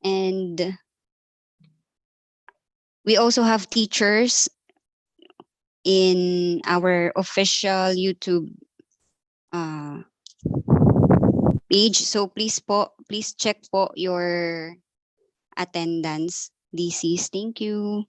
And we also have teachers in our official YouTube uh, page. So please check po your attendance, DCs. Thank you.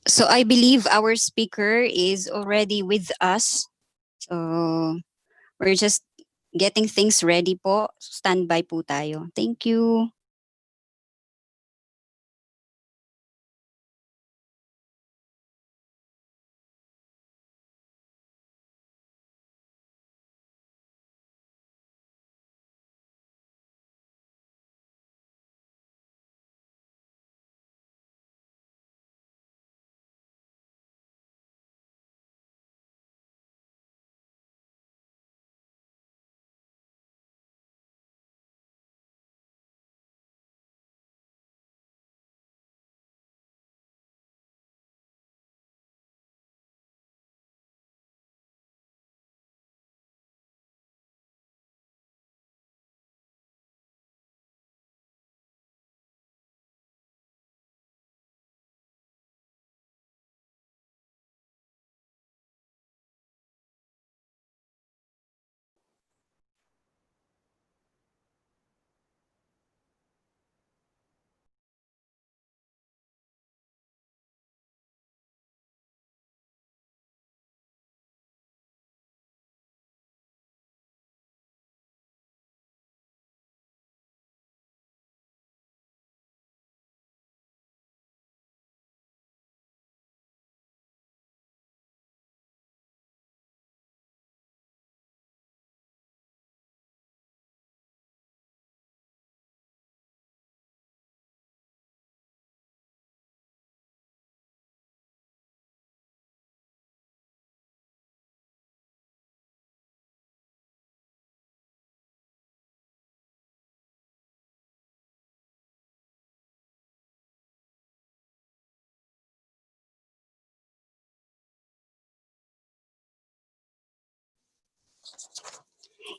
So I believe our speaker is already with us. So we're just getting things ready po. Standby po tayo. Thank you.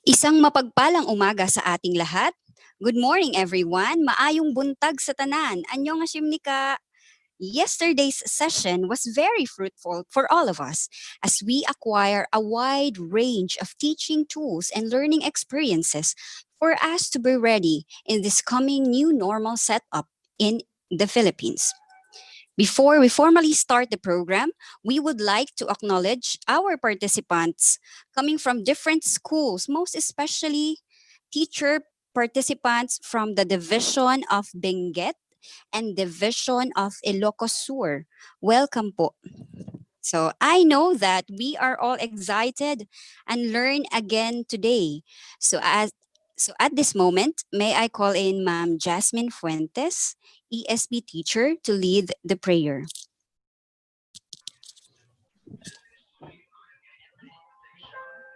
Isang mapagpalang umaga sa ating lahat. Good morning everyone. Maayong buntag sa tanan. Annyeonghaseyo nika. Yesterday's session was very fruitful for all of us as we acquire a wide range of teaching tools and learning experiences for us to be ready in this coming new normal setup in the Philippines. Before we formally start the program, we would like to acknowledge our participants coming from different schools, most especially teacher participants from the Division of Benguet and Division of Ilocos Sur. Welcome po. So I know that we are all excited and learn again today. So So at this moment, may I call in Ma'am Jasmine Fuentes, ESB teacher, to lead the prayer.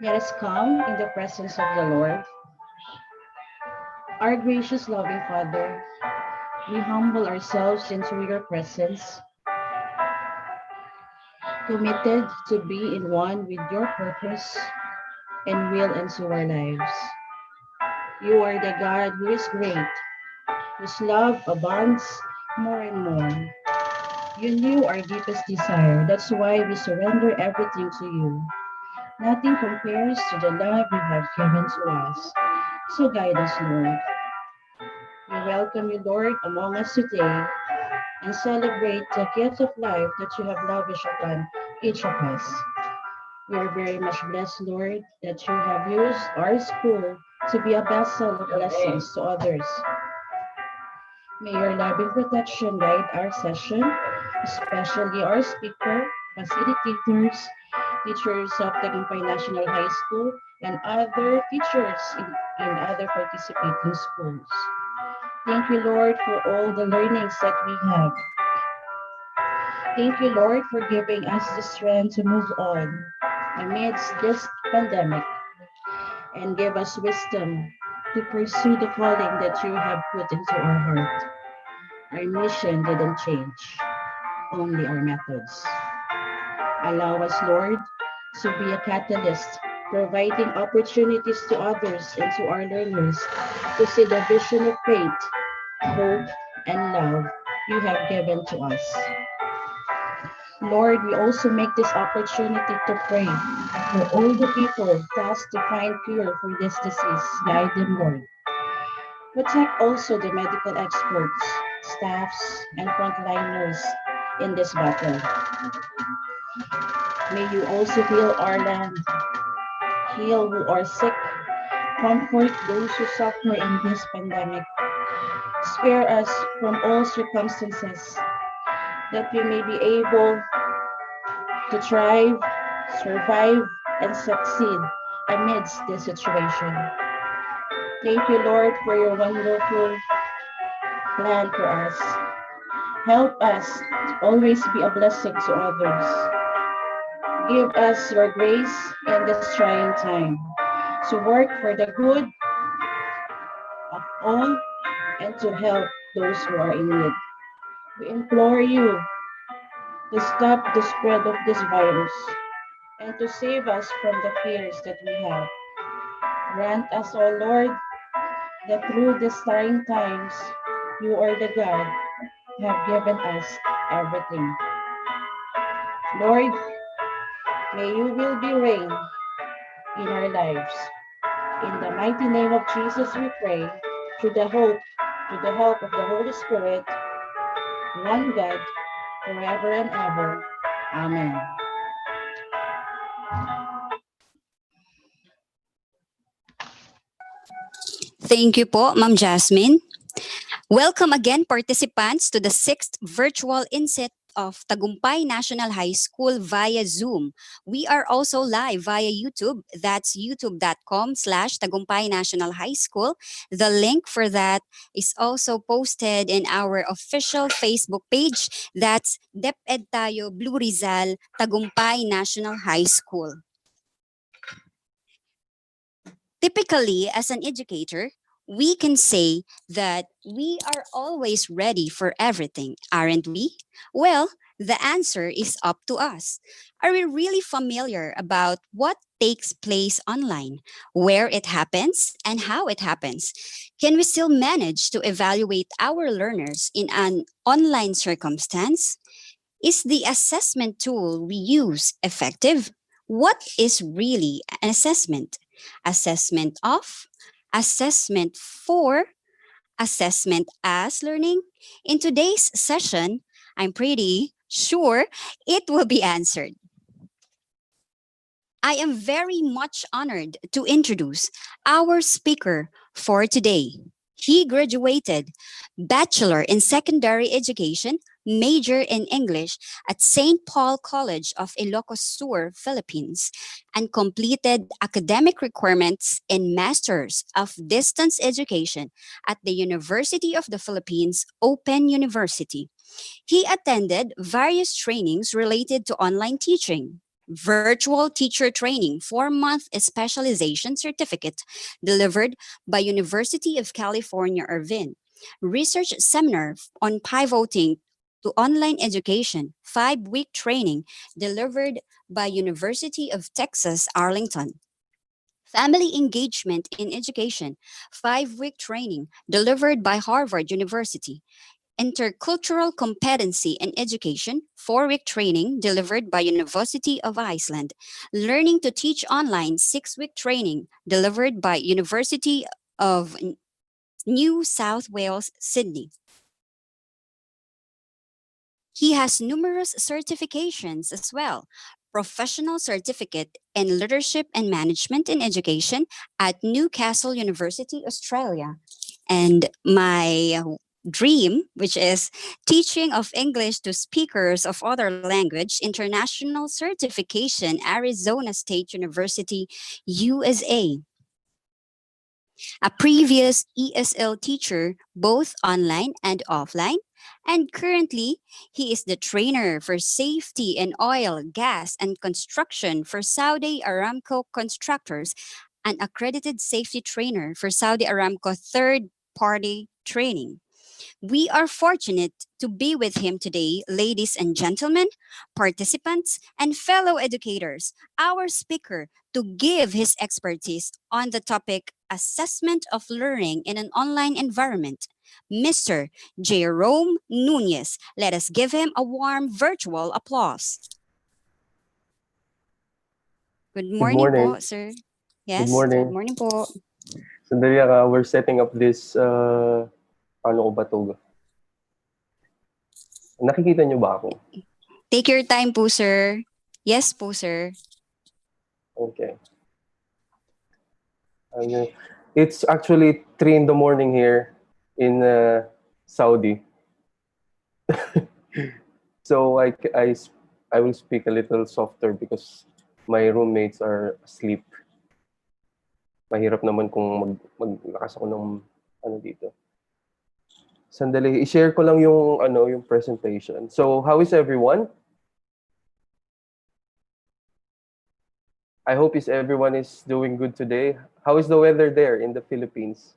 Let us come in the presence of the Lord. Our gracious, loving Father, we humble ourselves into your presence, committed to be in one with your purpose and will into our lives. You are the God who is great, whose love abounds more and more. You knew our deepest desire. That's why we surrender everything to you. Nothing compares to the love you have given to us. So guide us, Lord. We welcome you, Lord, among us today and celebrate the gift of life that you have lavished upon each of us. We are very much blessed, Lord, that you have used our school to be a vessel of blessings to others. May your loving protection guide our session, especially our speaker, facilitators, teachers of Tagumpay National High School, and other teachers in other participating schools. Thank you, Lord, for all the learnings that we have. Thank you, Lord, for giving us the strength to move on amidst this pandemic and give us wisdom to pursue the calling that you have put into our heart. Our mission didn't change, only our methods. Allow us, Lord, to be a catalyst, providing opportunities to others and to our learners to see the vision of faith, hope, and love you have given to us. Lord, we also make this opportunity to pray for all the people tasked to find cure for this disease. Guide them, Lord. Protect also the medical experts, staffs, and frontliners in this battle. May you also heal our land, heal who are sick, comfort those who suffer in this pandemic. Spare us from all circumstances that we may be able to thrive, survive, and succeed amidst this situation. Thank you, Lord, for your wonderful plan for us. Help us to always be a blessing to others. Give us your grace in this trying time to work for the good of all and to help those who are in need. We implore you to stop the spread of this virus and to save us from the fears that we have. Grant us, O Lord, that through these trying times, you are the God who have given us everything. Lord, may you will be reign in our lives. In the mighty name of Jesus we pray, through the help of the Holy Spirit, one God, forever and ever. Amen. Thank you po, Ma'am Jasmine. Welcome again, participants, to the 6th virtual inset of Tagumpay National High School via Zoom. We are also live via YouTube. That's youtube.com/Tagumpay National High School. The link for that is also posted in our official Facebook page. That's DepEd Tayo Blue Rizal Tagumpay National High School. Typically, as an educator, we can say that we are always ready for everything, aren't we? Well, the answer is up to us. Are we really familiar about what takes place online, where it happens, and how it happens? Can we still manage to evaluate our learners in an online circumstance? Is the assessment tool we use effective? What is really an assessment? Assessment of, assessment for, assessment as learning? In today's session, I'm pretty sure it will be answered. I am very much honored to introduce our speaker for today. He graduated Bachelor in Secondary Education majored in English at St. Paul College of Ilocos Sur, Philippines, and completed academic requirements in Masters of Distance Education at the University of the Philippines Open University. He attended various trainings related to online teaching, virtual teacher training, 4-month specialization certificate delivered by University of California, Irvine, research seminar on pivoting to online education, 5-week training delivered by University of Texas, Arlington. Family Engagement in Education, 5-week training delivered by Harvard University. Intercultural Competency in Education, 4-week training delivered by University of Iceland. Learning to Teach Online, 6-week training delivered by University of New South Wales, Sydney. He has numerous certifications as well. Professional certificate in Leadership and Management in Education at Newcastle University, Australia. And my dream, which is teaching of English to speakers of other language, international certification, Arizona State University, USA. A previous ESL teacher, both online and offline, and currently he is the trainer for safety in oil, gas, and construction for Saudi Aramco Constructors, an accredited safety trainer for Saudi Aramco third party training. We are fortunate to be with him today, ladies and gentlemen, participants, and fellow educators. Our speaker to give his expertise on the topic assessment of learning in an online environment, Mr. Jerome Nunez. Let us give him a warm virtual applause. Good Good morning morning. po, sir. Good Yes, good morning. morning po. Sandali we're setting up this, paano ko ba to? Nakikita niyo ba ako? Take your time po, sir. Yes po, sir. Okay. It's actually 3 in the morning here in Saudi. So I will speak a little softer because my roommates are asleep. Mahirap naman kung maglakas ako ng ano dito. Sandali, i-share ko lang yung presentation. So, how is everyone? I hope everyone is doing good today. How is the weather there in the Philippines?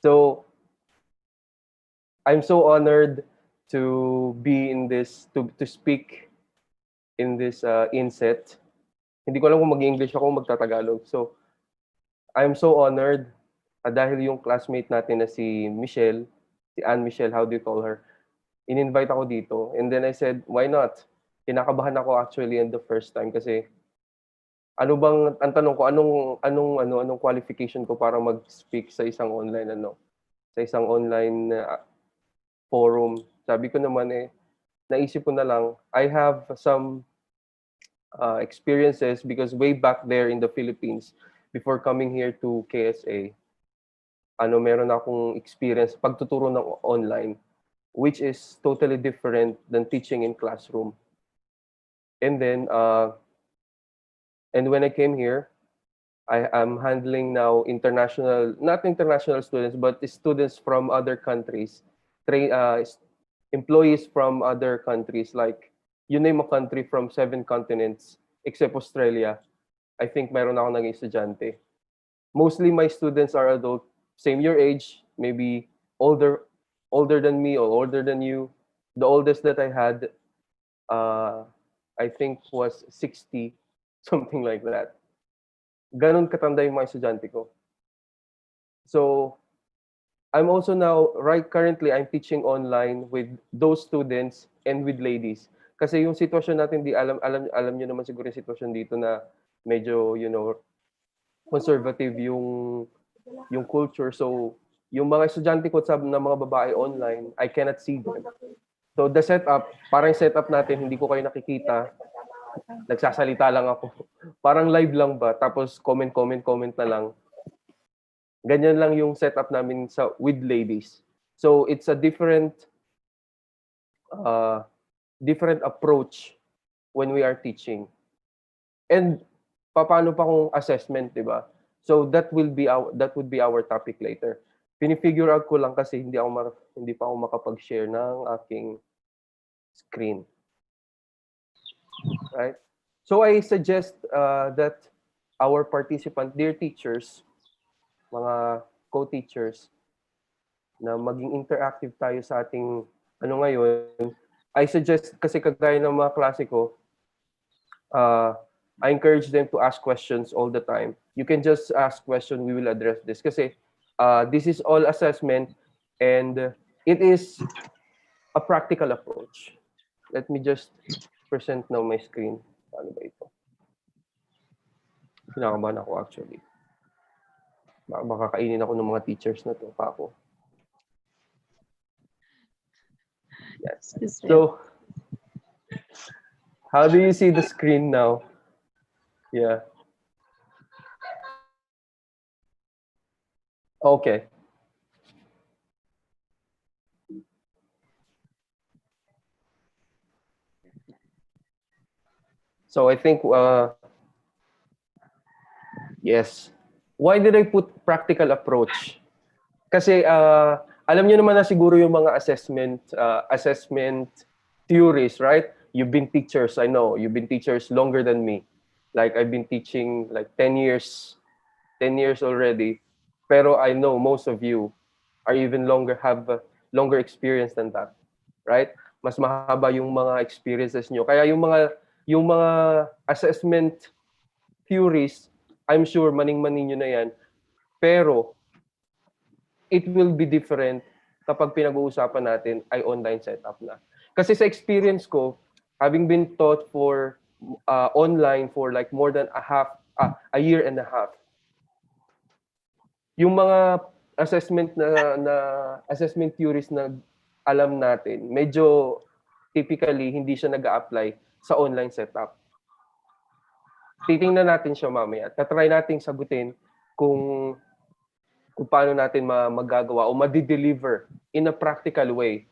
So, I'm so honored to be in this, to speak in this inset. Hindi ko alam kung mag-English ako o magtatagalog. So, I'm so honored dahil yung classmate natin na si Michelle, si Anne Michelle, how do you call her? In-invite ako dito. And then I said, why not? Kinakabahan ako actually in the first time kasi ang tanong ko, anong qualification ko para mag-speak sa isang online forum. Sabi ko naman naisip ko na lang, I have some experiences because way back there in the Philippines, before coming here to KSA, meron akong experience pagtuturo ng online, which is totally different than teaching in classroom. And then, and when I came here, I am handling now not international students, but students from other countries, employees from other countries, like you name a country from 7 continents, except Australia. I think meron ako naging estudyante. Mostly my students are adult, same your age, maybe older than me or older than you. The oldest that I had, I think was 60, something like that. Ganon katanda yung mga estudyante ko. So, I'm also now, currently, I'm teaching online with those students and with ladies. Kasi yung sitwasyon natin, alam nyo naman siguro yung sitwasyon dito na medyo, conservative yung culture. So, yung mga estudyante ko na mga babae online, I cannot see them. So, the setup, parang setup natin, hindi ko kayo nakikita. Nagsasalita lang ako. Parang live lang ba? Tapos comment na lang. Ganyan lang yung setup namin with ladies. So it's a different approach when we are teaching. And paano pa kung assessment, 'di ba? So that would be our topic later. Pinifigure out ko lang kasi hindi pa ako makapag-share ng aking screen. Right? So I suggest that our participant, dear teachers, mga co-teachers, na maging interactive tayo sa ating ngayon. I suggest, kasi kagaya ng mga klase ko, I encourage them to ask questions all the time. You can just ask questions, we will address this. Kasi this is all assessment and it is a practical approach. Let me just present now my screen. Paano ba ito? Kinakabahan ako actually. Baka kainin ako ng mga teachers na to pa ako. Yes. So, how do you see the screen now? Yeah. Okay. So I think, yes. Why did I put practical approach? Kasi alam niyo naman na siguro yung mga assessment theories, right? You've been teachers, I know. You've been teachers longer than me. Like I've been teaching like 10 years already. Pero I know most of you are even have longer experience than that, right? Mas mahaba yung mga experiences nyo. Kaya yung mga assessment theories, I'm sure maning-manin nyo na yan. Pero it will be different kapag pinag-uusapan natin ay online setup na. Kasi sa experience ko, having been taught for online for like more than a year and a half, yung mga assessment theories na alam natin, medyo typically hindi siya nag-a-apply sa online setup. Titingnan natin siya mamaya. Tatry nating sagutin kung paano natin magagawa o ma-deliver in a practical way.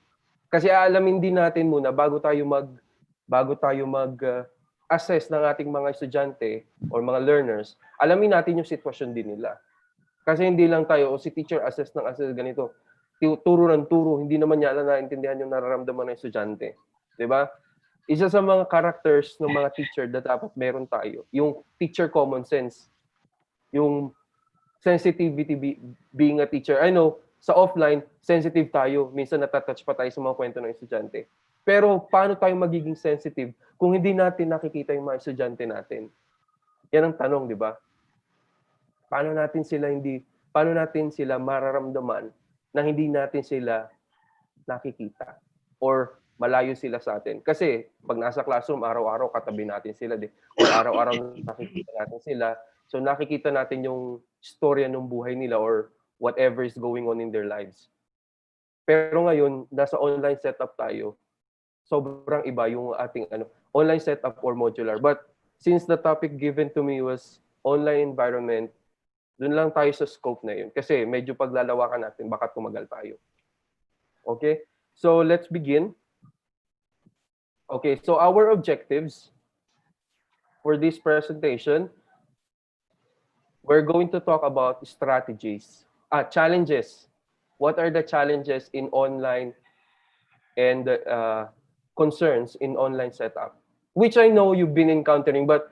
Kasi aalamin din natin muna bago tayo mag-assess ng ating mga estudyante or mga learners, alamin natin yung sitwasyon din nila. Kasi hindi lang tayo, si teacher assess ganito, turo ng turo, hindi naman niya alam naintindihan yung nararamdaman ng estudyante. 'Di ba? Isa sa mga characters ng mga teacher na dapat meron tayo, yung teacher common sense. Yung sensitivity being a teacher. I know, sa offline, sensitive tayo. Minsan natatouch pa tayo sa mga kwento ng estudyante. Pero paano tayo magiging sensitive kung hindi natin nakikita yung mga estudyante natin? Yan ang tanong, di ba? Paano natin sila mararamdaman na hindi natin sila nakikita or malayo sila sa atin? Kasi pag nasa classroom, araw-araw katabi natin sila, o araw-araw nakikita natin sila. So nakikita natin yung storya ng buhay nila or whatever is going on in their lives. Pero ngayon, nasa online setup tayo, sobrang iba yung ating online setup or modular. But since the topic given to me was online environment, dun lang tayo sa scope na yun. Kasi medyo paglalawakan natin, baka tumagal tayo. Okay? So let's begin. Okay, so our objectives for this presentation, we're going to talk about strategies, challenges. What are the challenges in online and concerns in online setup? Which I know you've been encountering, but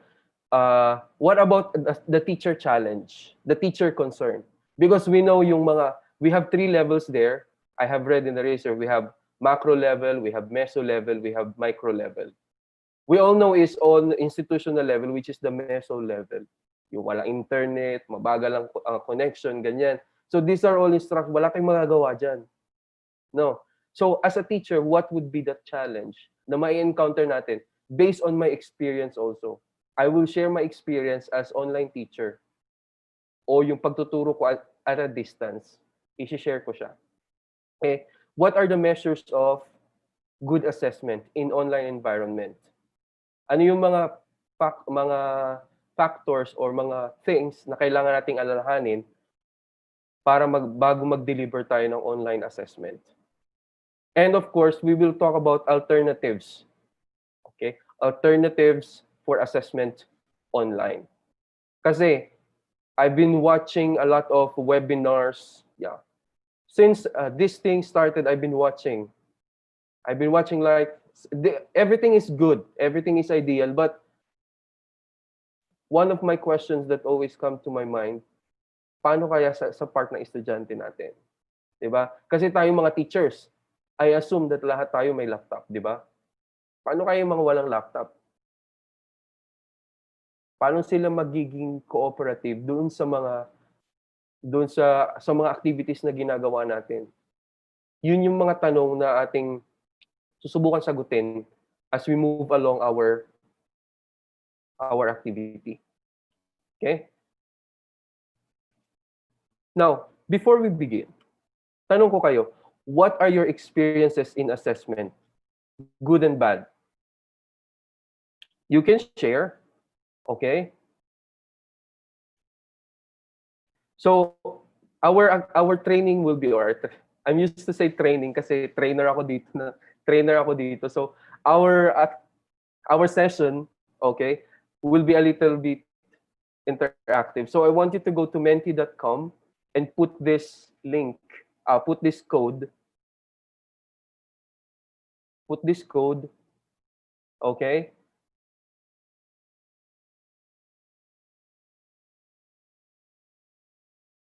what about the teacher challenge, the teacher concern? Because we know we have 3 levels there. I have read in the research, we have macro level, we have meso level, we have micro level. We all know is on institutional level, which is the meso level. Yung walang internet, mabagal ang connection, ganyan. So these are all instructions. Wala tayong magagawa dyan. No. So as a teacher, what would be the challenge na mai-encounter natin based on my experience also? I will share my experience as online teacher o yung pagtuturo ko at a distance. I-share ko siya. Okay. What are the measures of good assessment in online environment? Ano yung mga factors or mga things na kailangan nating alalahanin bago mag-deliver tayo ng online assessment. And of course, we will talk about alternatives. Okay? Alternatives for assessment online. Kasi I've been watching a lot of webinars. Yeah. Since this thing started, I've been watching like everything is good, everything is ideal, but one of my questions that always come to my mind, paano kaya sa part ng estudyante natin? 'Di ba? Kasi tayong mga teachers, I assume that lahat tayo may laptop, 'di ba? Paano kaya yung mga walang laptop? Paano sila magiging cooperative doon sa mga activities na ginagawa natin? Yun yung mga tanong na ating susubukan sagutin as we move along our activity. Okay? Now, before we begin, tanong ko kayo, what are your experiences in assessment? Good and bad. You can share. Okay? So, our training will be, or I'm used to say training kasi trainer ako dito. So, our session, okay, will be a little bit interactive. So, I want you to go to menti.com and put this link, put this code, okay?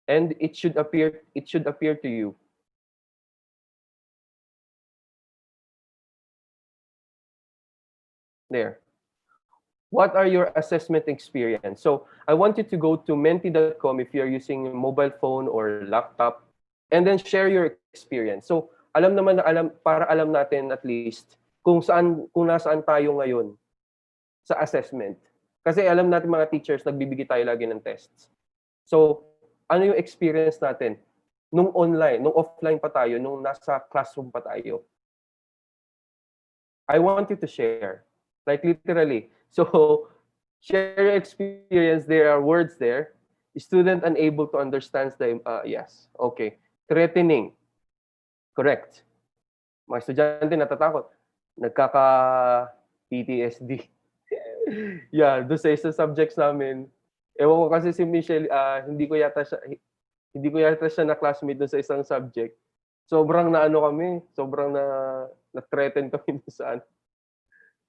And it should appear to you. There. What are your assessment experience? So I want you to go to menti.com if you're using a mobile phone or laptop, and then share your experience. So para alam natin at least kung nasaan tayo ngayon sa assessment. Kasi alam natin mga teachers, nagbibigay tayo lagi ng tests. So, ano yung experience natin nung offline pa tayo, nung nasa classroom pa tayo? I want you to share. Like literally. So, share your experience. There are words there. Student unable to understand the, yes. Okay. Threatening. Correct. Mga estudyante natatakot. Nagkaka-PTSD. Yeah, doon sa isa subjects namin. Ewan ko kasi si Michelle, hindi ko yata siya na classmate doon sa isang subject. Sobrang na-threaten kami doon sa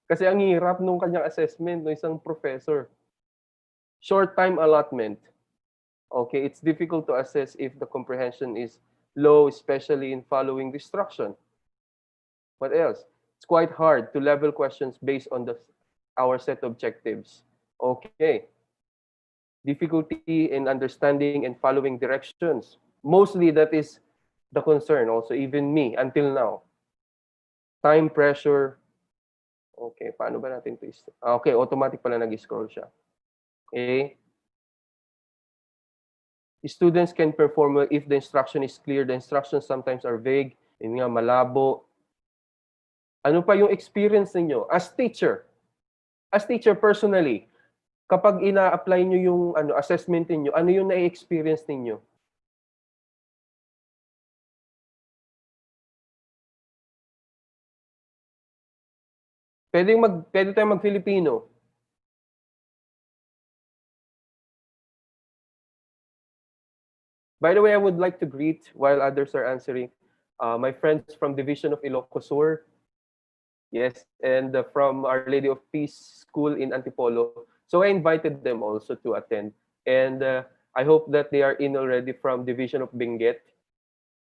Kasi ang hirap nung kanyang assessment ng isang professor. Short time allotment. Okay, it's difficult to assess if the comprehension is low, especially in following the instruction. What else? It's quite hard to level questions based on our set objectives. Okay. Difficulty in understanding and following directions. Mostly that is the concern, also even me until now. Time pressure. Okay, paano ba natin to? Okay, automatic pala nag-scroll siya. Okay. Students can perform well if the instruction is clear. The instructions sometimes are vague, yun nga, malabo. Ano pa yung experience ninyo as teacher? As teacher personally, kapag ina-apply nyo yung assessment niyo, ano yung na-experience ninyo? Pwede tayong mag-Filipino. By the way, I would like to greet, while others are answering, my friends from Division of Ilocos Sur. Yes, and from Our Lady of Peace School in Antipolo. So I invited them also to attend. And I hope that they are in already from Division of Benguet.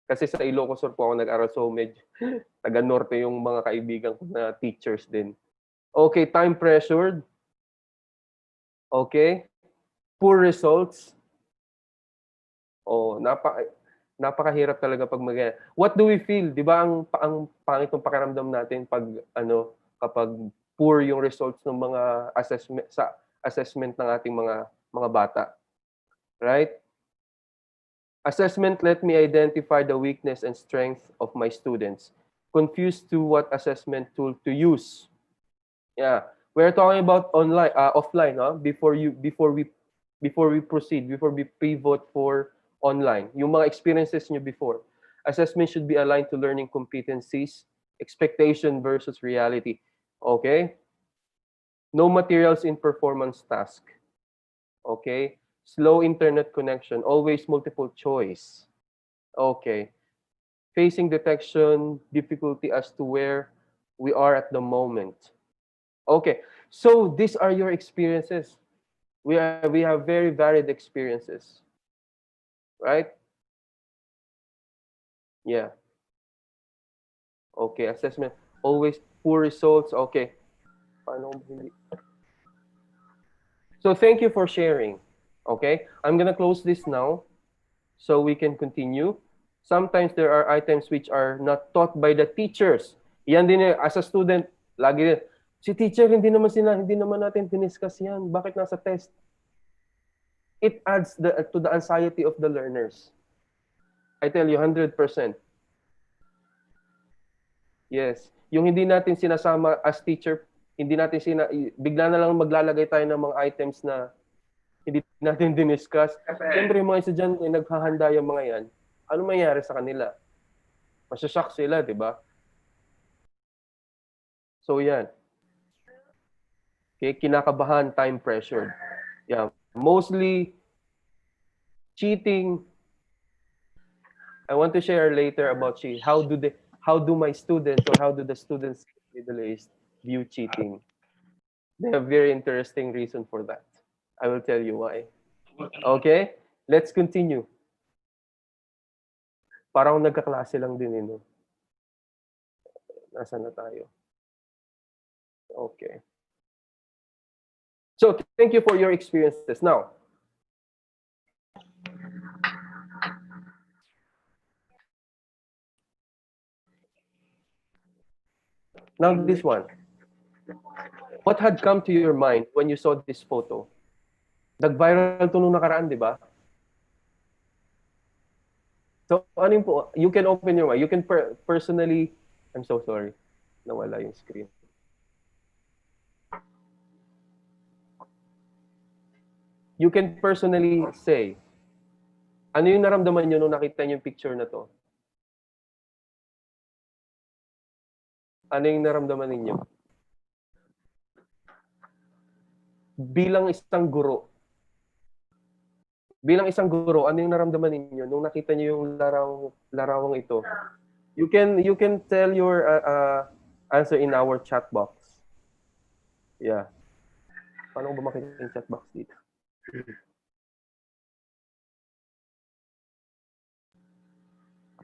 Kasi sa Ilocos Sur po ako nag-aral, so medyo taga-norte yung mga kaibigan ko na teachers din. Okay, time pressured. Okay. Poor results. Oh, napakahirap talaga pag What do we feel? 'Di ba ang pangit ng pakiramdam natin pag kapag poor yung results ng mga assessment ng ating mga bata. Right? Assessment let me identify the weakness and strength of my students. Confused to what assessment tool to use. Yeah, we're talking about offline, before we proceed, before we pivot for online, yung mga experiences nyo before. Assessment should be aligned to learning competencies, expectation versus reality. Okay? No materials in performance task. Okay? Slow internet connection, always multiple choice. Okay. Facing detection, difficulty as to where we are at the moment. Okay. So these are your experiences. We have very varied experiences. Right? Yeah. Okay. Assessment. Always poor results. Okay. Paano kung hindi? So thank you for sharing. Okay? I'm gonna close this now so we can continue. Sometimes there are items which are not taught by the teachers. Yan din as a student, lagi si teacher hindi naman natin diniscuss yan. Bakit nasa test? It adds to the anxiety of the learners. I tell you 100%. Yes. Yung hindi natin sinasama as teacher, hindi natin bigla na lang maglalagay tayo ng mga items na hindi natin diniscuss. Siyempre yung mga estudyante, naghahanda yung mga yan. Ano mangyayari sa kanila? Masashock sila, di ba? So yan. Okay, kinakabahan, time pressure. Yeah. Mostly cheating. I want to share later about cheating. How do my students or how do the students in Middle East view cheating? They have very interesting reason for that. I will tell you why. Okay? Let's continue. Parang nagkaklase lang din, no? Nasaan na tayo? Okay. So, thank you for your experiences. Now, this one. What had come to your mind when you saw this photo? Nag-viral to nung nakaraan, di ba? So, ano yung po? You can open your mind. You can personally... I'm so sorry. Nawala yung screen. You can personally say, ano yung naramdaman nyo nung nakita nyo yung picture na to? Ano yung naramdaman ninyo? Bilang isang guro, ano yung naramdaman ninyo nung nakita niyo yung larawang ito? You can tell your answer in our chat box. Yeah. Paano ba makita yung chat box dito?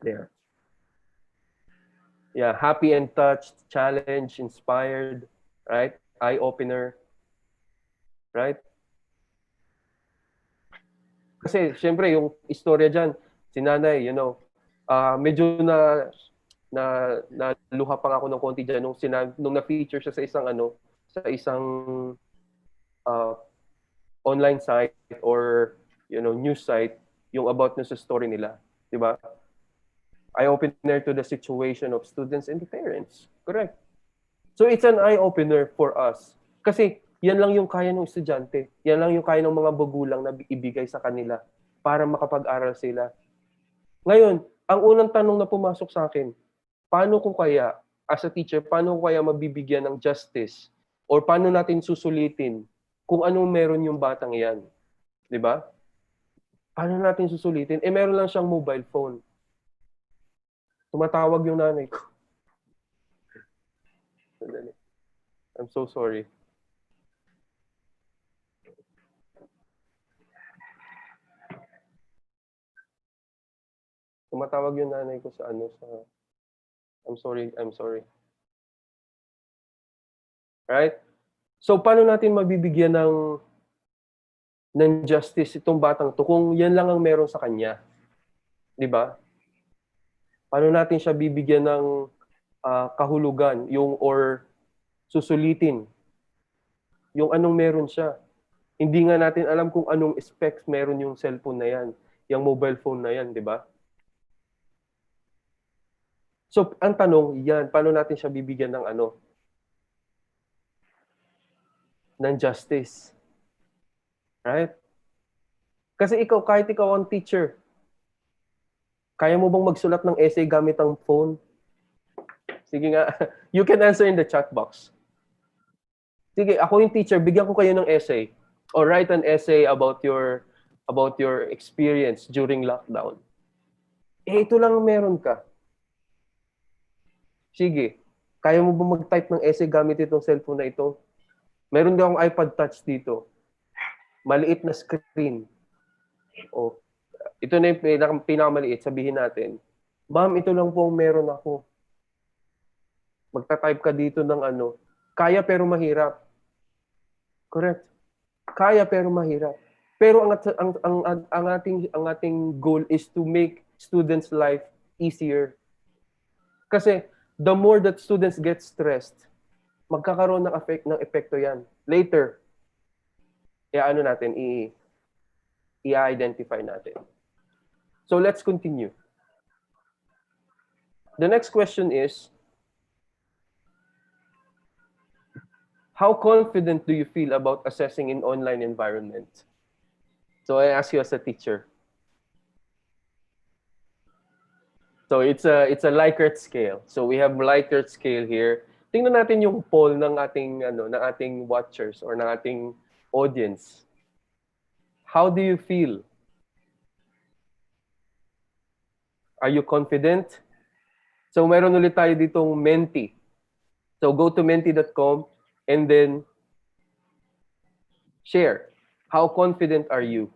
There. Yeah, happy and touched, challenged, inspired, right? Eye opener, right? Kasi syempre yung istorya diyan, si nanay, medyo na luha pa ako ng konti diyan nung na-feature siya sa isang online site or news site yung about sa story nila, 'di ba? Eye opener to the situation of students and the parents. Correct. So it's an eye opener for us. Kasi yan lang yung kaya ng estudyante. Yan lang yung kaya ng mga magulang na ibigay sa kanila para makapag-aral sila. Ngayon, ang unang tanong na pumasok sa akin, paano ko kaya, as a teacher, paano ko kaya mabibigyan ng justice? Or paano natin susulitin kung anong meron yung batang yan? Di ba? Paano natin susulitin? Meron lang siyang mobile phone. Tumatawag yung nanay ko. I'm so sorry. Tumatawag yung nanay ko sa I'm sorry. Right? So paano natin mabibigyan ng justice itong batang to kung yan lang ang meron sa kanya? 'Di ba? Paano natin siya bibigyan ng kahulugan or susulitin yung anong meron siya? Hindi nga natin alam kung anong specs meron yung cellphone na yan, yung mobile phone na yan, 'di ba? So, ang tanong, paano natin siya bibigyan ng justice? Right? Kasi kahit ikaw ang teacher, Kaya mo bang magsulat ng essay gamit ang phone? Sige nga, you can answer in the chat box. Sige, ako yung teacher, bigyan ko kayo ng essay. Or write an essay about your experience during lockdown. Ito lang ang meron ka. Sige, kaya mo ba mag-type ng essay gamit itong cellphone na ito? Meron din akong iPad Touch dito. Maliit na screen. O, ito na yung pinakamaliit. Sabihin natin, ma'am, ito lang po ang meron ako. Magta-type ka dito ng ano. Kaya pero mahirap. Correct. Kaya pero mahirap. Pero ang ating goal is to make students' life easier. Kasi the more that students get stressed, magkakaroon ng epekto yan. Later, ano natin, i-identify natin. So let's continue. The next question is, how confident do you feel about assessing in online environment? So I ask you as a teacher. So it's a Likert scale. So we have Likert scale here. Tingnan natin yung poll ng ating watchers or ng ating audience. How do you feel? Are you confident? So meron ulit tayo ditong Menti. So go to menti.com and then share. How confident are you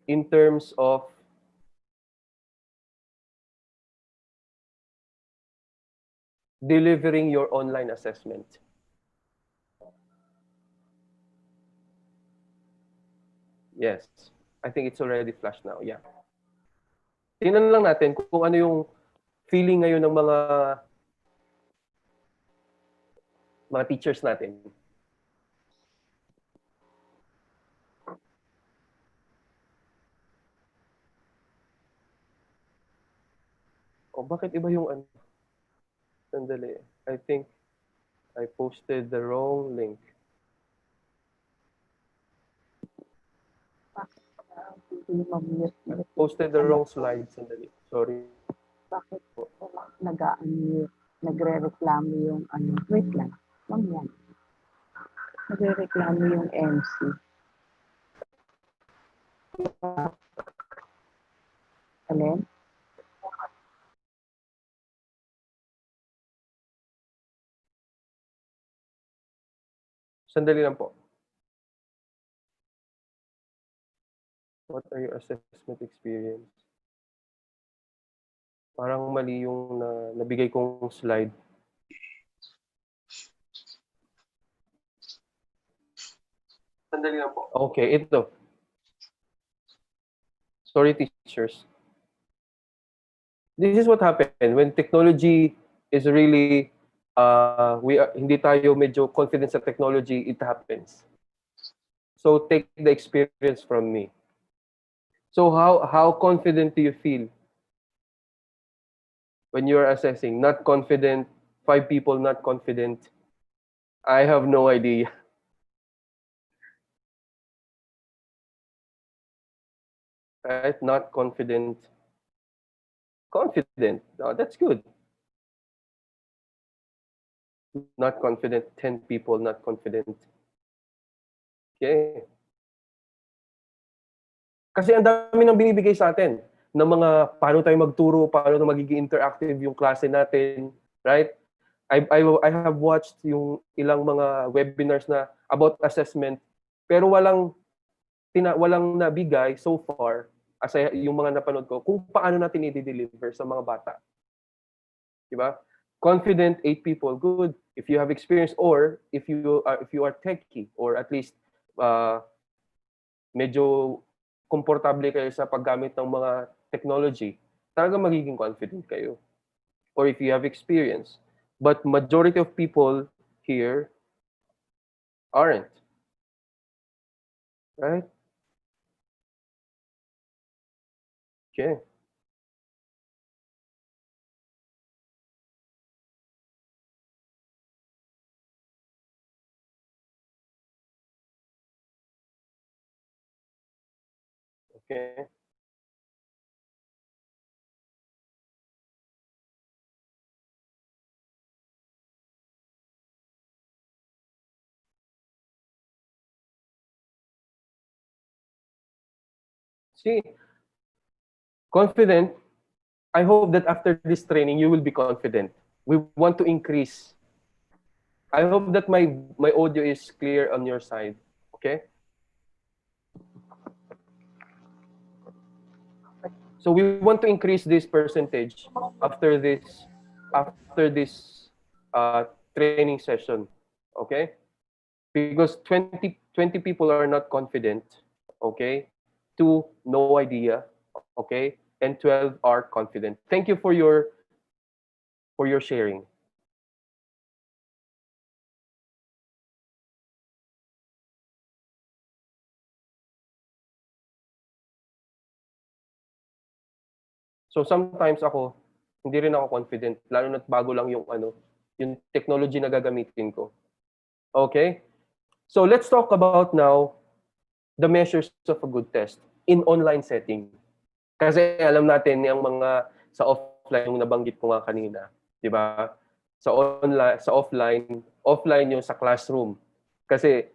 in terms of delivering your online assessment? Yes. I think it's already flashed now. Yeah. Tingnan lang natin kung ano yung feeling ngayon ng mga teachers natin. O bakit iba yung ano? Sandali. I think I posted the wrong link. I posted the wrong slide. Sandali. Sorry. Bakit po nag-unmute, nagre-reklamo yung ano, wait lang, mamaya. Nagre-reklamo yung MC. Alin? Sandali lang po. What are your assessment experience? Parang mali yung nabigay kong slide. Sandali lang po. Okay, ito. Sorry, teachers. This is what happened when technology is really hindi tayo medyo confident sa technology, it happens. So take the experience from me. So how confident do you feel when you are assessing? Not confident, 5 people not confident. I have no idea. Right? Not confident. Confident. Oh, that's good. Not confident. 10 people not confident. Okay. Kasi ang dami nang binibigay sa atin ng mga paano tayo magturo, paano magiging interactive yung klase natin, right? I have watched yung ilang mga webinars na about assessment, pero walang nabigay so far as yung mga napanood ko kung paano natin i-deliver sa mga bata. Diba? Confident 8 people, good. If you have experience or if you are techie or at least medyo komportable kayo sa paggamit ng mga technology, talaga magiging confident kayo. Or if you have experience. But majority of people here aren't. Right? Okay. Okay. See, confident. I hope that after this training, you will be confident. We want to increase. I hope that my audio is clear on your side. Okay? So we want to increase this percentage after this training session. Okay? Because 20 people are not confident. Okay? 2, no idea. Okay? And 12 are confident. Thank you for your sharing. So sometimes ako, hindi rin ako confident, lalo na't bago lang yung technology na gagamitin ko. Okay? So let's talk about now the measures of a good test in online setting. Kasi alam natin yung mga sa offline yung nabanggit ko nga kanina, 'di ba? Offline yung sa classroom. Kasi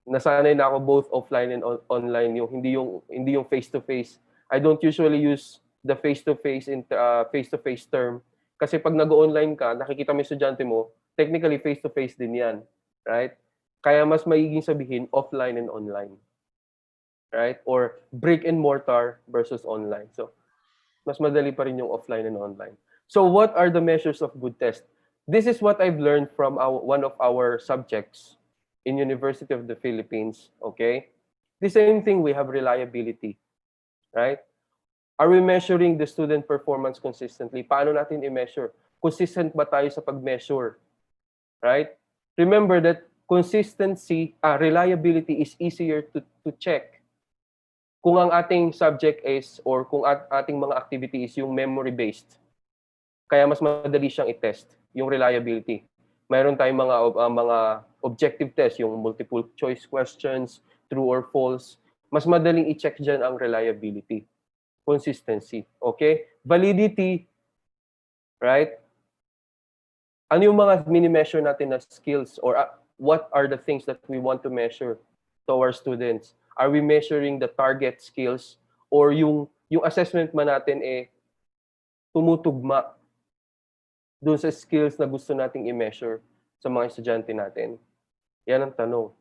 nasanay na ako both offline and online, yung hindi yung face to face. I don't usually use the face to face term kasi pag nag-online ka, nakikita mo yung estudyante mo, technically face to face din 'yan, right? Kaya mas maiging sabihin offline and online. Right? Or brick and mortar versus online. So, mas madali pa rin yung offline and online. So, what are the measures of good test? This is what I've learned from one of our subjects in University of the Philippines. Okay? The same thing, we have reliability. Right? Are we measuring the student performance consistently? Paano natin i-measure? Consistent ba tayo sa pag-measure? Right? Remember that reliability is easier to check kung ang ating subject is or kung ating mga activity is yung memory-based. Kaya mas madali siyang i-test, yung reliability. Mayroon tayong mga objective test, yung multiple choice questions, true or false. Mas madaling i-check dyan ang reliability. Consistency. Okay? Validity. Right? Ano yung mga mini-measure natin na skills or what are the things that we want to measure to our students? Are we measuring the target skills or yung assessment man natin tumutugma dun sa skills na gusto nating i-measure sa mga estudyante natin? Yan ang tanong.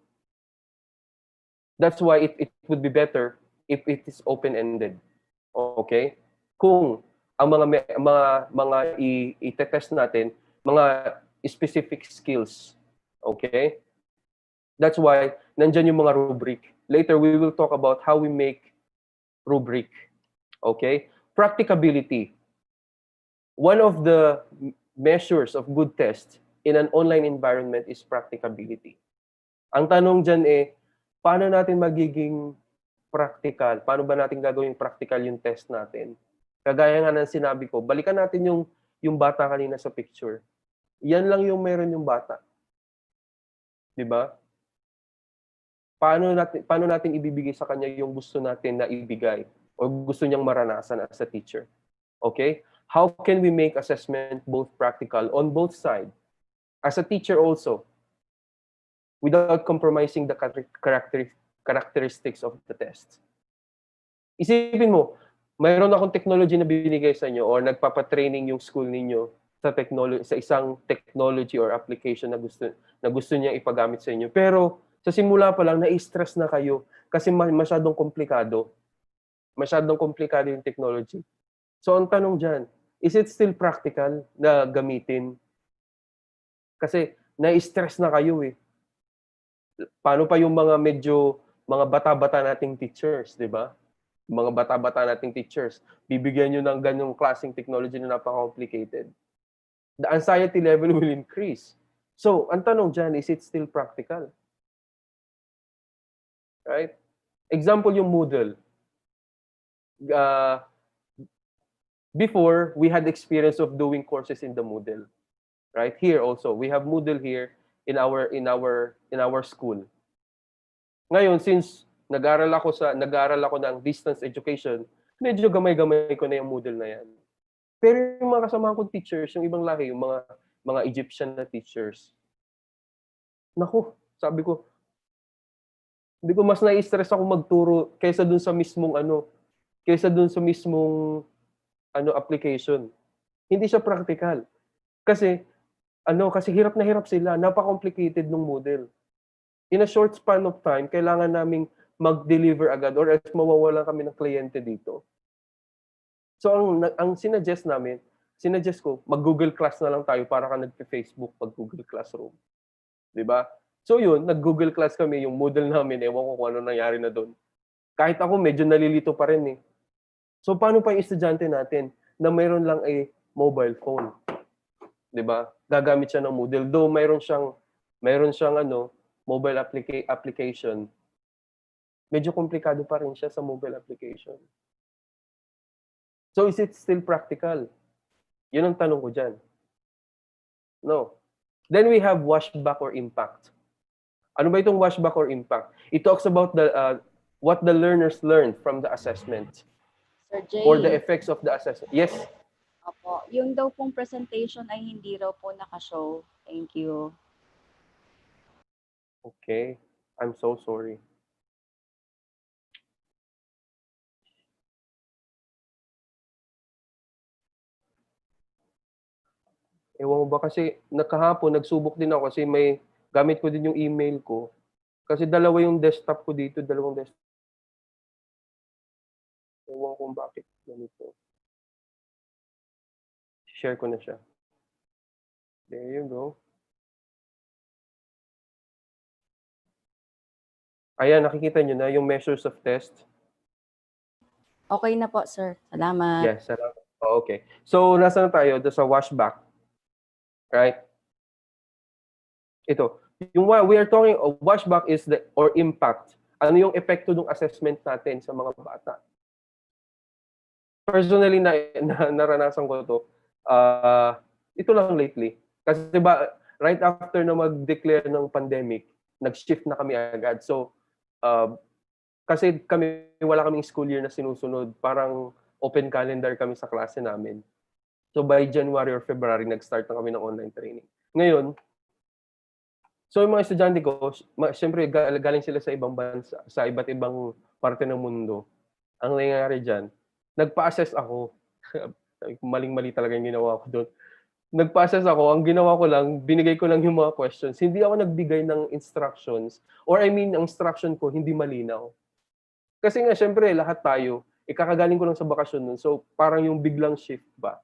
That's why it would be better if it is open-ended. Okay? Kung ang mga i-test natin, mga specific skills. Okay? That's why nandyan yung mga rubric. Later, we will talk about how we make rubric. Okay? Practicability. One of the measures of good test in an online environment is practicability. Ang tanong dyan paano natin magiging practical? Paano ba natin gagawing practical yung test natin? Kagaya nga ng sinabi ko, balikan natin yung bata kanina sa picture. Yan lang yung meron yung bata. 'Di ba? Paano natin ibibigay sa kanya yung gusto natin na ibigay o gusto niyang maranasan as a teacher? Okay? How can we make assessment both practical on both sides? As a teacher also, without compromising the characteristics of the test. Isipin mo, mayroon akong technology na binigay sa inyo or nagpapatraining yung school ninyo sa isang technology or application na gusto niya ipagamit sa inyo. Pero sa simula pa lang, na-stress na kayo kasi masyadong komplikado. Masyadong komplikado yung technology. So ang tanong dyan, is it still practical na gamitin? Kasi na-stress na kayo Paano pa yung mga bata-bata nating teachers, di ba? Mga bata-bata nating teachers, bibigyan nyo ng ganyong klaseng technology na napaka-complicated. The anxiety level will increase. So, ang tanong dyan, is it still practical? Right? Example yung Moodle. Before, we had experience of doing courses in the Moodle. Right? Here also, we have Moodle here in our school. Ngayon, since nag-aral ako ng distance education, medyo gamay-gamay ko na yung Moodle na yan. Pero yung mga kasama kong teachers, yung ibang lahi, yung mga Egyptian na teachers, naku, sabi ko, Hindi ko mas nai-stress ako magturo kaysa dun sa mismong application. Hindi siya practical. Kasi kasi hirap na hirap sila, napaka-complicated ng Moodle. In a short span of time, kailangan naming mag-deliver agad or else mawawalan kami ng kliyente dito. So ang sinuggest ko, mag-Google Class na lang tayo para ka nagpe-Facebook pag Google Classroom. 'Di ba? So yun, nag-Google Class kami, yung Moodle namin, ewan ko kung ano nangyari na doon. Kahit ako medyo nalilito pa rin eh. So paano pa yung estudyante natin na mayroon lang mobile phone? 'Di ba? Gagamit siya ng Moodle. Though mayroon siyang mobile application. Medyo komplikado pa rin siya sa mobile application. So is it still practical? Yun ang tanong ko diyan. No. Then we have washback or impact. Ano ba itong washback or impact? It talks about what the learners learned from the assessment Sir Jay, or the effects of the assessment. Yes. opo, yung daw pong presentation ay hindi raw po nakashow. Thank you. Okay. I'm so sorry. Ewan ko ba kasi nakahapon nagsubok din ako kasi gamit ko din yung email ko. Kasi dalawa yung desktop ko dito, dalawang desktop. Ewan ko kung bakit ganito. Share ko na siya. There you go. Ayan, nakikita nyo na yung measures of test. Okay na po, sir. Salamat. Yes, salamat. Oh, okay. So, nasa na tayo? Doon sa washback. Right? Ito. Yung we are talking of washback is or impact. Ano yung epekto ng assessment natin sa mga bata? Personally, naranasan ko to. Ito lang lately. Kasi diba, right after na mag-declare ng pandemic, nag-shift na kami agad. So, kasi wala kaming school year na sinusunod. Parang open calendar kami sa klase namin. So by January or February, nag-start na kami ng online training. Ngayon, so yung mga estudyante ko, siyempre galing sila sa ibang bansa, sa iba't ibang parte ng mundo. Ang nangyayari dyan, nagpa-assess ako. Maling-mali talaga yung ginawa ko doon. Nagpa-assess ako, ang ginawa ko lang, binigay ko lang yung mga questions. Hindi ako nagbigay ng instructions. Or I mean, ang instruction ko, hindi malinaw. Kasi nga, syempre, lahat tayo, ikakagaling ko lang sa bakasyon nun. So, parang yung biglang shift ba.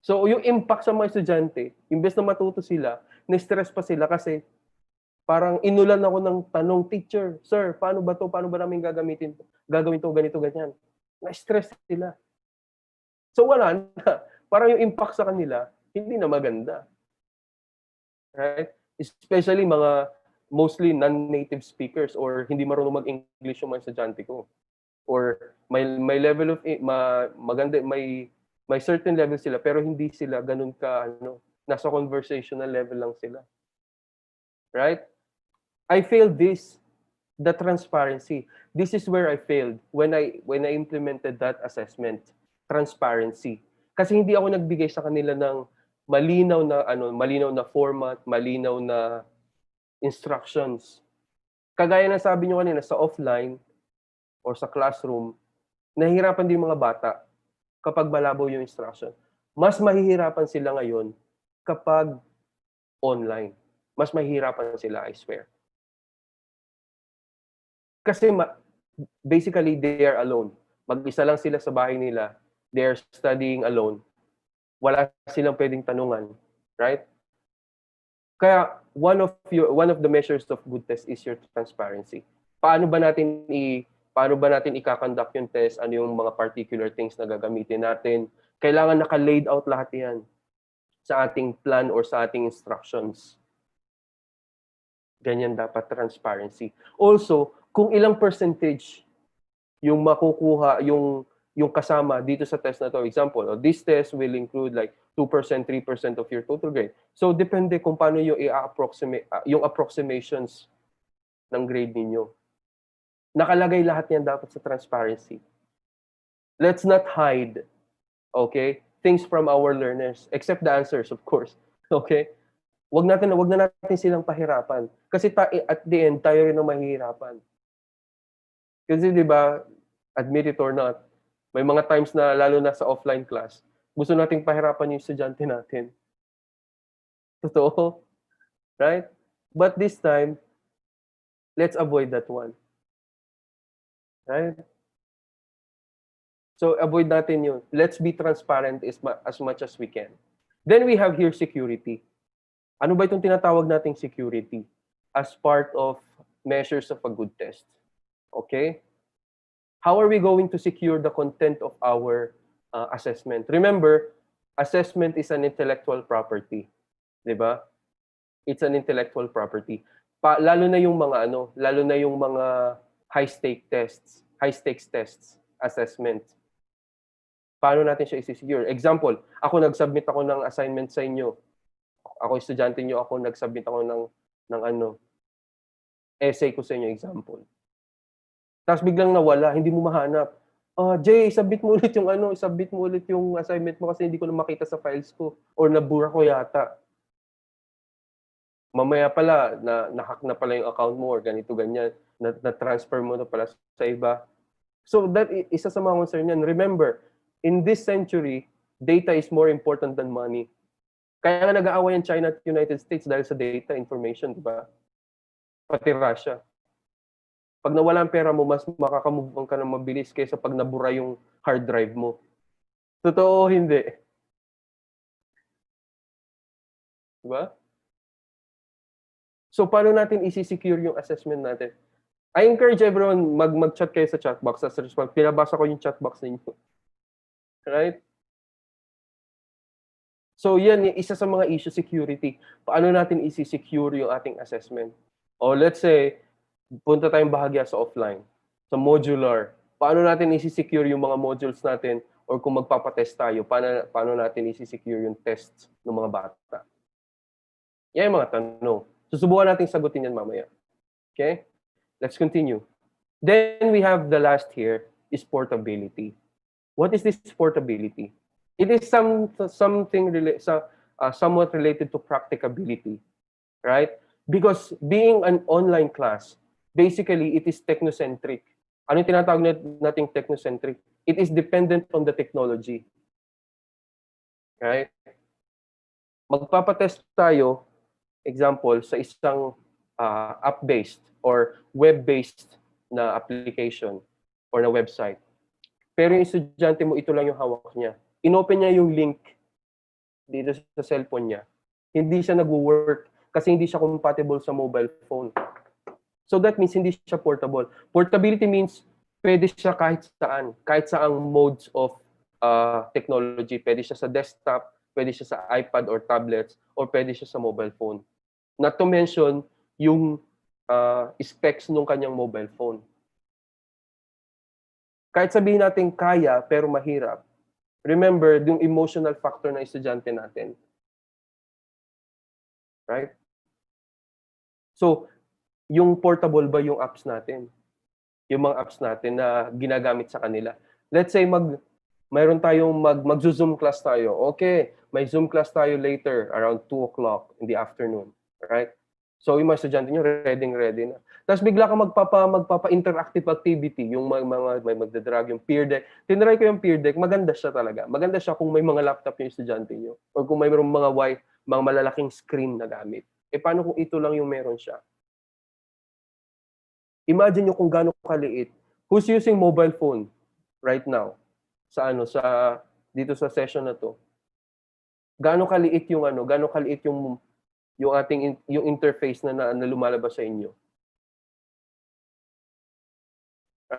So, yung impact sa mga estudyante, imbes na matuto sila, na-stress pa sila kasi parang inulan ako ng tanong, teacher, sir, paano ba to? Paano ba namin gagawin to, ganito, ganyan. Na-stress sila. So, wala na. Parang yung impact sa kanila, hindi na maganda. Right? Especially mostly non-native speakers or hindi marunong mag-English yung mga estudyante ko. Or may level of maganda, may certain level sila pero hindi sila ganun ka nasa conversational level lang sila. Right? I failed the transparency. This is where I failed when I implemented that assessment, transparency. Kasi hindi ako nagbigay sa kanila ng malinaw na format, malinaw na instructions. Kagaya ng sabi niyo kanina sa offline or sa classroom, nahihirapan din mga bata kapag malabo yung instruction. Mas mahihirapan sila ngayon kapag online. Mas mahihirapan sila, I swear. Kasi basically, they are alone. Mag-isa lang sila sa bahay nila. They are studying alone. Wala silang pwedeng tanungan. Right? Kaya, one of the measures of good test is your transparency. Paano ba natin i-conduct yung test? Ano yung mga particular things na gagamitin natin? Kailangan naka-laid out lahat yan sa ating plan or sa ating instructions. Ganyan dapat transparency. Also, kung ilang percentage yung makukuha, yung kasama dito sa test na to. Example, this test will include like 2%, 3% of your total grade. So, depende kung paano yung yung approximations ng grade ninyo. Nakalagay lahat yan dapat sa transparency. Let's not hide, okay, things from our learners, except the answers, of course. Okay? Wag na natin silang pahirapan. Kasi at the end, tayo rin ang mahihirapan. Kasi 'di ba, admit it or not, may mga times na lalo na sa offline class, gusto nating pahirapan yung estudyante natin. Totoo, right? But this time, let's avoid that one, right? So avoid natin yun. Let's be transparent as much as we can. Then we have here security. Ano ba itong tinatawag nating security? As part of measures of a good test. Okay? How are we going to secure the content of our assessment? Remember, assessment is an intellectual property. 'Di ba? It's an intellectual property. Lalo na yung mga high stakes tests, assessment. Paano natin siya i-secure? Example, ako nag-submit ako ng assignment sa inyo. Ako estudyante niyo, ako nag-submit ako ng essay ko sa inyo, example. Tapos biglang nawala, hindi mo mahanap. Jay, submit mo ulit yung assignment mo kasi hindi ko na makita sa files ko or nabura ko yata. Mamaya pala na-hack na pala yung account mo or ganito ganyan, na-transfer mo na pala sa iba. So that isa sa mga concern yan. Remember, in this century, data is more important than money. Kaya nga nag-aaway ang China at United States dahil sa data information, di ba? Pati Russia. Pag nawala ang pera mo, mas makakamove on ka na mabilis kaysa pag nabura yung hard drive mo. Totoo o hindi? Di ba? So, paano natin isi-secure yung assessment natin? I encourage everyone mag-chat kayo sa chat box. Pinabasa ko yung chat box ninyo. Right? So, yan, isa sa mga issue, security. Paano natin isi-secure yung ating assessment? O let's say, punta tayong bahagya sa offline, sa modular. Paano natin isi-secure yung mga modules natin or kung magpapatest tayo, paano natin isi-secure yung tests ng mga bata? Yan yung mga tanong. Susubukan natin sagutin yan mamaya. Okay? Let's continue. Then we have the last here is portability. What is this portability? It is something somewhat related to practicability, right? Because being an online class, basically it is technocentric. Ano yung tinatawag nating technocentric? It is dependent on the technology. Right? Magpapatest tayo, example, sa isang app-based or web-based na application or na website. Pero yung estudyante mo, ito lang yung hawak niya. Inopen niya yung link dito sa cellphone niya. Hindi siya nag-work kasi hindi siya compatible sa mobile phone. So that means hindi siya portable. Portability means pwede siya kahit saang modes of technology. Pwede siya sa desktop, pwede siya sa iPad or tablets, or pwede siya sa mobile phone. Not to mention yung specs ng kanyang mobile phone. Kahit sabihin natin kaya pero mahirap, remember yung emotional factor ng estudyante natin. Right? So, yung portable ba yung apps natin? Yung mga apps natin na ginagamit sa kanila. Let's say mayroon tayong mag-Zoom class tayo. Okay, may Zoom class tayo later around 2 o'clock in the afternoon. Right? So, yung mga estudyante nyo, ready na. Tapos bigla ka magpapa-interactive activity, yung may magdadrag, yung peer deck. Tinry ko yung peer deck, maganda siya talaga. Maganda siya kung may mga laptop yung estudyante nyo. Or kung may mga malalaking screen na gamit. Paano kung ito lang yung meron siya? Imagine nyo kung gaano kaliit. Who's using mobile phone right now? Dito sa session na to. Gaano kaliit yung yung interface na lumalabas sa inyo.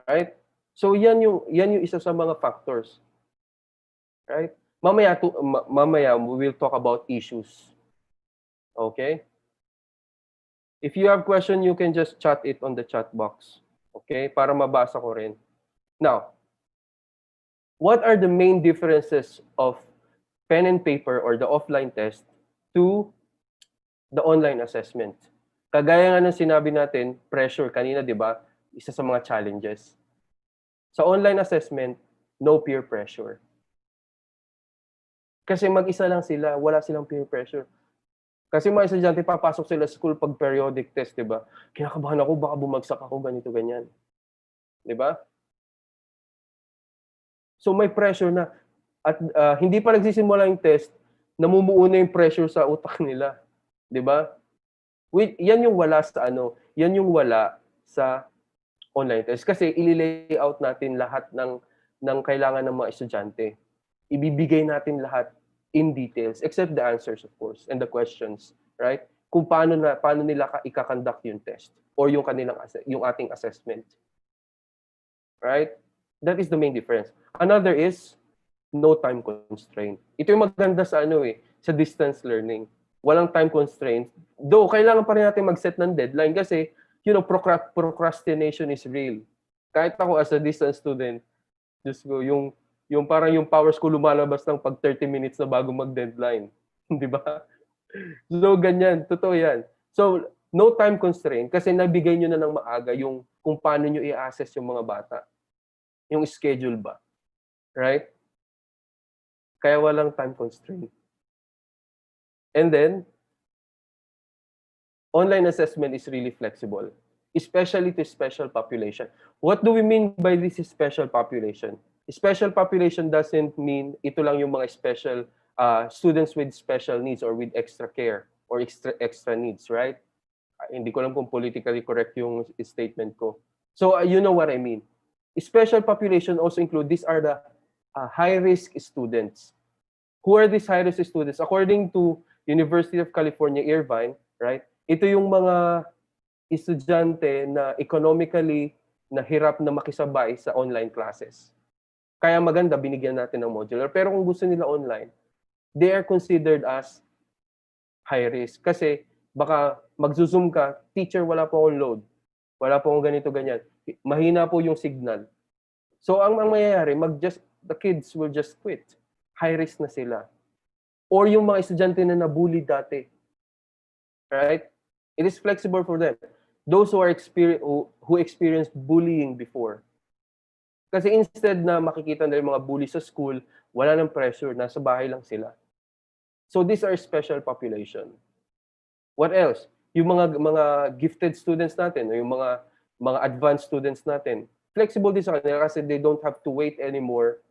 Right? So yan yung isa sa mga factors. Right? Mamaya we will talk about issues. Okay? If you have question, you can just chat it on the chat box. Okay? Para mabasa ko rin. Now, what are the main differences of pen and paper or the offline test to the online assessment? Kagaya nga ng sinabi natin, pressure kanina, di ba? Isa sa mga challenges. Sa online assessment, no peer pressure. Kasi mag-isa lang sila, wala silang peer pressure. Kasi mga estudyante, papasok sila sa school pag periodic test, di ba? Kinakabahan ako, baka bumagsak ako, ganito, ganyan. Di ba? So may pressure na. At hindi pa nagsisimula yung test, namumuo na yung pressure sa utak nila. Di ba? Yan yung wala sa yan yung wala sa online test. Kasi i-layout natin lahat ng kailangan ng mga estudyante. Ibibigay natin lahat in details, except the answers, of course, and the questions, right? Kung paano nila ika-conduct yung test or yung yung ating assessment. Right? That is the main difference. Another is no time constraint. Ito yung maganda sa sa distance learning. Walang time constraint. Though kailangan pa rin natin mag-set ng deadline kasi procrastination is real. Kahit ako as a distance student, just go yung parang yung powers ko lumalabas ng pag 30 minutes na bago mag-deadline. Di ba? So, ganyan. Totoo yan. So, no time constraint kasi nabigay nyo na ng maaga yung kung paano nyo i-assess yung mga bata. Yung schedule ba. Right? Kaya walang time constraint. And then, online assessment is really flexible, especially to special population. What do we mean by this special population? Special population doesn't mean ito lang yung mga special students with special needs or with extra care or extra needs, right? Hindi ko alam kung politically correct yung statement ko. So you know what I mean. Special population also include, these are the high-risk students. Who are these high-risk students? According to University of California, Irvine, right? Ito yung mga estudyante na economically nahirap na makisabay sa online classes. Kaya maganda, binigyan natin ng modular. Pero kung gusto nila online, they are considered as high risk. Kasi baka mag-zoom ka, teacher, wala po akong load. Wala po akong ganito, ganyan. Mahina po yung signal. So ang mangyayari, the kids will just quit. High risk na sila. Or yung mga estudyante na nabully dati. Right? It is flexible for them. Those who experienced bullying before. Kasi instead na makikita nila yung mga bully sa school, wala nang pressure, nasa bahay lang sila. So these are special population. What else? Yung mga gifted students natin, yung mga advanced students natin, flexible din sa kanila kasi they don't have to wait anymore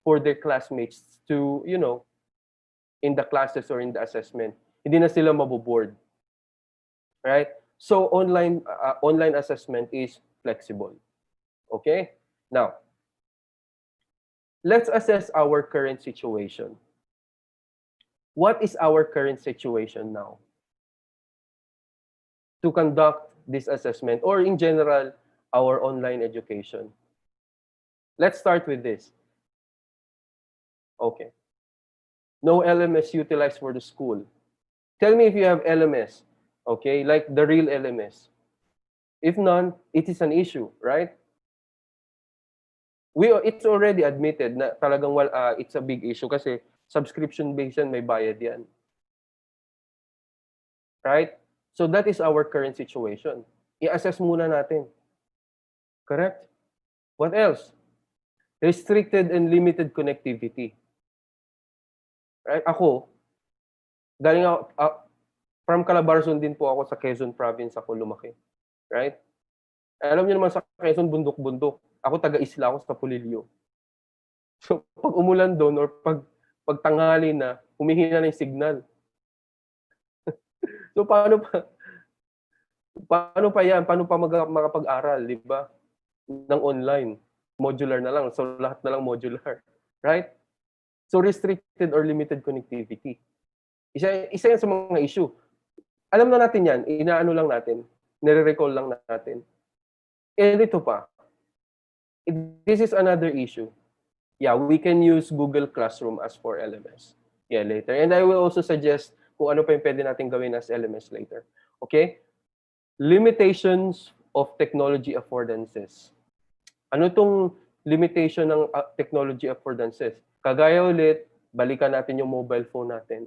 for their classmates to, in the classes or in the assessment. Hindi na sila maboboard. Right? So online assessment is flexible. Okay? Now, let's assess our current situation. What is our current situation now to conduct this assessment or in general, our online education? Let's start with this. Okay. No LMS utilized for the school. Tell me if you have LMS, okay, like the real LMS. If none, it is an issue, right? It's already admitted na talagang it's a big issue kasi subscription-based yan, may bayad yan. Right? So that is our current situation. I-assess muna natin. Correct? What else? Restricted and limited connectivity. Right? Ako, galing ako, from Calabarzon din po ako, sa Quezon Province ako lumaki. Right? Alam niyo naman sa Quezon, bundok-bundok. Ako taga-isla ako sa Pulilio. So pag umulan doon or pag tanghali na, humihina na yung signal. So paano pa yan? Paano pa makapag-aral, di ba? Ng online. Modular na lang. So lahat na lang modular. Right? So restricted or limited connectivity. Isa yan sa mga issue. Alam na natin yan. Inaano lang natin. Nire-recall lang natin. And ito pa. This is another issue. Yeah, we can use Google Classroom as for LMS. Yeah, later. And I will also suggest kung ano pa yung pwede natin gawin as LMS later. Okay? Limitations of technology affordances. Ano tong limitation ng technology affordances? Kagaya ulit, balikan natin yung mobile phone natin.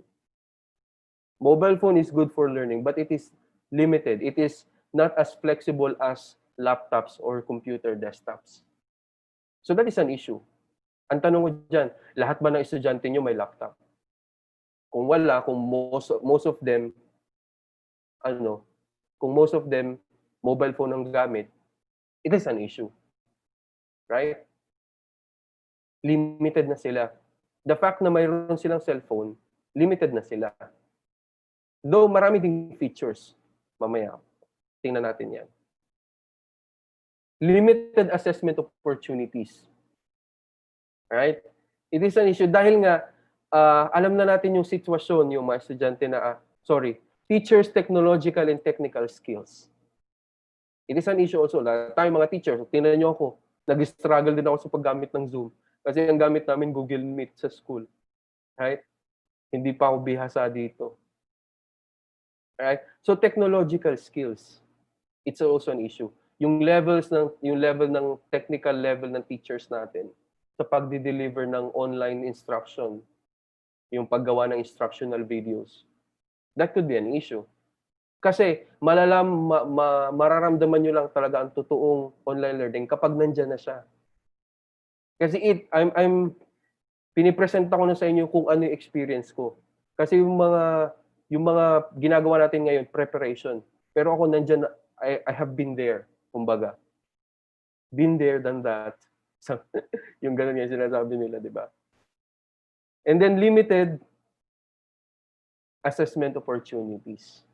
Mobile phone is good for learning, but it is limited. It is not as flexible as laptops or computer desktops. So that is an issue. Ang tanong ko dyan, lahat ba ng estudyante nyo may laptop? Kung wala, kung most of them kung most of them mobile phone ang gamit, it is an issue. Right? Limited na sila. The fact na mayroon silang cellphone, limited na sila. Though marami ding features. Mamaya, tingnan natin yan. Limited assessment opportunities. Right? It is an issue dahil nga alam na natin yung sitwasyon, yung mga estudyante na, teachers' technological and technical skills. It is an issue also. Tayo mga teachers, tingnan nyo ako, nag-struggle din ako sa paggamit ng Zoom. Kasi ang gamit namin Google Meet sa school. Right? Hindi pa ako bihasa dito. Right? So technological skills, it's also an issue. Yung level ng technical level ng teachers natin sa pagdi-deliver ng online instruction, yung paggawa ng instructional videos, that could be an issue. Kasi mararamdaman nyo lang talaga ang totoong online learning kapag nandyan na siya. Kasi I'm pinipresent ko na sa inyo kung ano yung experience ko. Kasi yung mga ginagawa natin ngayon, preparation. Pero ako nandyan, I have been there, kumbaga. Been there, done that. So, yung ganun yung sinasabi nila, di ba? And then limited assessment opportunities.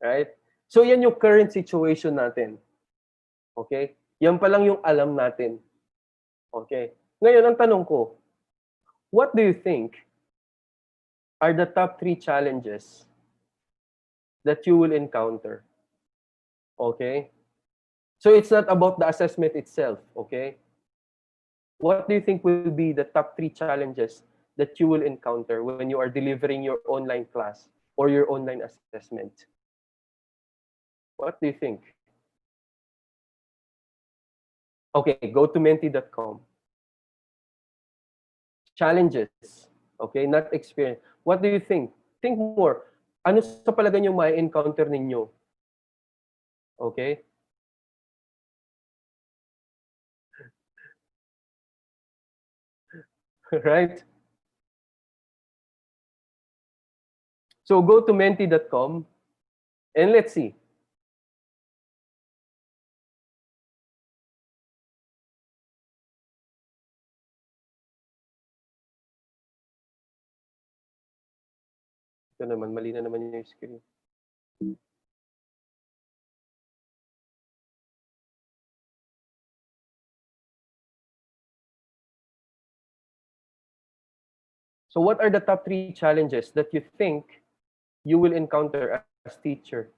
Right? So yan yung current situation natin. Okay? Yan pa lang yung alam natin. Okay? Ngayon, ang tanong ko, what do you think are the top 3 challenges that you will encounter? Okay? So it's not about the assessment itself, okay? What do you think will be the top 3 challenges that you will encounter when you are delivering your online class or your online assessment? What do you think? Okay, go to menti.com. Challenges, okay, not experience. What do you think? Think more. Ano sa palagay nyo ma-encounter ninyo? Okay? Right? So go to menti.com and let's see. Ito naman, mali na naman yung screen. So what are the top 3 challenges that you think you will encounter as teacher?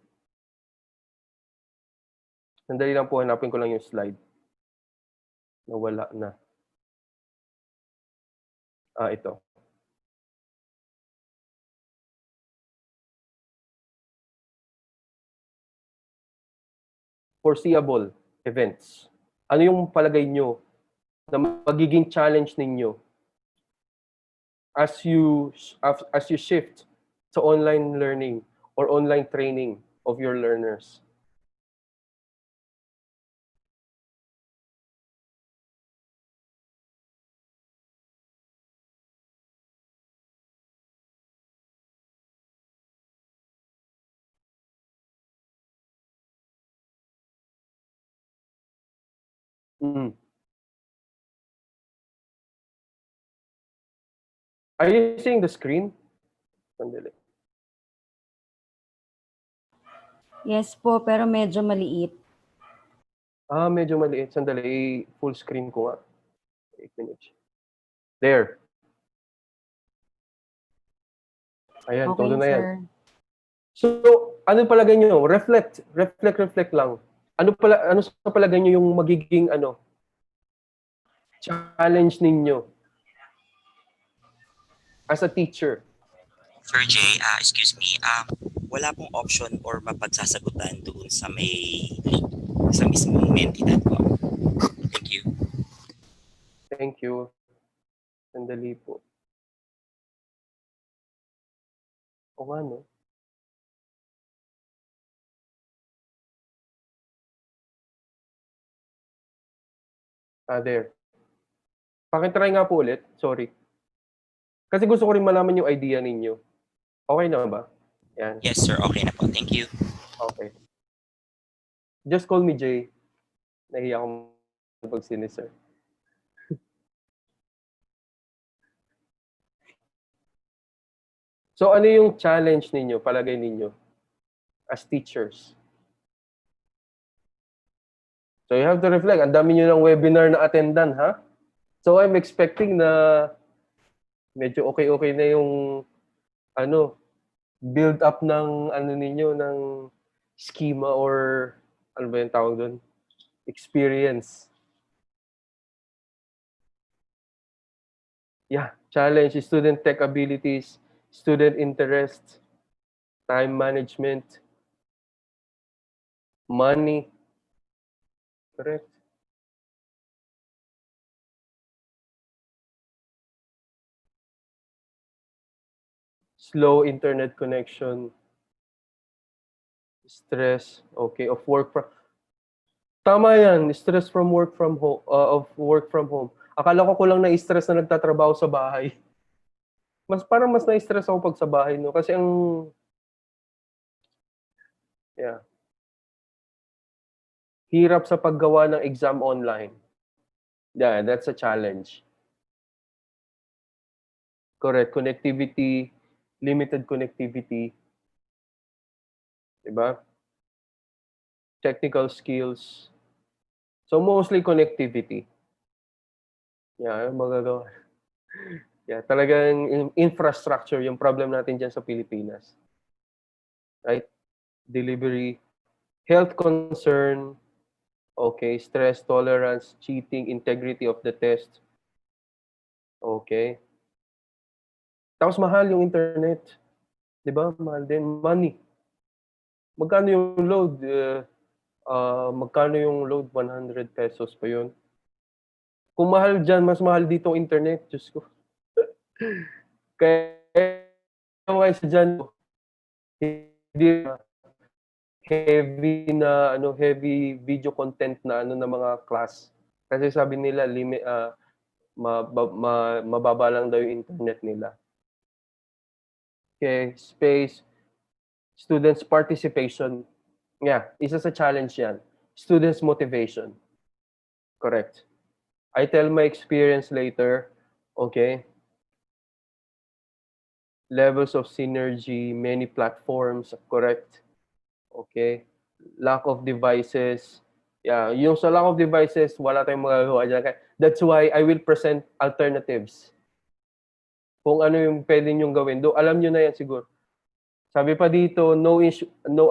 Sandali lang po, hanapin ko lang yung slide. Nawala na. Ito. Foreseeable events. Ano yung palagay nyo na magiging challenge ninyo as you shift to online learning or online training of your learners? Are you seeing the screen? Sandali. Yes po, pero medyo maliit. Medyo maliit. Sandali, full screen ko nga. 8 minutes. There. Ayan, Okay, todo na yan. sir. So, ano palagay nyo? Reflect lang. Ano sa palagay nyo yung magiging challenge ninyo as a teacher? Sir Jay, excuse me, wala pong option or mapagsasagutan doon sa mismong menti.com. Thank you. Thank you. Sandali po. O nga, no? There. Pakitry nga po ulit. Sorry. Kasi gusto ko rin malaman yung idea ninyo. Okay na ba? Yan. Yes, sir. Okay na po. Thank you. Okay. Just call me Jay. Nahiya akong pag sir. So ano yung challenge ninyo, palagay ninyo, as teachers? So you have to reflect. Ang dami nyo ng webinar na attendan, ha? So I'm expecting na medyo okay-okay na yung ano, build up ng ano ninyo, ng schema or ano ba yung tawag doon? Experience. Yeah, challenge, student tech abilities, student interest, time management, money. Correct. Slow internet connection, stress, okay, of work from... Tama yan, stress from work from home, of work from home. Akala ko lang na-stress na nagtatrabaho sa bahay. Parang mas na-stress ako pag sa bahay, no? Kasi yeah. Hirap sa paggawa ng exam online. Yeah, that's a challenge. Correct. Connectivity, limited connectivity. Diba? Technical skills. So mostly connectivity. Yeah, magagawa. Yeah, talagang infrastructure yung problem natin dyan sa Pilipinas. Right? Delivery, health concern, okay, stress tolerance, cheating, integrity of the test. Okay. Tapos mahal yung internet. 'Di ba? Mahal din. Money. Magkano yung load? Magkano yung load? 100 pesos pa yun. Kung mahal dyan, mas mahal dito ang internet. Diyos ko. Kaya guys dyan, hindi heavy video content na na mga class. Kasi sabi nila mababa lang daw yung internet nila. Okay, space, students participation. Yeah, isa sa challenge yan. Students motivation. Correct. I tell my experience later. Okay. Levels of synergy, many platforms. Correct. Okay. Lack of devices. Yeah, yung sa lack of devices, wala tayong magagawa dyan. That's why I will present alternatives. Kung ano yung pwede nyong gawin. Do alam nyo na yan siguro. Sabi pa dito, no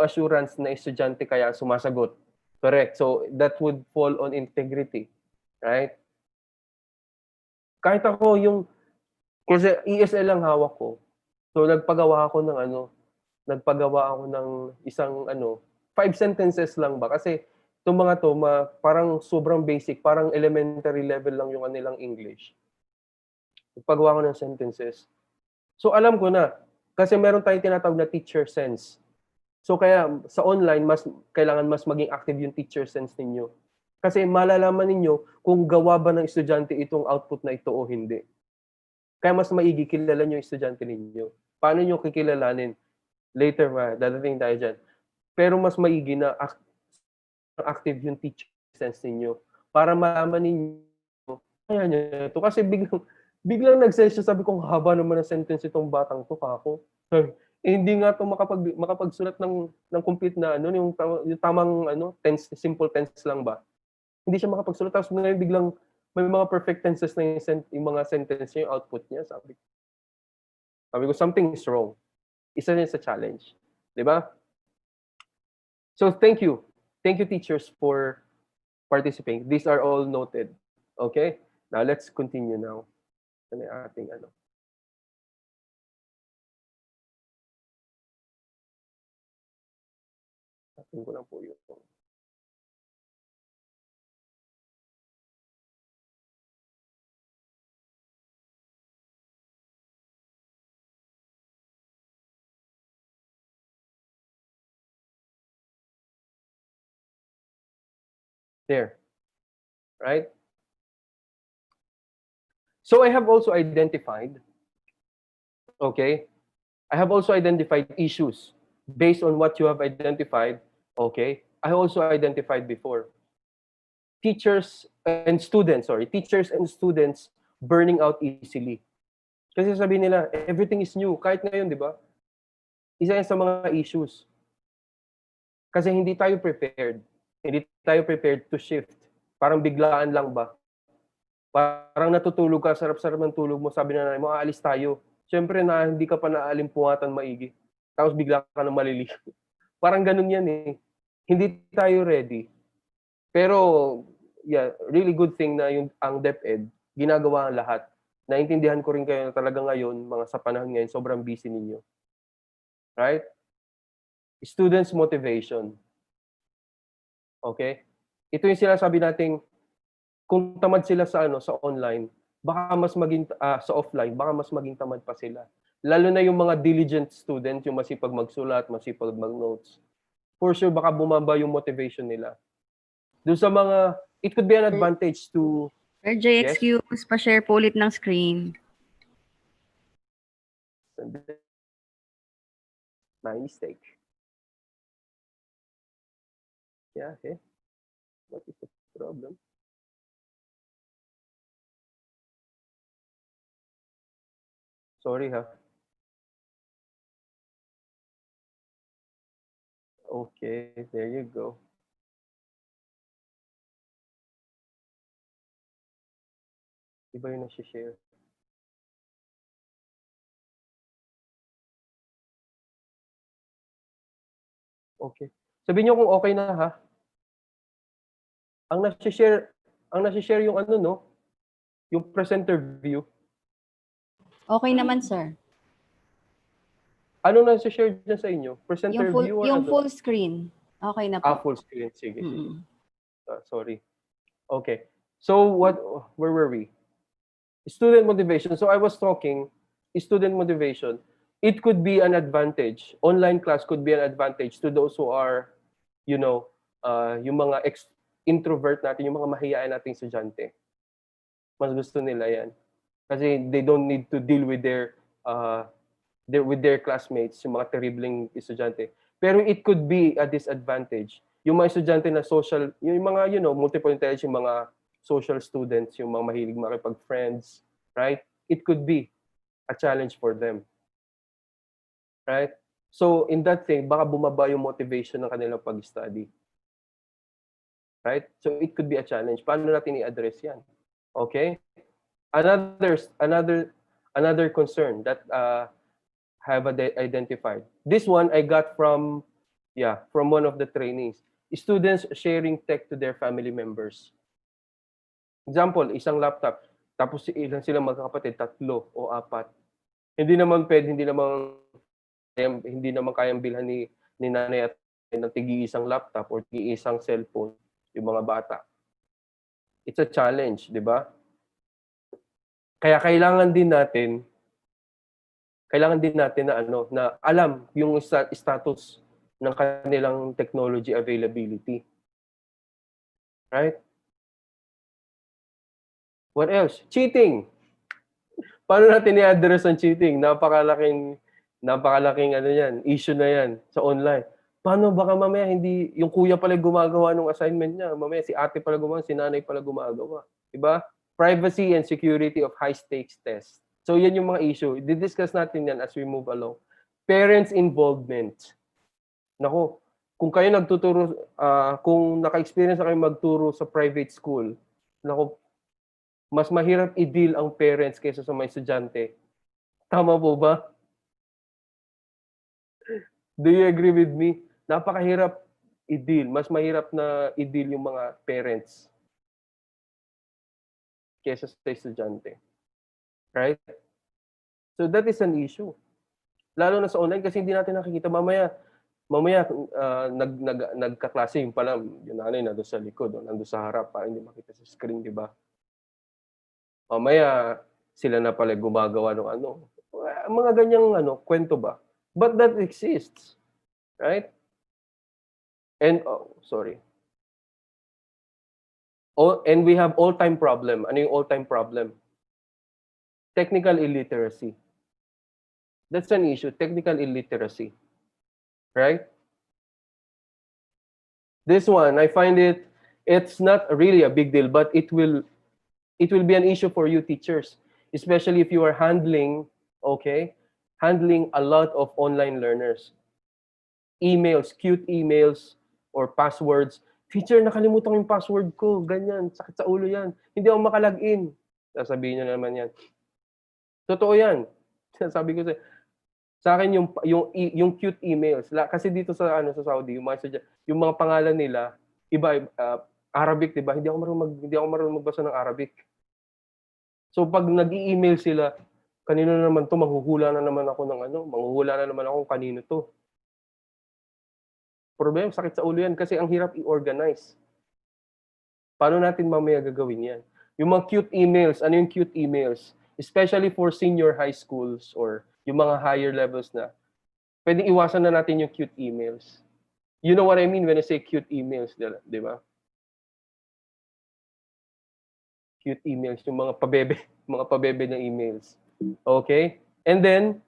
assurance na estudyante kaya sumasagot. Correct. So that would fall on integrity. Right? Kahit ako kasi ESL lang hawak ko. So nagpagawa ako ng isang 5 sentences lang ba? Kasi itong mga to, parang sobrang basic, parang elementary level lang yung kanilang English. Nagpagawa ko ng sentences. So alam ko na, kasi meron tayong tinatawag na teacher sense. So kaya sa online, kailangan mas maging active yung teacher sense ninyo. Kasi malalaman ninyo kung gawa ba ng estudyante itong output na ito o hindi. Kaya mas maigi kilala nyo yung estudyante ninyo. Paano nyo kikilalanin? Later, dadating tayo dyan. Pero mas maigi na active yung teacher sense ninyo para malaman ninyo kaya niya ito. Kasi biglang nag-sense sabi ko, haba naman ng sentence itong batang to, kako. Hindi nga to makapagsulat ng complete na yung tamang tense, simple tense lang ba. Hindi siya makapagsulat. Tapos ngayon biglang may mga perfect tenses na yung mga sentence niya, yung output niya. Sabi ko, something is wrong. Isa rin sa challenge. Di ba? So, thank you. Thank you, teachers, for participating. These are all noted. Okay? Now, let's continue now. Ano yung ating Atin ko lang po yun. There. Right? So I have also identified, okay, I have also identified issues based on what you have identified, okay, I also identified before. Teachers and students burning out easily. Kasi sabihin nila, everything is new. Kahit ngayon, di ba? Isa yan sa mga issues. Kasi hindi tayo prepared. Hindi tayo prepared to shift. Parang biglaan lang ba? Parang natutulog ka, sarap-sarap ng tulog mo, sabi na nanay mo, aalis tayo. Siyempre na hindi ka pa naalimpungatan maigi. Tapos bigla ka na maliligo. Parang ganun yan eh. Hindi tayo ready. Pero, yeah, really good thing na yung ang DepEd, ginagawa ang lahat. Naintindihan ko rin kayo na talaga ngayon, mga sa panahon ngayon, sobrang busy ninyo. Right? Students' motivation. Okay? Ito yung sinasabi nating, kung tamad sila sa sa online, baka mas maging sa offline, baka mas maging tamad pa sila. Lalo na yung mga diligent student, yung masipag magsulat, masipag mag-notes. For sure, baka bumaba yung motivation nila. Doon sa mga, it could be an advantage to... Sir J, Yes? excuse, pa-share po ulit ng screen. My mistake. Yeah, okay. What is the problem? Sorry, ha. Okay, there you go. Iba yung nasi-share. Okay. Sabihin niyo kung okay na, ha. Ang nasi-share yung no? Yung presenter view. Okay naman, sir. Ano nasi-share dyan sa inyo? Presenter view or Yung full screen. Okay na po. full screen. Sige, sige. Mm. Sorry. Okay. So where were we? Student motivation. So I was talking, student motivation. It could be an advantage. Online class could be an advantage to those who are, yung mga introvert natin, yung mga mahiyain nating estudyante. Mas gusto nila yan. Kasi they don't need to deal with their classmates, yung mga terribling estudyante. Pero it could be a disadvantage. Yung mga estudyante na social, yung mga, multiple intelligence, yung mga social students, yung mga mahilig makipag-friends, right? It could be a challenge for them. Right? So, in that thing, baka bumaba yung motivation ng kanilang pag-study. Right? So, it could be a challenge. Paano natin i-address yan? Okay? Another concern that have identified. This one I got from one of the trainees. Students sharing tech to their family members. Example, isang laptop, tapos ilan sila magkakapatid, 3 o 4. Hindi naman kayang bilhan ni nanay at ng tig-iisang laptop or tig-iisang cellphone yung mga bata. It's a challenge, di ba? Kaya kailangan din natin na alam yung status ng kanilang technology availability. Right? What else? Cheating. Paano natin i-address ang cheating? Napakalaking issue na yan sa online. Paano baka mamaya hindi yung kuya pala gumagawa ng assignment niya, mamaya si ate pala gumagawa, si nanay pala gumagawa, 'di ba? Privacy and security of high stakes tests. So yan yung mga issue. I-discuss natin yan as we move along. Parents involvement. Nako, kung kayo nagtuturo, kung naka-experience na kayo magturo sa private school, nako, mas mahirap i-deal ang parents kaysa sa mga estudyante. Tama po ba? Do you agree with me? Napakahirap i-deal. Mas mahirap na i-deal yung mga parents kaysa sa estudyante. Right? So that is an issue. Lalo na sa online kasi hindi natin nakikita. Mamaya nagkaklase yung pala, yung nanay nandun sa likod, nandun sa harap, para hindi makita sa screen, di ba? Mamaya sila na pala gumagawa ng mga ganyang kwento ba? But that exists. Right? And, and we have all-time problem. Ano yung all-time problem? Technical illiteracy. That's an issue, technical illiteracy. right? This one, I find it's not really a big deal, but it will be an issue for you teachers, especially if you are handling a lot of online learners. Emails, cute emails, or passwords. Teacher, nakalimutan ko yung password ko. Ganyan, sakit sa ulo yan. Hindi ako makalagin. Sasabihin nyo naman yan. Totoo yan. Sabi ko sa akin yung cute emails. Kasi dito sa Saudi, yung mga pangalan nila, iba Arabic, 'di ba? Hindi ako marunong magbasa ng Arabic. So pag nag-i-email sila, kanino na naman to, manghuhula na naman ako kung kanino to. Problema, sakit sa ulo yan kasi ang hirap i-organize. Paano natin mamaya gagawin yan? Yung mga cute emails, ano yung cute emails? Especially for senior high schools or yung mga higher levels na, pwedeng iwasan na natin yung cute emails. You know what I mean when I say cute emails, di ba? Cute emails, yung mga pabebe na emails. Okay? And then,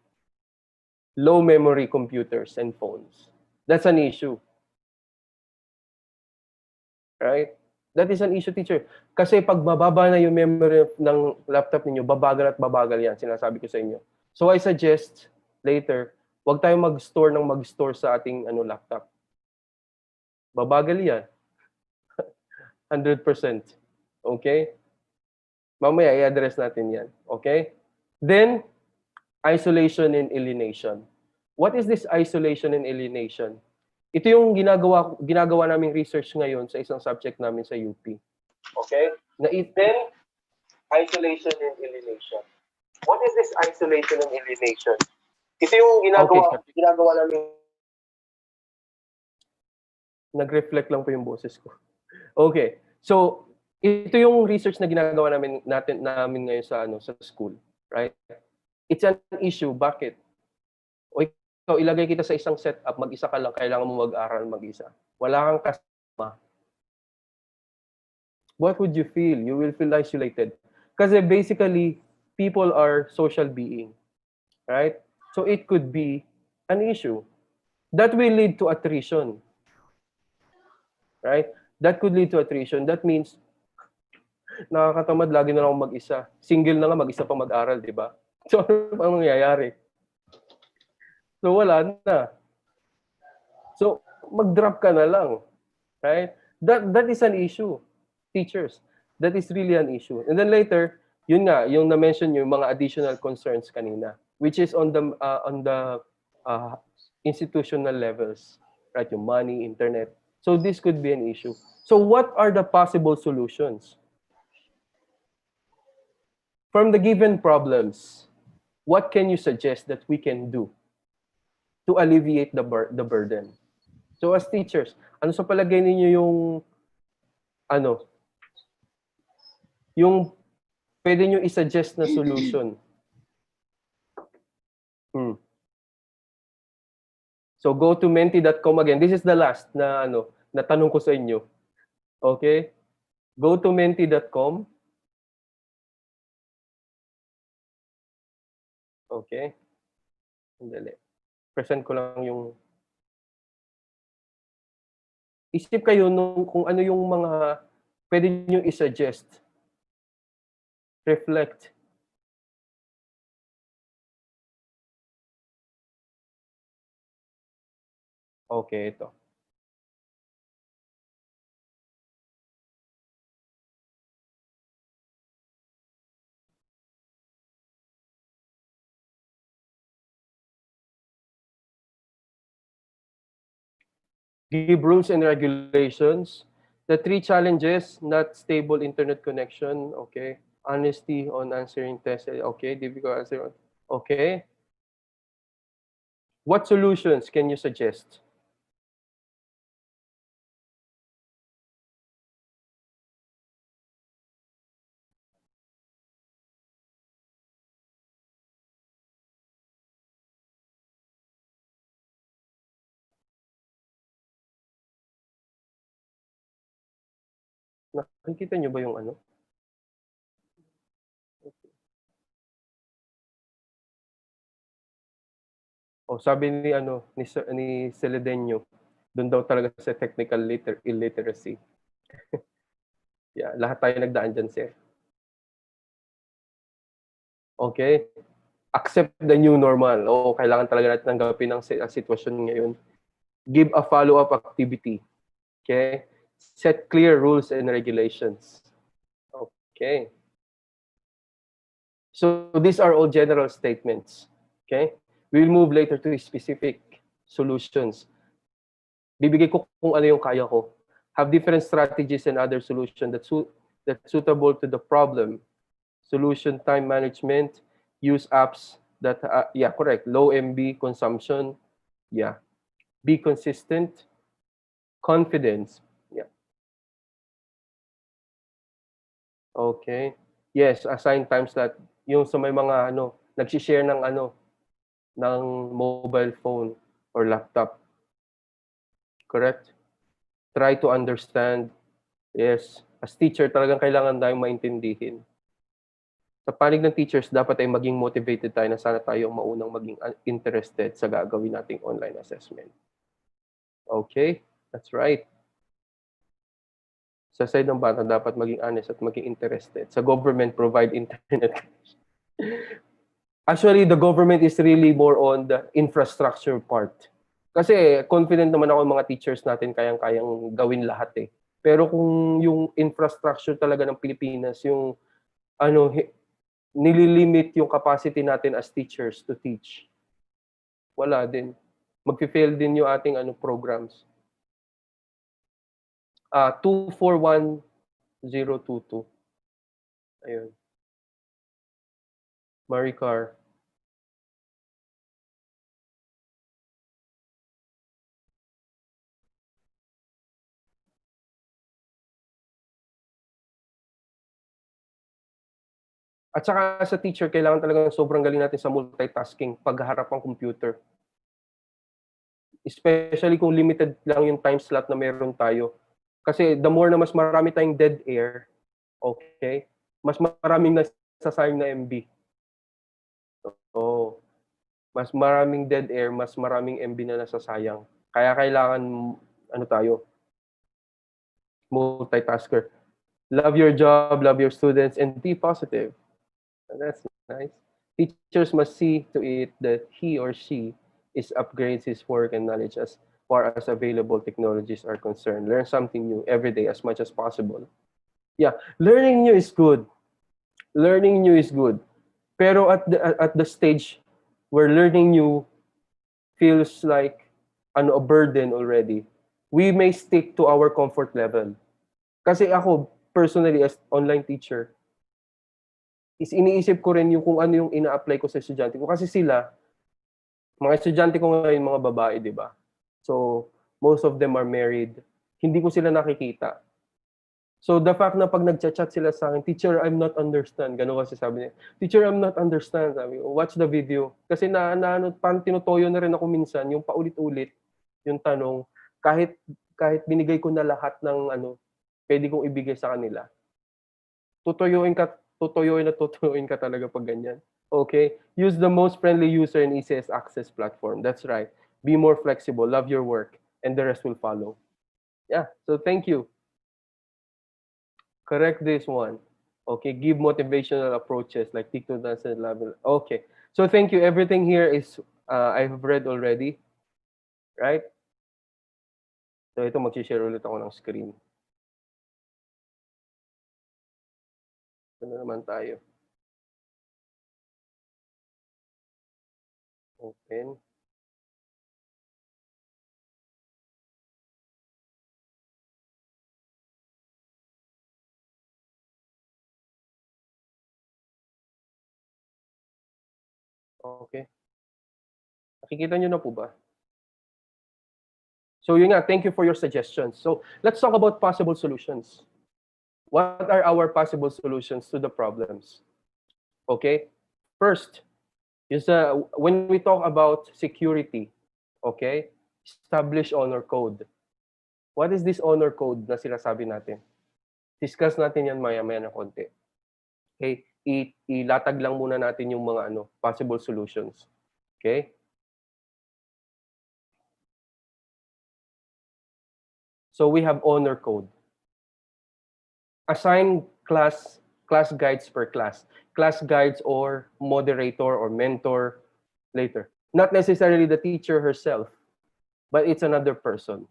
low memory computers and phones. That's an issue. Right? That is an issue, teacher. Kasi pag mababa na yung memory ng laptop ninyo, babagal at babagal yan, sinasabi ko sa inyo. So I suggest later, wag tayong mag-store sa ating laptop. Babagal yan. 100%. Okay? Mamaya i-address natin yan. Okay? Then, isolation and alienation. What is this isolation and alienation? Ito yung ginagawa naming research ngayon sa isang subject namin sa UP. Okay? Then, isolation and alienation. What is this isolation and alienation? Ito yung ginagawa namin. Nag-reflect lang po yung boses ko. Okay. So, ito yung research na ginagawa namin ngayon sa school, right? It's an issue. Bakit? O ikaw, ilagay kita sa isang setup, mag-isa ka lang, kailangan mo mag-aral mag-isa. Wala kang kasama. What would you feel? You will feel isolated. Kasi basically, people are social being, right? So it could be an issue. That will lead to attrition, right? That could lead to attrition. That means, nakakatamad, lagi na lang akong mag-isa. Single na nga, mag-isa pa mag-aral, di ba? So ano pa mangyayari? So wala na. So mag-drop ka na lang. Right? That is an issue. Teachers, that is really an issue. And then later, yun nga, yung na-mention yung mga additional concerns kanina, which is on the institutional levels, right? Yung money, internet. So this could be an issue. So what are the possible solutions? From the given problems, what can you suggest that we can do to alleviate the burden? So as teachers, ano sa palagay ninyo yung pwede nyo i-suggest na solution? So go to menti.com again. This is the last na tanong ko sa inyo. Okay? Go to menti.com. Okay? Sandali. Present ko lang yung isip kayo kung ano yung mga pwede nyo i-suggest. Reflect. Okay, ito. Give rules and regulations. The 3 challenges: not stable internet connection, okay. Honesty on answering tests, okay. Difficult answer, okay. What solutions can you suggest? Nakikita nyo ba yung O sabi ni ni Celedonio, doon daw talaga sa technical illiteracy. Yeah, lahat tayo nagdaan diyan, sir. Okay? Accept the new normal. Oo, kailangan talaga natin tanggapin ang sitwasyon ngayon. Give a follow-up activity. Okay? Set clear rules and regulations. Okay. So these are all general statements. Okay? We will move later to specific solutions. Bibigay ko kung ano yung kaya ko. Have different strategies and other solutions that's suitable to the problem. Solution time management, use apps that, yeah, correct, low MB consumption, yeah. Be consistent, confidence, yeah. Okay. Yes, assign time slot. Yung sa may mga nagsi-share ng mobile phone or laptop. Correct? Try to understand. Yes, as teacher talagang kailangan tayong maintindihin. Sa panig ng teachers, dapat ay maging motivated tayo na sana tayo maunang maging interested sa gagawin nating online assessment. Okay? That's right. Sa side ng bata, dapat maging honest at maging interested. Sa government, provide internet. Actually, the government is really more on the infrastructure part. Kasi confident naman ako mga teachers natin kayang-kayang gawin lahat eh. Pero kung yung infrastructure talaga ng Pilipinas, yung nililimit yung capacity natin as teachers to teach, wala din. Magfi-fail din yung ating programs. 241022. Ayun. Maricar. At saka sa teacher, kailangan talagang sobrang galing natin sa multitasking pagharap ang computer. Especially kung limited lang yung time slot na meron tayo. Kasi the more na mas marami tayong dead air, okay, mas maraming nasasayang na MB. So, mas maraming dead air, mas maraming MB na nasasayang. Kaya kailangan, tayo, multitasker. Love your job, love your students, and be positive. That's nice. Teachers must see to it that he or she is upgrades his work and knowledge as far as available technologies are concerned. Learn something new every day as much as possible. Yeah, learning new is good. Learning new is good. Pero at the stage where learning new feels like a burden already, we may stick to our comfort level. Kasi ako, personally, as online teacher, is iniisip ko rin yung kung ano yung ina-apply ko sa estudyante ko. Kasi sila, mga estudyante ko ngayon, mga babae, di ba? So, most of them are married. Hindi ko sila nakikita. So, the fact na pag nagchat-chat sila sa akin, "Teacher, I'm not understand." Ganun kasi sabi niya. "Teacher, I'm not understand." Sabi ko, "Watch the video." Kasi parang tinutoyo na rin ako minsan, yung paulit-ulit, yung tanong, kahit binigay ko na lahat ng pwede kong ibigay sa kanila. Tutuyoin ka talaga pag ganyan. Okay? Use the most friendly user and easiest access platform. That's right. Be more flexible, love your work, and the rest will follow. Yeah, so thank you. Correct this one. Okay, give motivational approaches like TikTok dance and level. Okay, so thank you. Everything here is I have read already, right? So ito mag-share ulit ako ng screen. Ito na naman tayo. Open. Okay. Nakikita nyo na po ba? So yun nga, thank you for your suggestions. So let's talk about possible solutions. What are our possible solutions to the problems? Okay? First, is when we talk about security, okay? Establish honor code. What is this honor code na sinasabi natin? Discuss natin yan maya-maya na konti. Okay? Ilatag lang muna natin yung mga possible solutions. Okay? So we have honor code. Assign class guides per class. Class guides or moderator or mentor later. Not necessarily the teacher herself, but it's another person.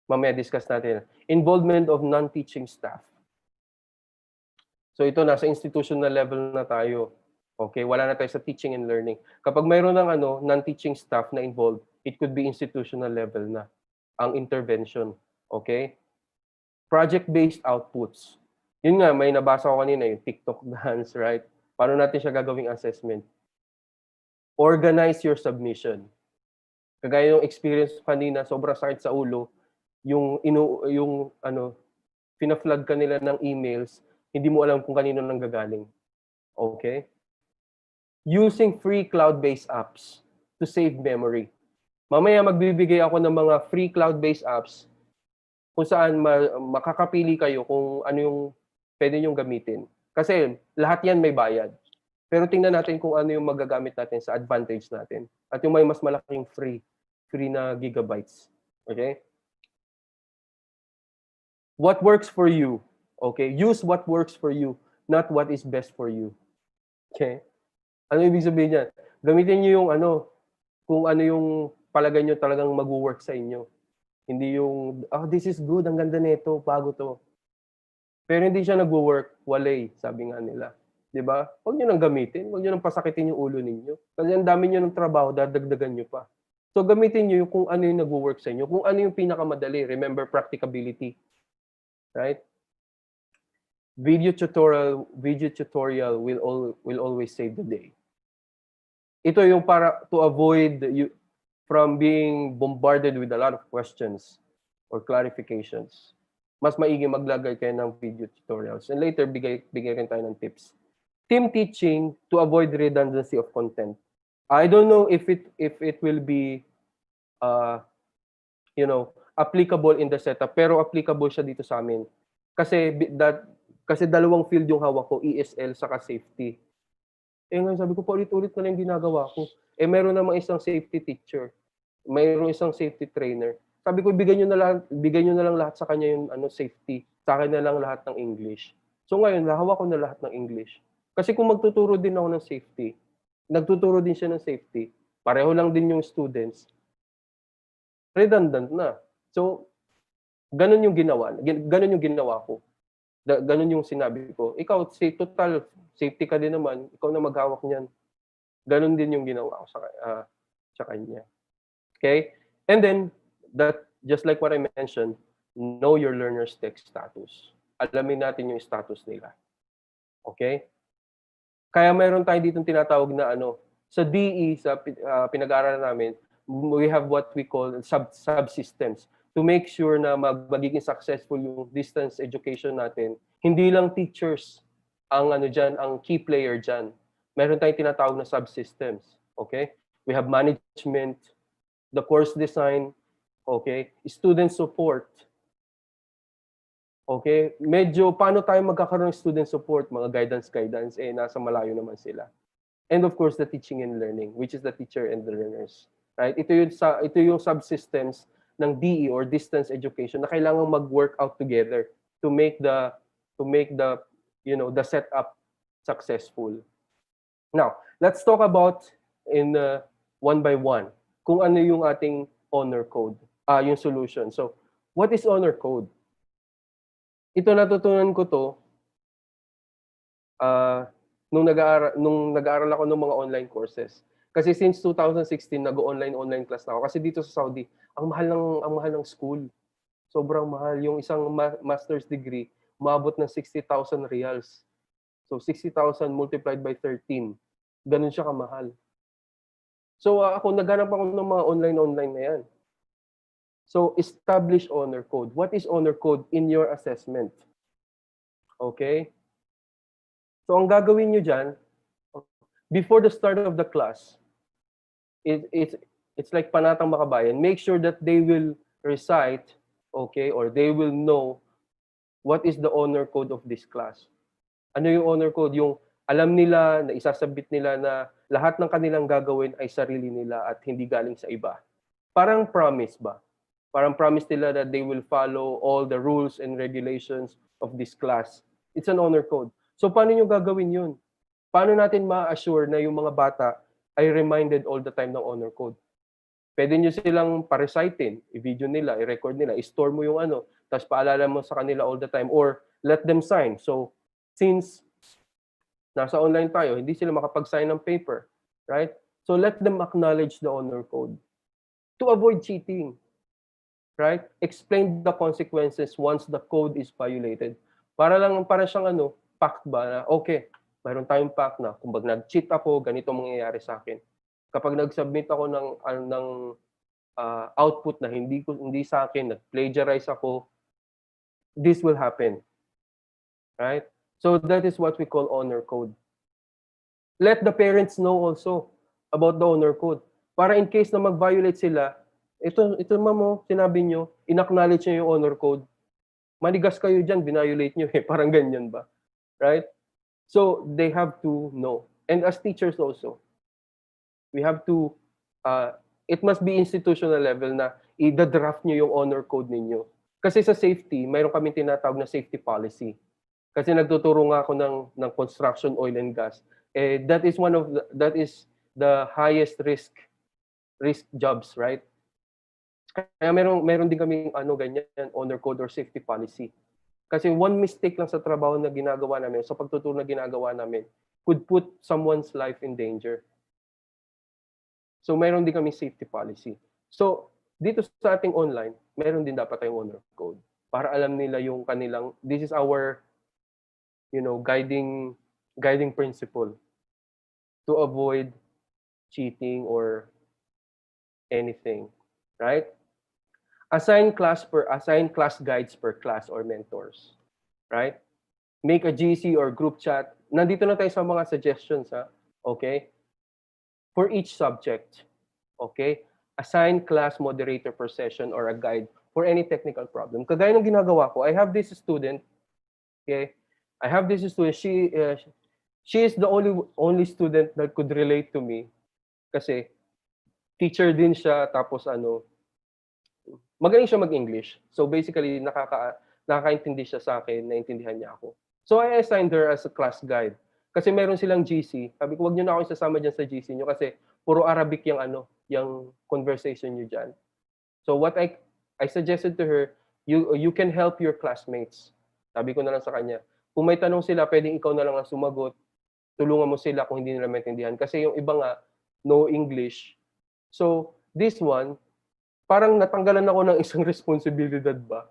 Mamaya discuss natin. Involvement of non-teaching staff. So ito, nasa institutional level na tayo. Okay, wala na tayo sa teaching and learning. Kapag mayroon ng non-teaching staff na involved, it could be institutional level na ang intervention. Okay? Project-based outputs. Yun nga, may nabasa ko kanina, yung TikTok dance, right? Paano natin siya gagawing assessment? Organize your submission. Kagaya yung experience kanina, sobrang sakit sa ulo, yung pina-flag ka nila ng emails, hindi mo alam kung kanino nang gagaling. Okay? Using free cloud-based apps to save memory. Mamaya magbibigay ako ng mga free cloud-based apps kung saan makakapili kayo kung ano yung pwede nyong gamitin. Kasi lahat yan may bayad. Pero tingnan natin kung ano yung magagamit natin sa advantage natin. At yung may mas malaking free na gigabytes. Okay? What works for you? Okay? Use what works for you, not what is best for you. Okay? Ano ibig sabihin niyan? Gamitin niyo yung kung ano yung palagay niyo talagang mag-work sa inyo. Hindi yung, this is good, ang ganda nito, bago to. Pero hindi siya nag-work, walay, sabi nga nila. 'Di ba? Huwag niyo nang gamitin, huwag niyo nang pasakitin yung ulo ninyo. Kasi ang dami niyo ng trabaho, dadagdagan niyo pa. So gamitin niyo yung kung ano yung nag-work sa inyo, kung ano yung pinakamadali. Remember practicability. Right? Video tutorial will always save the day. Ito yung para to avoid you from being bombarded with a lot of questions or clarifications. Mas maigi maglagay kayo ng video tutorials. And later, bigay rin tayo ng tips. Team teaching to avoid redundancy of content. I don't know if it will be applicable in the setup, pero applicable siya dito sa amin. Kasi dalawang field yung hawak ko, ESL saka safety. Ngayon sabi ko, paulit-ulit na lang yung ginagawa ko. Meron namang isang safety teacher. Mayroong isang safety trainer. Sabi ko, bigyan nyo na lang lahat sa kanya yung safety. Sa akin na lang lahat ng English. So ngayon, hawak ko na lahat ng English. Kasi kung magtuturo din ako ng safety, nagtuturo din siya ng safety, pareho lang din yung students, redundant na. So, ganun yung ginawa ko. Ganun yung sinabi ko. Ikaw, total safety ka din naman, ikaw na maghawak niyan. Ganun din yung ginawa ko sa kanya. Okay? And then, just like what I mentioned, know your learner's tech status. Alamin natin yung status nila. Okay? Kaya mayroon tayo ditong tinatawag na sa DE, sa pinag-aaralan namin, we have what we call subsystems to make sure na magiging successful yung distance education natin. Hindi lang teachers ang ang key player diyan. Meron tayong tinatawag na subsystems. Okay? We have management, the course design, okay? Student support. Okay? Medyo paano tayo magkakaroon ng student support, mga guidance, nasa malayo naman sila. And of course, the teaching and learning, which is the teacher and the learners. Right? Ito yung subsystems ng DE or distance education na kailangang mag-work out together to make the the setup successful. Now, let's talk about in one by one kung ano yung ating honor code, yung solution. So, what is honor code? Ito natutunan ko to nung nag-aaral ako ng mga online courses. Kasi since 2016 nag-online class na ako kasi dito sa Saudi, ang mahal ng school. Sobrang mahal. Yung isang master's degree, umabot ng 60,000 reals. So 60,000 multiplied by 13. Ganun siya kamahal. So ako naghanap ako ng mga online na yan. So establish honor code. What is honor code in your assessment? Okay? So ang gagawin nyo dyan, before the start of the class, it's like panatang makabayan. Make sure that they will recite, okay, or they will know what is the honor code of this class. Ano yung honor code? Yung alam nila, na isasabit nila na lahat ng kanilang gagawin ay sarili nila at hindi galing sa iba. Parang promise ba? Parang promise nila that they will follow all the rules and regulations of this class. It's an honor code. So paano nyo gagawin yun? Paano natin ma-assure na yung mga bata ay reminded all the time ng honor code? Pwede nyo silang pa-recitein, i-video nila, i-record nila, i-store mo yung ano, tapos paalala mo sa kanila all the time, or let them sign. So, since nasa online tayo, hindi sila makapag-sign ng paper, right? So, let them acknowledge the honor code to avoid cheating, right? Explain the consequences once the code is violated. Para siyang ano, pact ba na, okay, mayroon tayong pact na, kung nag-cheat ako, ganito mangyayari sa akin. Kapag nag-submit ako ng output na hindi sa akin, nag-plagiarize ako, this will happen. Right? So that is what we call honor code. Let the parents know also about the honor code. Para in case na mag-violate sila, ito mamo, sinabi nyo, in-acknowledge nyo yung honor code. Manigas kayo dyan, violate nyo eh. Parang ganyan ba? Right? So they have to know. And as teachers also, we have to, it must be institutional level na i-draft nyo yung honor code ninyo. Kasi sa safety, mayroon kami tinatawag na safety policy. Kasi nagtuturo nga ako ng construction, oil and gas. That is the highest risk jobs, right? Kaya meron din kami ganyan, honor code or safety policy. Kasi one mistake lang sa trabaho na ginagawa namin, sa pagtuturo na ginagawa namin, could put someone's life in danger. So, mayroon din kami safety policy. So, dito sa ating online, mayroon din dapat tayong honor code para alam nila yung kanilang, this is our, guiding principle to avoid cheating or anything, right? Assign class guides per class or mentors, right? Make a GC or group chat. Nandito na tayo sa mga suggestions, ha? Okay? For each subject, okay? Assign class moderator per session or a guide for any technical problem. Kagaya ng ginagawa ko, I have this student, okay? I have this student, she is the only student that could relate to me kasi teacher din siya, tapos magaling siya mag-English. So basically, nakakaintindi siya sa akin, naintindihan niya ako. So I assigned her as a class guide. Kasi meron silang GC. Sabi ko, wag niyo na ako isasama dyan sa GC niyo kasi puro Arabic yung conversation niyo dyan. So what I suggested to her, you can help your classmates. Sabi ko na lang sa kanya, kung may tanong sila, pwedeng ikaw na lang ang sumagot. Tulungan mo sila kung hindi nila maintindihan. Kasi yung iba nga, no English. So this one, parang natanggalan ako ng isang responsibilidad ba?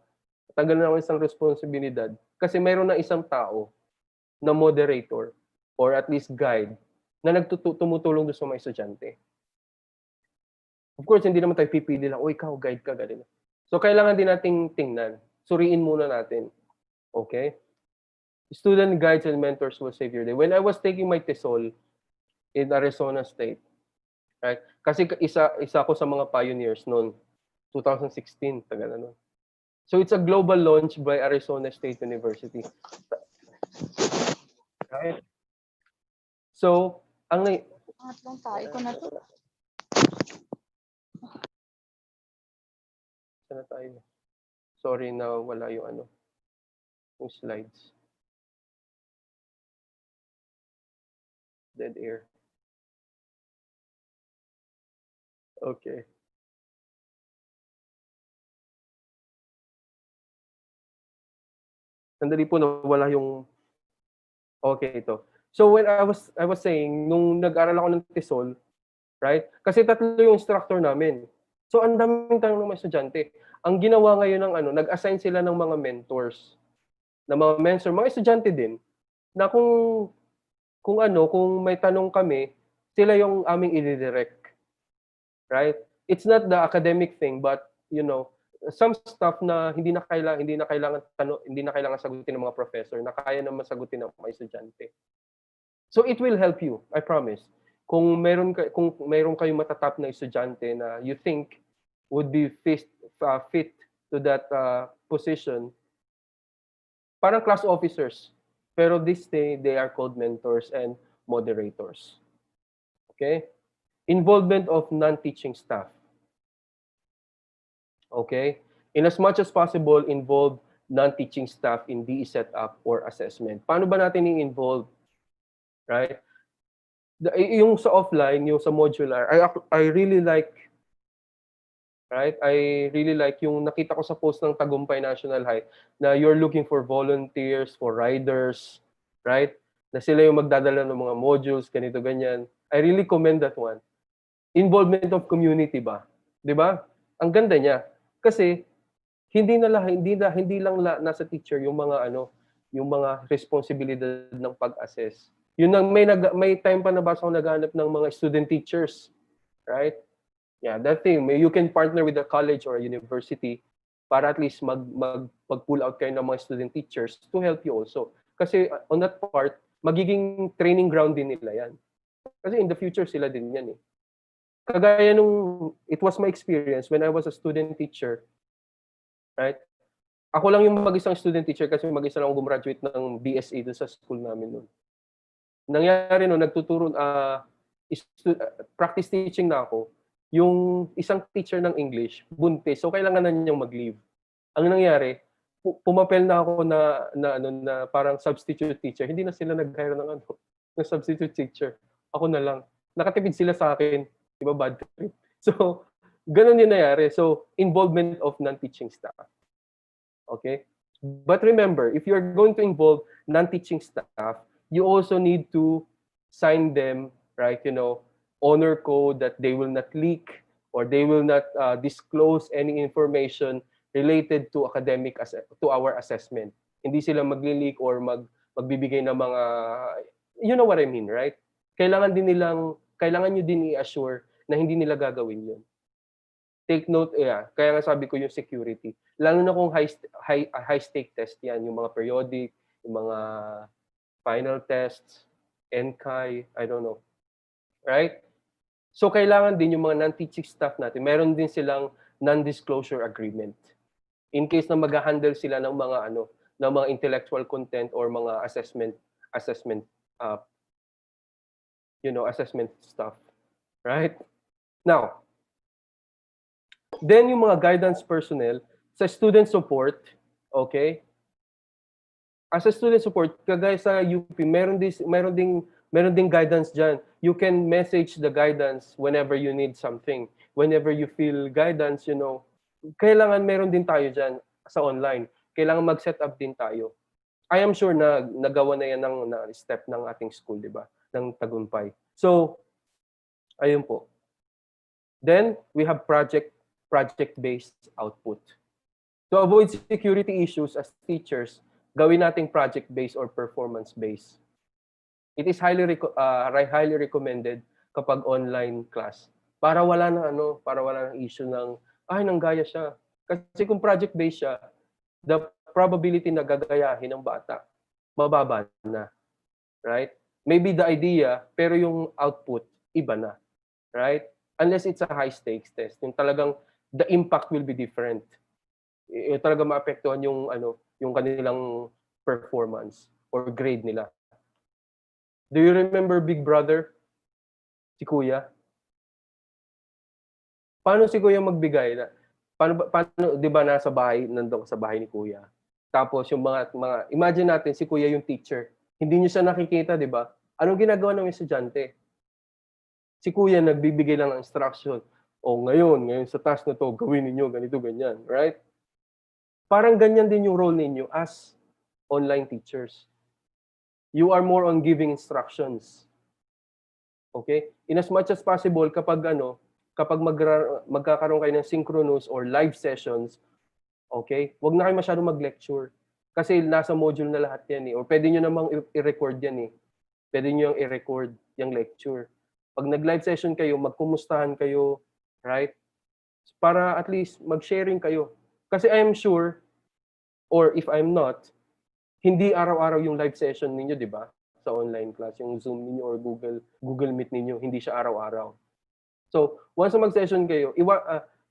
Natanggalan ako ng isang responsibilidad. Kasi mayroon na isang tao na moderator or at least guide na tumutulong doon sa mga estudyante. Of course, hindi naman tayo pipili lang, ikaw, guide ka, ganun. So, kailangan din nating tingnan. Suriin muna natin. Okay? Student guides and mentors will save your day. When I was taking my TESOL in Arizona State, right? Kasi isa ako sa mga pioneers noon, 2016, tagal na noon. So, it's a global launch by Arizona State University. Right? So, Lang tayo ko na to. sana tayo. Sorry na wala yung yung slides. Dead air. Okay. Sandali po, nawala yung... Okay, ito. So when I was saying, nung nag-aral ako ng TESOL, right? Kasi 3 yung instructor namin. So ang daming tanong ng mga estudyante. Ang ginawa ngayon ng nag-assign sila ng mga mentors. Na mga mentor, mga estudyante din, na kung may tanong kami, sila yung aming i-direct. Right? It's not the academic thing, but some stuff na hindi na kailangan sagutin ng mga professor, na kaya naman sagutin ng mga estudyante. So it will help you, I promise. Kung mayroon kayong matatap na estudyante na you think would be fit to that position, parang class officers. Pero this day, they are called mentors and moderators. Okay? Involvement of non-teaching staff. Okay? In as much as possible, involve non-teaching staff in DE setup or assessment. Paano ba natin i-involve? Right? Yung sa offline, yung sa modular, I really like, right? I really like yung nakita ko sa post ng Tagumpay National High na you're looking for volunteers, for riders, right? Na sila yung magdadala ng mga modules, ganito, ganyan. I really commend that one. Involvement of community ba? 'Di ba? Ang ganda niya. Kasi hindi lang nasa teacher yung mga yung mga responsibilidad ng pag-assess. Yun ang may time pa nabasa ko naghahanap ng mga student teachers, right? Yeah, that thing, you can partner with a college or a university para at least mag-pull out kayo ng mga student teachers to help you also. Kasi on that part, magiging training ground din nila yan. Kasi in the future sila din yan eh. Kagaya nung, it was my experience when I was a student teacher, right? Ako lang yung mag-isang student teacher kasi mag-isa lang gumraduate ng BSA dun sa school namin noon. Nangyari noon, nagtuturo, practice teaching na ako, yung isang teacher ng English, buntis, so kailangan na niyang mag-leave. Ang nangyari, pumapel na ako na parang substitute teacher. Hindi na sila nag-hire ng substitute teacher. Ako na lang. Nakatipid sila sa akin. Diba, bad trip. So, ganun yung nangyari. So, involvement of non-teaching staff. Okay? But remember, if you're going to involve non-teaching staff, you also need to sign them, right, honor code that they will not leak or they will not disclose any information related to to our assessment. Hindi sila magli-leak or magbibigay ng mga, you know what I mean, right? Kailangan nyo din i-assure na hindi nila gagawin yun. Take note, kaya nga sabi ko yung security. Lalo na kung high-stake test yan, yung mga periodic, yung mga final tests, NCAI, I don't know. Right? So, kailangan din yung mga non-teaching staff natin, meron din silang non-disclosure agreement. In case na mag-handle sila ng mga ng mga intellectual content or mga assessment stuff. Right? Now, then yung mga guidance personnel sa student support, okay? As a student support, kagaya sa UP, meron ding guidance dyan. You can message the guidance whenever you need something. Whenever you feel guidance, kailangan meron din tayo dyan sa online. Kailangan mag-set up din tayo. I am sure na nagawa na yan ng step ng ating school, di ba? Ng Tagumpay. So, ayun po. Then, we have project-based output. To avoid security issues as teachers, gawin nating project-based or performance-based. It is highly recommended kapag online class. Para wala nang issue ng, nanggaya siya. Kasi kung project-based siya, the probability na gagayahin ng bata, mababa na. Right? Maybe the idea, pero yung output, iba na. Right? Unless it's a high-stakes test. Yung talagang, the impact will be different. Talaga maapektuhan yung kanilang performance or grade nila. Do you remember Big Brother? Si Kuya? Paano si Kuya magbigay? Paano 'di ba nasa bahay, nandoon sa bahay ni Kuya. Tapos yung mga imagine natin si Kuya yung teacher. Hindi niyo siya nakikita, 'di ba? Anong ginagawa ng estudyante? Si Kuya nagbibigay lang ng instruction. O ngayon sa task na to, gawin niyo ganito ganyan, right? Parang ganyan din yung role ninyo as online teachers. You are more on giving instructions. Okay? In as much as possible, kapag magkakaroon kayo ng synchronous or live sessions, okay? Huwag na kayo masyadong mag-lecture. Kasi nasa module na lahat yan eh. O pwede nyo namang i-record yan eh. Pwede nyo yung i-record yung lecture. Pag nag-live session kayo, magkumustahan kayo, right? Para at least mag-sharing kayo. Kasi I am sure, or if I'm not, hindi araw-araw yung live session ninyo, di ba? Sa online class, yung Zoom ninyo or Google Meet ninyo, hindi siya araw-araw. So, once na mag-session kayo,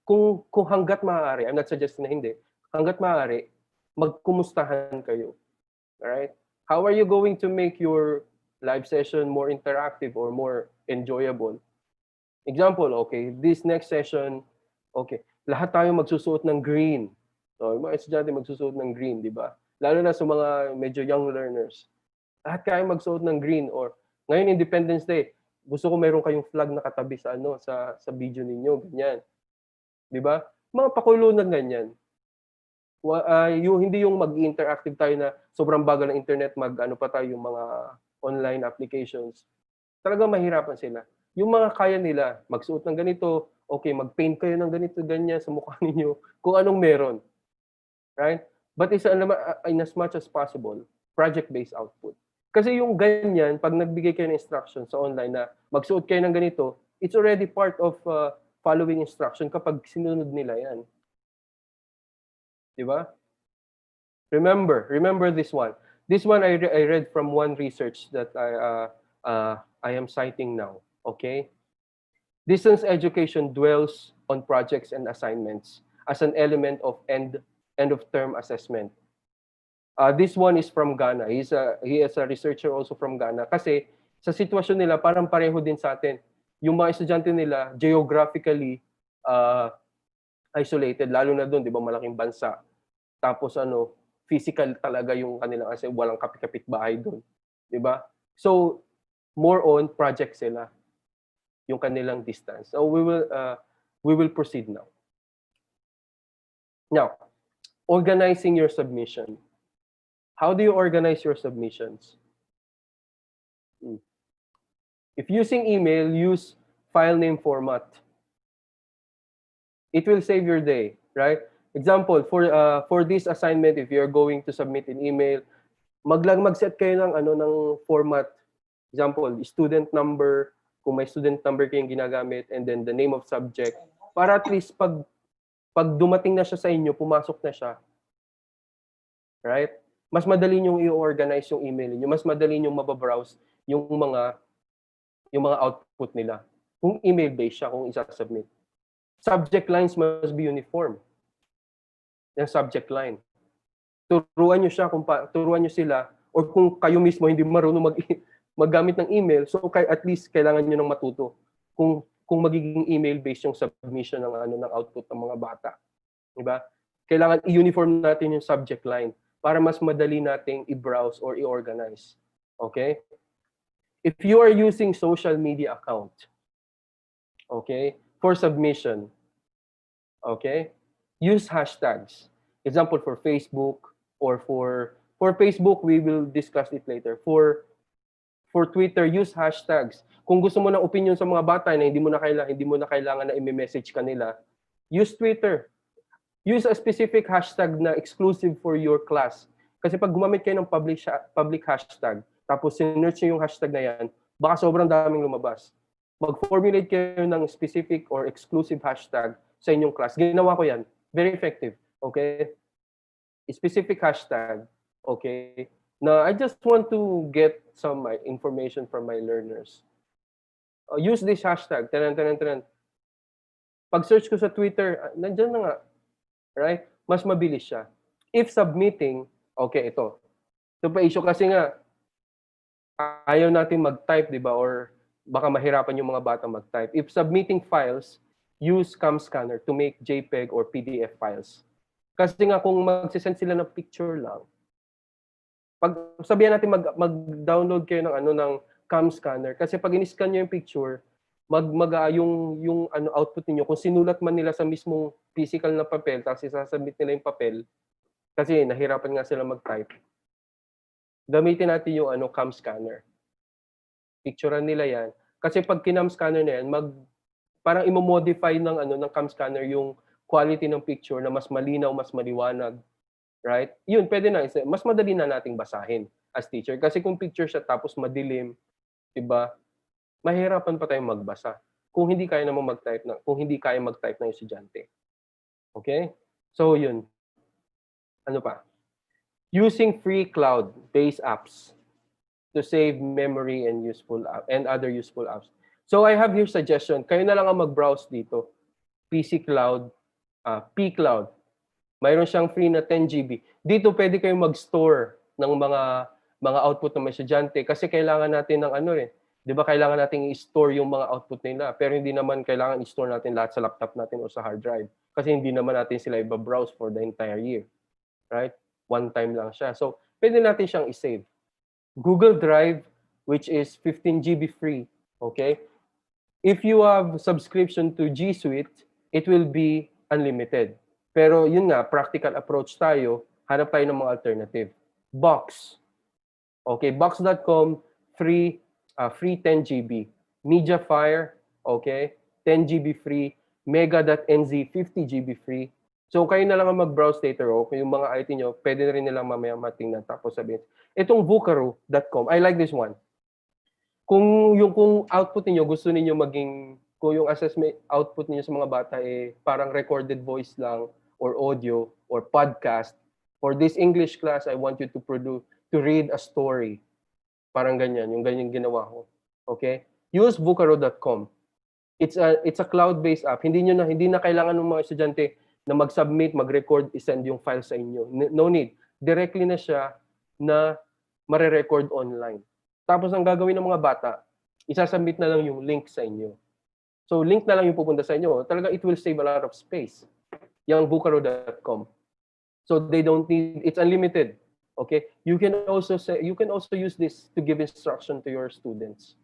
kung hanggat maaari, I'm not suggesting na hindi, hanggat maaari, magkumustahan kayo. Alright? How are you going to make your live session more interactive or more enjoyable? Example, okay, this next session, okay, Lahat tayo magsusuot ng green. So, yung mga estudyante magsusuot ng green, di ba? Lalo na sa mga medyo young learners. Lahat kayo magsuot ng green, or ngayon Independence Day, gusto ko meron kayong flag na katabi sa sa video ninyo, ganyan. Di ba? Mga pakulo na ganyan. Yung hindi yung mag-interactive tayo na sobrang bagal ng internet, mag-ano pa tayo yung mga online applications. Talagang mahirapan sila. Yung mga kaya nila, magsuot ng ganito, okay, mag-paint kayo ng ganito, ganyan sa mukha ninyo, kung anong meron. Right? But it's in as much as possible, project-based output. Kasi yung ganyan, pag nagbigay kayo ng instruction sa online na magsuot kayo ng ganito, it's already part of following instruction kapag sinunod nila yan. Di ba? Remember this one. This one I read from one research that I am citing now. Okay? Distance education dwells on projects and assignments as an element of end of term assessment. This one is from Ghana. He is a researcher also from Ghana. Kasi sa sitwasyon nila, parang pareho din sa atin. Yung mga estudyante nila, geographically isolated, lalo na doon, di ba, malaking bansa. Tapos physical talaga yung kanilang, kasi walang kapit-kapit bahay doon. Di ba? So, more on project sila, yung kanilang distance. So, we will proceed now. Now, organizing your submission. How do you organize your submissions? If using email, use file name format. It will save your day, right? Example, for this assignment, if you're going to submit an email, mag-set kayo ng format. Example, student number, kung may student number kayong ginagamit, and then the name of subject. Para at least pag dumating na siya sa inyo, pumasok na siya. Right? Mas madali niyong i-organize yung email niyo, mas madali niyong mababrowse yung mga output nila. Kung email-based siya, kung isa-submit. Subject lines must be uniform. Yung subject line. Turuan niyo sila, or kung kayo mismo hindi marunong maggamit ng email, so at least kailangan niyo nang matuto kung magiging email-based yung submission ng output ng mga bata. Diba? Kailangan i-uniform natin yung subject line para mas madali nating i-browse or i-organize. Okay? If you are using social media account, okay, for submission, okay, use hashtags. Example, for Facebook, or for Facebook, we will discuss it later. For Twitter, use hashtags. Kung gusto mo ng opinion sa mga bata na hindi mo na kailangan na i-message kanila, use Twitter. Use a specific hashtag na exclusive for your class. Kasi pag gumamit kayo ng public hashtag, tapos sinearch nyo yung hashtag na yan, baka sobrang daming lumabas. Mag-formulate kayo ng specific or exclusive hashtag sa inyong class. Ginawa ko yan. Very effective. Okay? A specific hashtag. Okay? Now, I just want to get some information from my learners. Use this hashtag. Pag-search ko sa Twitter, nandyan na nga. Right? Mas mabilis siya. If submitting, okay, ito. Ito pa issue kasi nga, ayaw natin mag-type, di ba? Or baka mahirapan yung mga bata mag-type. If submitting files, use CamScanner to make JPEG or PDF files. Kasi nga kung magsisend sila ng picture lang, pag sabihan natin mag-download kayo ng CamScanner, kasi pag in-scan nyo yung picture, yung output niyo, kung sinulat man nila sa mismong physical na papel, tapos isasubmit nila yung papel, kasi nahirapan nga sila mag-type, gamitin natin yung CamScanner. Picturean nila yan. Kasi pag kinam-scanner na yan, parang imo-modify ng CamScanner yung quality ng picture na mas malinaw, mas maliwanag. Right? Yun, pwede na. Mas madali na nating basahin as teacher. Kasi kung picture siya tapos madilim, diba, mahirapan pa tayong magbasa. Kung hindi kaya mag-type ng estudyante. Okay? So, yun. Ano pa? Using free cloud-based apps to save memory and other useful apps. So I have here suggestion. Kayo na lang ang mag-browse dito. PC Cloud, P-Cloud. Mayroon siyang free na 10 GB. Dito pwede kayong mag-store ng mga output ng mga estudyante kasi kailangan natin ng 'Di ba kailangan nating i-store yung mga output nila, pero hindi naman kailangan i-store natin lahat sa laptop natin o sa hard drive kasi hindi naman natin sila iba-browse for the entire year, right? One time lang siya. So, pwede natin siyang i-save. Google Drive, which is 15 GB free, okay? If you have subscription to G Suite, it will be unlimited. Pero yun nga, practical approach tayo, hanap tayo ng mga alternative. Box. Okay, box.com, free 10 GB. Mediafire, okay, 10 GB free. Mega.nz, 50 GB free. So kayo na lang ang mag-browse later, kung yung mga IT nyo, pwede na rin nilang mamaya matingnan tapos sabihin. Itong Vocaro.com, I like this one. Kung output niyo gusto niyo maging, kung yung assessment output niyo sa mga bata parang recorded voice lang or audio or podcast, for this English class, I want you to read a story. Parang ganyan, yung ganyan ginawa ko. Okay? Use Vocaro.com. It's a cloud-based app. Hindi na kailangan ng mga estudyante na mag-submit, mag-record, i-send yung file sa inyo. No need. Directly na siya na mare-record online. Tapos ang gagawin ng mga bata, isasubmit na lang yung link sa inyo. So link na lang yung pupunta sa inyo. Talaga it will save a lot of space. Yung Vocaro.com. So they don't need, it's unlimited. Okay? You can also use this to give instruction to your students.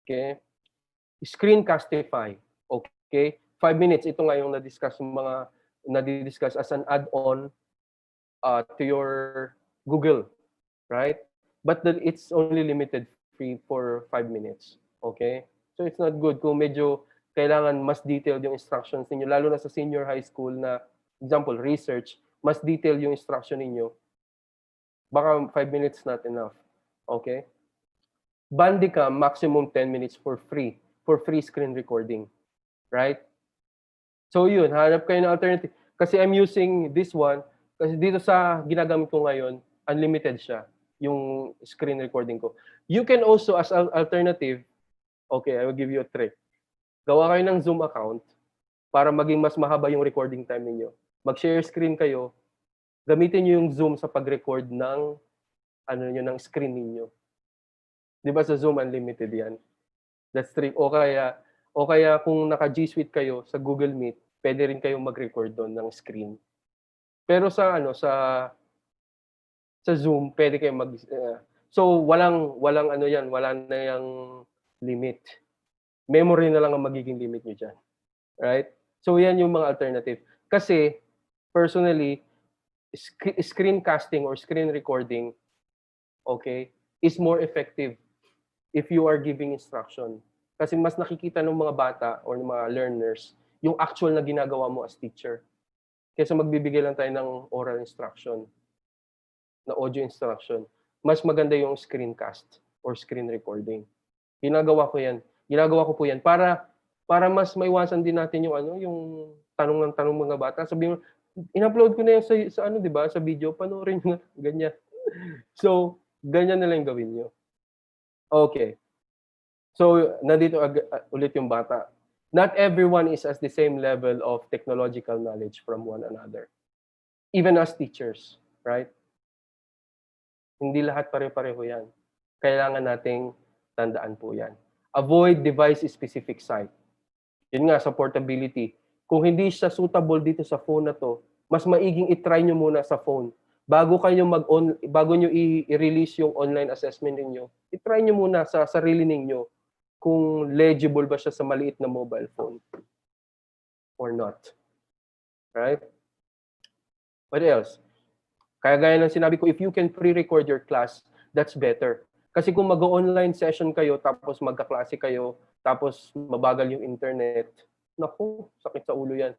Okay? Screencastify. Okay? 5 minutes. Ito nga yung na-discuss as an add-on to your Google. Right? But it's only limited free for 5 minutes. Okay? So it's not good kung medyo kailangan mas detailed yung instructions ninyo, lalo na sa senior high school na, example, research, mas detailed yung instruction ninyo. Baka 5 minutes not enough. Okay? Bandicam, maximum 10 minutes for free screen recording. Right? So yun, hanap kayo ng alternative. Kasi I'm using this one, kasi dito sa ginagamit ko ngayon, unlimited siya, yung screen recording ko. You can also, as an alternative, okay, I will give you a trick. Gawa kayo ng Zoom account para maging mas mahaba yung recording time ninyo. Mag-share screen kayo, gamitin niyo yung Zoom sa pag-record ng ng screen ninyo. 'Di ba sa Zoom unlimited 'yan? That's trick. O kaya kung naka-G Suite kayo sa Google Meet, pwede rin kayong mag-record doon ng screen. Pero sa Zoom, pwede kayong so walang wala na yang limit. Memory na lang ang magiging limit niyo diyan. Right? So yan yung mga alternative. Kasi personally, screencasting or screen recording, okay, is more effective if you are giving instruction. Kasi mas nakikita ng mga bata or ng mga learners yung actual na ginagawa mo as teacher. Kaysa magbibigay lang tayo ng oral instruction, na audio instruction. Mas maganda yung screencast or screen recording. Ginagawa ko po yan para mas maiwasan din natin yung tanong ng tanong mga bata. Sabihin mo, in-upload ko na yan sa 'di ba, sa video, panoorin niyo na, ganyan. So, ganyan na lang gawin niyo. Okay. So, nandito ulit yung bata. Not everyone is at the same level of technological knowledge from one another. Even as teachers, right? Hindi lahat pare-pareho yan. Kailangan nating tandaan po yan. Avoid device-specific site. Yun nga, sa portability. Kung hindi siya suitable dito sa phone na to, mas maiging i-try nyo muna sa phone. Bago nyo i-release yung online assessment niyo, i-try nyo muna sa sarili ninyo kung legible ba siya sa maliit na mobile phone or not. Right? What else? Kaya gaya ng sinabi ko, if you can pre-record your class, that's better. Kasi kung mag-online session kayo, tapos magkaklase kayo, tapos mabagal yung internet, naku, sakit sa ulo yan.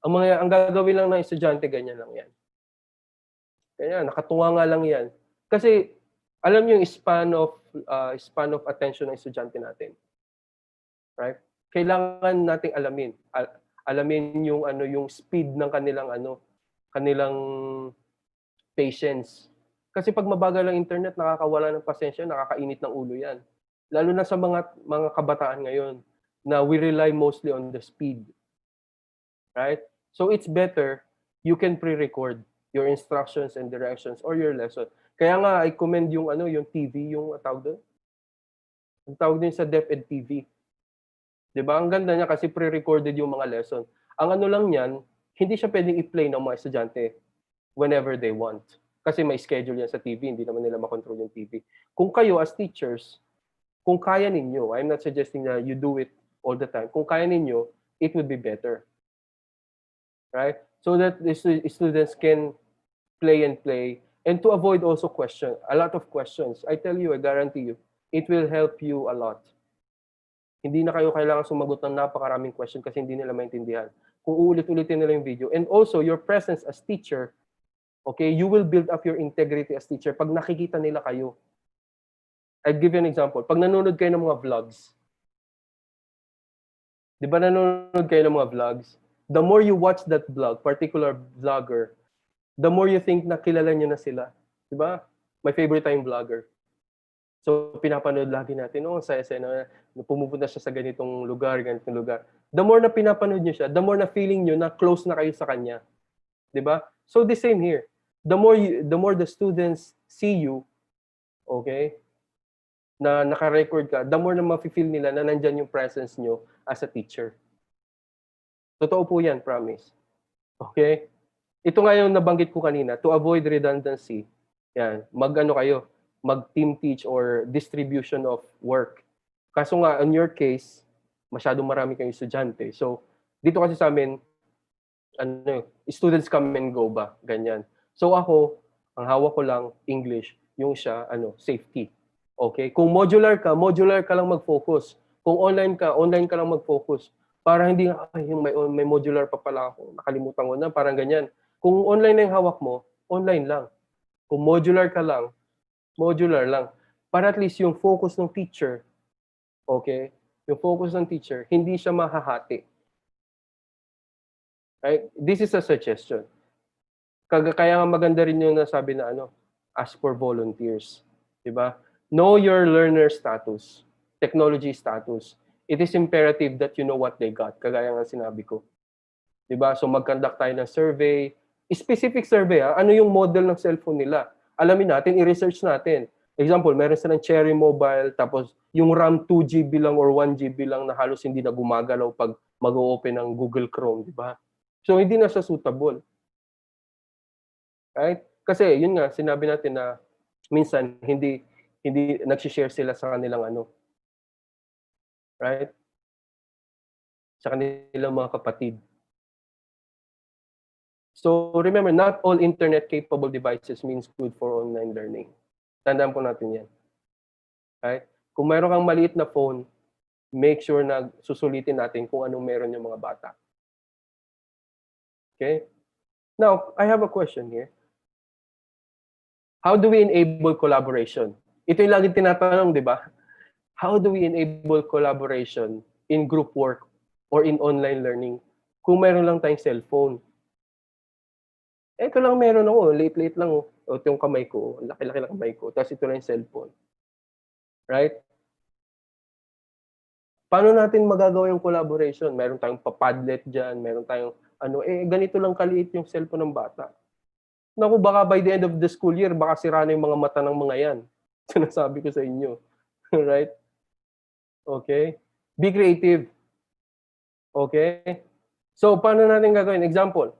Ang gagawin lang ng estudyante, ganyan lang yan. Kaya nakatuwa nga lang yan. Kasi alam niyo yung span of attention ng estudyante natin. Right? Kailangan nating alamin yung speed ng kanilang patience. Kasi pag mabagal ang internet, nakakawala ng pasensya, nakakainit ng ulo yan. Lalo na sa mga kabataan ngayon na we rely mostly on the speed. Right? So it's better you can pre-record your instructions and directions or your lesson. Kaya nga I commend yung TV, yung tawag doon, Ang tawag din sa DepEd TV. 'Di ba? Ang ganda niya kasi pre-recorded yung mga lesson. Ang ano lang niyan, hindi siya pwedeng i-play ng mga estudyante whenever they want. Kasi may schedule yan sa TV, hindi naman nila makontrol yung TV. Kung kayo as teachers, kung kaya ninyo, I'm not suggesting na you do it all the time. Kung kaya ninyo, it would be better. Right? So that the students can play and play and to avoid also a lot of questions. I tell you, I guarantee you, it will help you a lot. Hindi na kayo kailangan sumagot ng napakaraming question kasi hindi nila maintindihan. Kung uulit-ulitin nila yung video. And also, your presence as teacher, okay, you will build up your integrity as teacher pag nakikita nila kayo. I'll give you an example. Pag nanonood kayo ng mga vlogs, di ba nanonood kayo ng mga vlogs? The more you watch that vlog, particular vlogger, the more you think na kilala nyo na sila. Di ba? My favorite time vlogger. So, pinapanood lagi natin, saya-saya na pumupunta siya sa ganitong lugar. The more na pinapanood nyo siya, the more na feeling nyo na close na kayo sa kanya. Di ba? So, the same here. The more the students see you, okay, na naka-record ka, the more na mafe-feel nila na nandyan yung presence nyo as a teacher. Totoo po yan, promise. Okay? Ito nga yung nabanggit ko kanina, to avoid redundancy, yan, mag-team teach or distribution of work. Kaso nga, in your case, masyadong marami kayong estudyante. So, dito kasi sa amin, students come and go ba, ganyan. So ako, ang hawak ko lang, English, yung siya, safety. Okay? Kung modular ka lang mag-focus. Kung online ka lang mag-focus. Para hindi, may modular pa pala ako, nakalimutan ko na, parang ganyan. Kung online na yung hawak mo, online lang. Kung modular ka lang, modular lang. Para at least yung focus ng teacher, okay? Yung focus ng teacher, hindi siya mahahati. Right? This is a suggestion. Kaya nga maganda rin yung nasabi na ask for volunteers. Diba? Know your learner status, technology status. It is imperative that you know what they got. Kagaya nga sinabi ko. Diba? So mag-conduct tayo ng survey. Specific survey, ano yung model ng cellphone nila? Alamin natin, i-research natin. Example, meron silang Cherry Mobile, tapos yung RAM 2 GB lang or 1 GB lang na halos hindi na gumagalaw pag mag-open ng Google Chrome, di ba? So, hindi na siya suitable. Right? Kasi, yun nga, sinabi natin na minsan, hindi nagsishare sila sa kanilang right? Sa kanilang mga kapatid. So remember, not all internet-capable devices means good for online learning. Tandaan po natin yan. Right? Kung mayroon kang maliit na phone, make sure na susulitin natin kung anong meron yung mga bata. Okay? Now, I have a question here. How do we enable collaboration? Ito yung laging tinatanong, di ba? How do we enable collaboration in group work or in online learning kung mayroon lang tayong cellphone? Ito lang meron ako, late lang. Ito yung kamay ko, laki-laki lang kamay ko. Tapos ito lang yung cellphone. Right? Paano natin magagawa yung collaboration? Meron tayong pa-Padlet dyan, meron tayong ganito lang kaliit yung cellphone ng bata. Naku, baka by the end of the school year, baka sira na yung mga mata ng mga yan. Sinasabi ko sa inyo. Right? Okay? Be creative. Okay? So, paano natin gagawin? Example,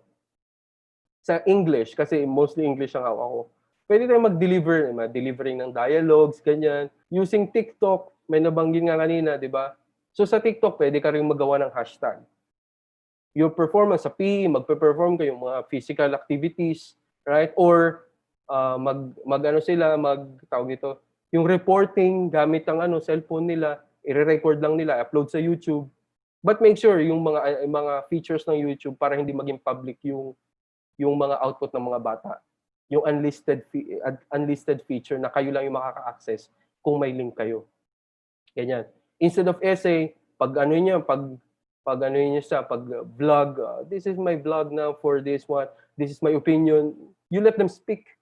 sa English, kasi mostly English ang hawak ko. Pwede tayo delivering ng dialogues, ganyan. Using TikTok, may nabanggit nga kanina, di ba? So sa TikTok, pwede ka rin magawa ng hashtag. Your performance sa PE, magpe-perform kayong mga physical activities, right? Or tawag dito, yung reporting gamit ang cellphone nila, i-record lang nila, upload sa YouTube. But make sure yung mga features ng YouTube para hindi maging public yung mga output ng mga bata. Yung unlisted feature na kayo lang yung makaka-access kung may link kayo. Ganyan. Instead of essay, pag vlog, this is my vlog now for this one, this is my opinion, you let them speak.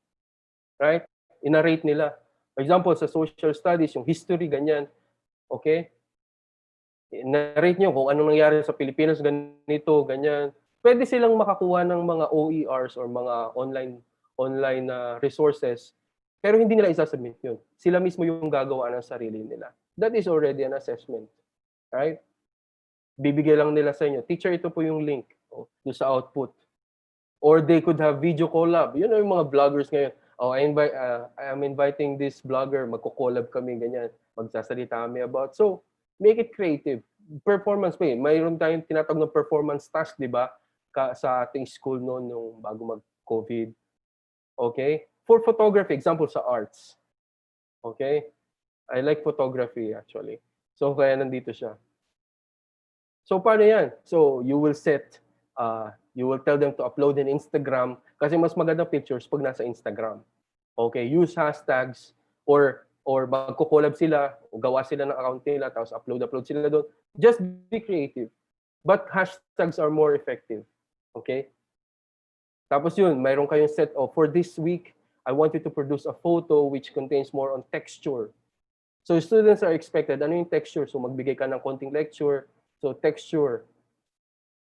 Right? I-narrate nila. For example, sa social studies, yung history, ganyan. Okay? I-narrate nyo kung anong nangyari sa Pilipinas, ganito, ganyan. Pwede silang makakuha ng mga OERs or mga online resources Pero hindi nila isasubmit yun. Sila mismo yung gagawa ng sarili nila. That is already an assessment. Right? Bibigay lang nila sa inyo, teacher, ito po yung link doon sa output. Or they could have video collab. Yun yung mga vloggers ngayon. Oh, I'm inviting this blogger, magko-collab kami, ganyan. Magsasalita kami about. So, make it creative. Performance pa yun. Mayroon tayong tinatawag na performance task, di ba? Sa ating school noon, nung bago mag-COVID. Okay? For photography, example sa arts. Okay? I like photography actually. So, kaya nandito siya. So, paano yan? So, you will tell them to upload in Instagram kasi mas maganda pictures pag nasa Instagram. Okay? Use hashtags or magko-collab sila o gawa sila ng account nila tapos upload sila doon. Just be creative. But hashtags are more effective. Okay? Tapos yun, mayroon kayong set of, for this week, I want you to produce a photo which contains more on texture. So students are expected, ano yung texture? So magbigay ka ng konting lecture. So texture.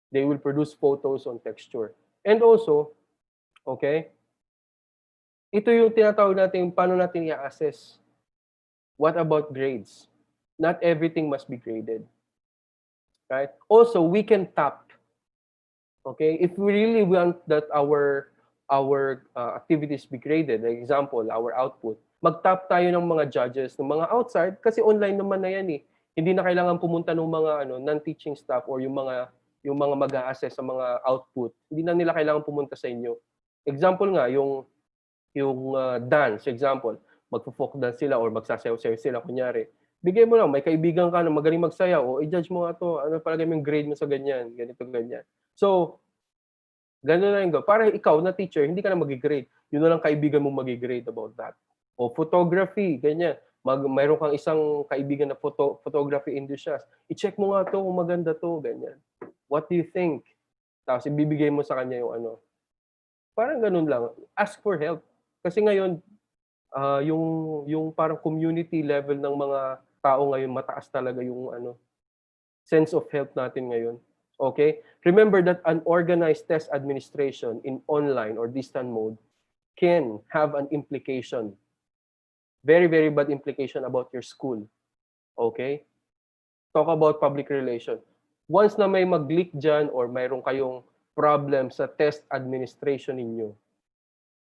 They will produce photos on texture. And also, okay, ito yung tinatawag natin, paano natin i-assess. What about grades? Not everything must be graded. Right? Also, we can tap. Okay? If we really want that our activities be graded, like example, our output, mag-tap tayo ng mga judges, ng mga outside, kasi online naman na yan eh. Hindi na kailangan pumunta ng mga non-teaching staff or yung mga mag-a-assess sa mga output. Hindi na nila kailangan pumunta sa inyo. Example nga, yung dance, example, magpo-folk dance sila or magsasayaw-sayaw sila, kunyari. Bigay mo lang, may kaibigan ka na magaling magsayaw, o i-judge mo nga to, ano palagay mo yung grade mo sa ganyan, ganito, ganyan. So, gano'n na yung para ikaw na teacher, hindi ka na mag-grade. Yun na lang kaibigan mo mag-grade about that. O photography, ganyan. Mayroon kang isang kaibigan na photography enthusiast. I-check mo nga to kung maganda to, ganyan. What do you think? Tapos ibibigay mo sa kanya yung ano. Parang ganun lang. Ask for help. Kasi ngayon, yung parang community level ng mga tao ngayon, mataas talaga yung sense of help natin ngayon. Okay? Remember that unorganized test administration in online or distant mode can have an implication. Very, very bad implication about your school. Okay? Talk about public relation. Once na may mag-leak dyan or mayroon kayong problem sa test administration ninyo,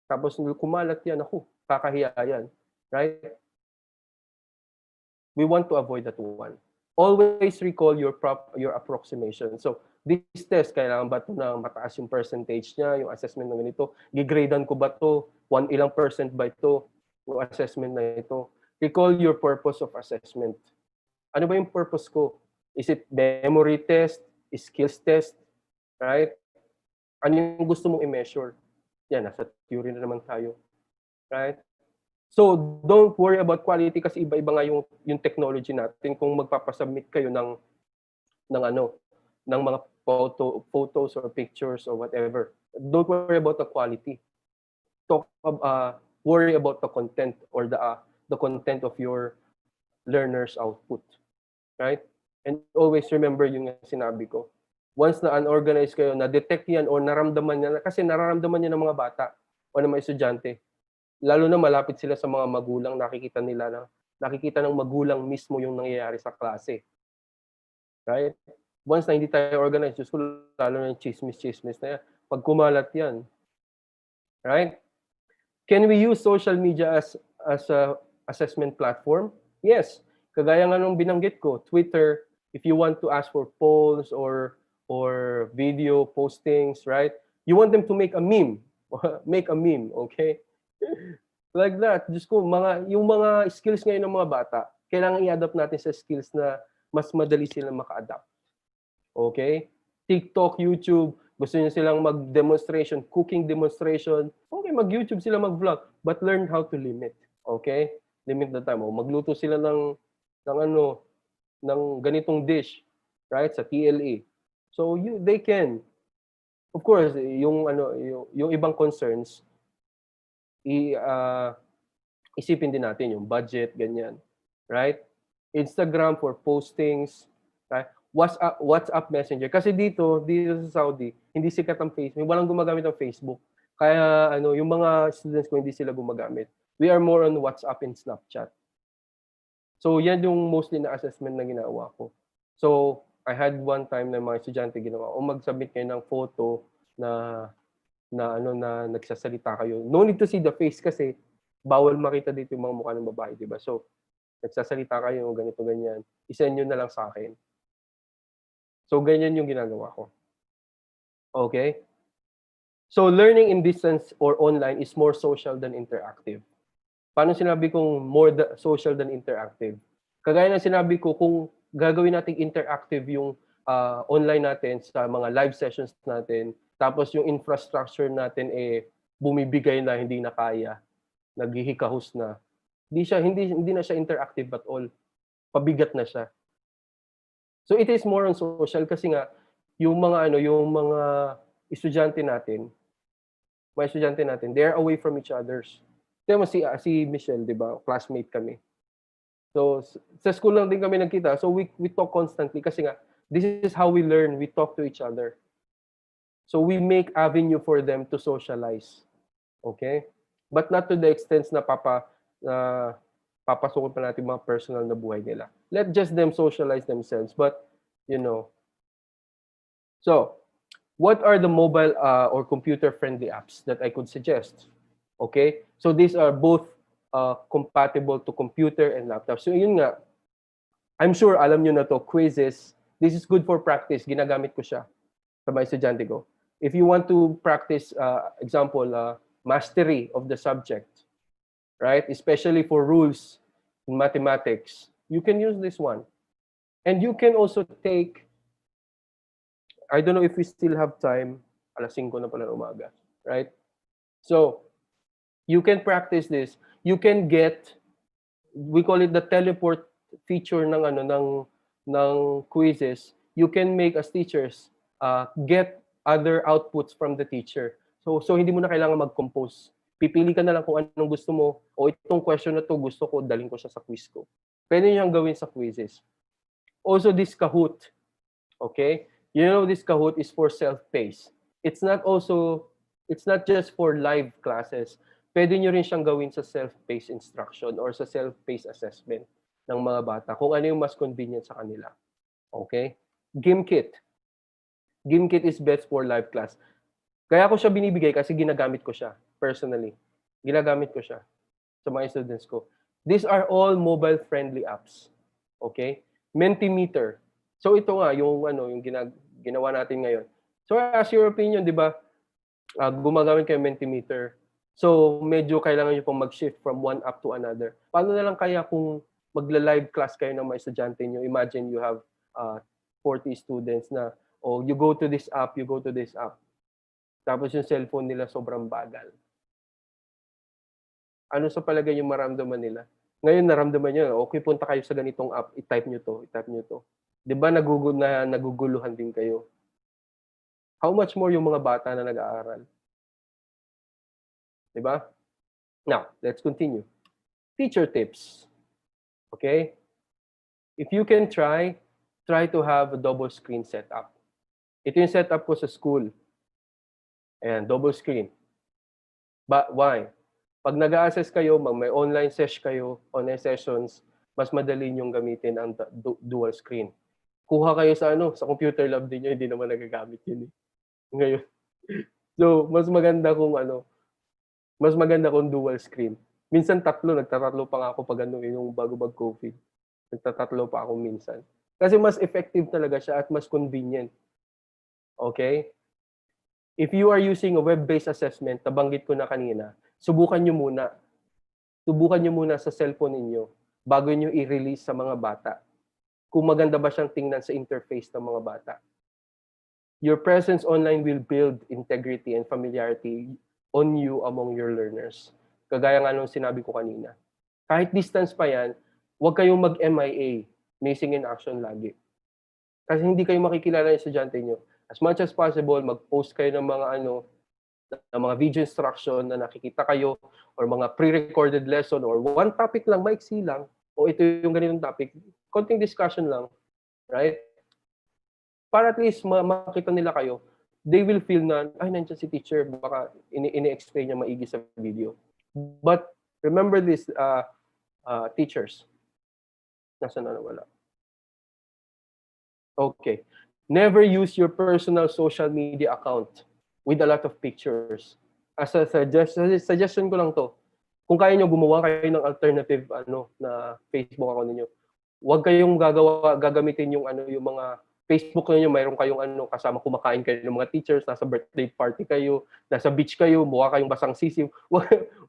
tapos kumalat yan, kakahiya yan. Right? We want to avoid that one. Always recall your approximation. So, this test, kailangan ba ito na mataas yung percentage niya, yung assessment ng ganito? Gigradean ko ba ito? Ilang percent ba ito? Yung assessment na ito. Recall your purpose of assessment. Ano ba yung purpose ko? Is it memory test? Skills test? Right? Ano yung gusto mong i-measure? Yan, nasa theory na naman tayo. Right? So, don't worry about quality kasi iba-iba nga yung technology natin. Kung magpapasubmit kayo ng mga photos or pictures or whatever, don't worry about the quality. Worry about the content or the content of your learner's output. Right? And always remember yung sinabi ko. Once na unorganized kayo, na-detect yan o naramdaman niya, kasi nararamdaman niya ng mga bata o ng mga estudyante. Lalo na malapit sila sa mga magulang, nakikita ng magulang mismo yung nangyayari sa klase. Right? Once na hindi tayo organized, Diyos ko, lalo na yung chismis na yan. Pag kumalat yan. Right? Can we use social media as a assessment platform? Yes. Kagaya nga nung binanggit ko, Twitter, if you want to ask for polls or video postings, right? You want them to make a meme. Make a meme, okay? Like that. Diyos ko, yung mga skills ngayon ng mga bata, kailangan i-adapt natin sa skills na mas madali silang maka-adapt. Okay? TikTok, YouTube, gusto niyo silang mag-demonstration, cooking demonstration, okay, mag-YouTube sila, mag-vlog, but learn how to limit. Okay? Limit the time. O, magluto sila ng ganitong dish, right? Sa TLE. So they can. Of course, yung ibang concerns, isipin din natin yung budget, ganyan. Right? Instagram for postings, right? WhatsApp Messenger. Kasi dito sa Saudi, hindi sikat ang Facebook. Walang gumagamit ng Facebook. Kaya yung mga students ko hindi sila gumagamit. We are more on WhatsApp and Snapchat. So yan yung mostly na assessment na ginawa ko. So I had one time na mga estudyante ginawa, o mag-submit kayo ng photo na nagsasalita kayo. No need to see the face kasi bawal makita dito yung mga mukha ng babae, di ba? So nagsasalita kayo, ganito, ganyan. I-send nyo na lang sa akin. So ganyan yung ginagawa ko. Okay? So learning in distance or online is more social than interactive. Paano sinabi kong more social than interactive? Kagaya ng sinabi ko, kung gagawin natin interactive yung online natin sa mga live sessions natin, tapos yung infrastructure natin bumibigay na hindi na kaya, naghihikahos na. Hindi na siya interactive at all. Pabigat na siya. So it is more on social kasi nga yung mga estudyante natin, they are away from each others. Tignan mo si Michelle, 'di ba? Classmate kami. So sa school lang din kami nagkita. So we talk constantly kasi nga this is how we learn. We talk to each other. So we make avenue for them to socialize. Okay? But not to the extent na papasukin pa natin mga personal na buhay nila. Let just them socialize themselves. But, so, what are the mobile or computer-friendly apps that I could suggest? Okay? So these are both compatible to computer and laptop. So yun nga, I'm sure alam nyo na to, quizzes. This is good for practice. Ginagamit ko siya sa mga estudyante ko. If you want to practice, example, mastery of the subject, right? Especially for rules in mathematics, you can use this one. And you can also take, I don't know if we still have time, 5:00 na pala ng umaga, right? So, you can practice this. You can get, we call it the teleport feature ng quizzes. You can make as teachers, get other outputs from the teacher. So hindi mo na kailangan mag-compose. Pipili ka na lang kung anong gusto mo, o itong question na to gusto ko, dalhin ko siya sa quiz ko. Pwede niyang gawin sa quizzes. Also this Kahoot. Okay? You know this Kahoot is for self-paced. It's not just for live classes. Pwede niyo rin siyang gawin sa self-paced instruction or sa self-paced assessment ng mga bata kung ano yung mas convenient sa kanila. Okay? GimKit. GimKit is best for live class. Kaya ko siya binibigay kasi ginagamit ko siya personally. Ginagamit ko siya sa mga students ko. These are all mobile-friendly apps. Okay? Mentimeter. So ito nga yung ginawa natin ngayon. So as your opinion, 'di ba? Gumagamit kayo Mentimeter. So medyo kailangan niyo pong mag-shift from one app to another. Paano na lang kaya kung magla-live class kayo ng mga estudyante niyo? Imagine you have 40 students na you go to this app, you go to this app. Tapos yung cellphone nila sobrang bagal. Ano sa palagay yung maramdaman nila? Ngayon naramdaman niyo, okay, punta kayo sa ganitong app, i-type niyo to. 'Di ba naguguluhan din kayo? How much more yung mga bata na nag-aaral? 'Di ba? Now, let's continue. Teacher tips. Okay? If you can try to have a double screen setup. Ito yung setup ko sa school. Ayan, double screen. But why? Pag nag-a-assess kayo, may online online sessions, mas madali yung gamitin ang dual screen. Kuha kayo sa computer lab din nyo, hindi naman nagagamit yun eh. Ngayon. So, mas maganda kung dual screen. Minsan nagtatatlo pa nga ako pag yung bago mag-COVID. Nagtatatlo pa ako minsan. Kasi mas effective talaga siya at mas convenient. Okay? If you are using a web-based assessment, nabanggit ko na kanina, subukan nyo muna sa cellphone ninyo bago nyo i-release sa mga bata. Kung maganda ba siyang tingnan sa interface ng mga bata. Your presence online will build integrity and familiarity on you among your learners. Kagaya nga nung sinabi ko kanina. Kahit distance pa yan, huwag kayong mag-MIA, missing in action lagi. Kasi hindi kayo makikilala ng estudyante nyo. As much as possible, mag-post kayo ng mga video instruction na nakikita kayo or mga pre-recorded lesson or one topic lang, maiksi lang, o ito yung ganitong topic, konting discussion lang, right? Para at least makita nila kayo, they will feel na, ay, nandiyan si teacher, baka ini-explain niya maigi sa video. But Remember this, teachers. Nasaan na nawala? Okay. Never use your personal social media account with a lot of pictures. As a suggestion ko lang to. Kung kaya nyo, gumawa kayo ng alternative na Facebook account niyo. Huwag kayong gagamitin yung yung mga Facebook niyo, mayroon kayong kasama kumakain kayo ng mga teachers, nasa birthday party kayo, nasa beach kayo, mukha kayong basang sisiw.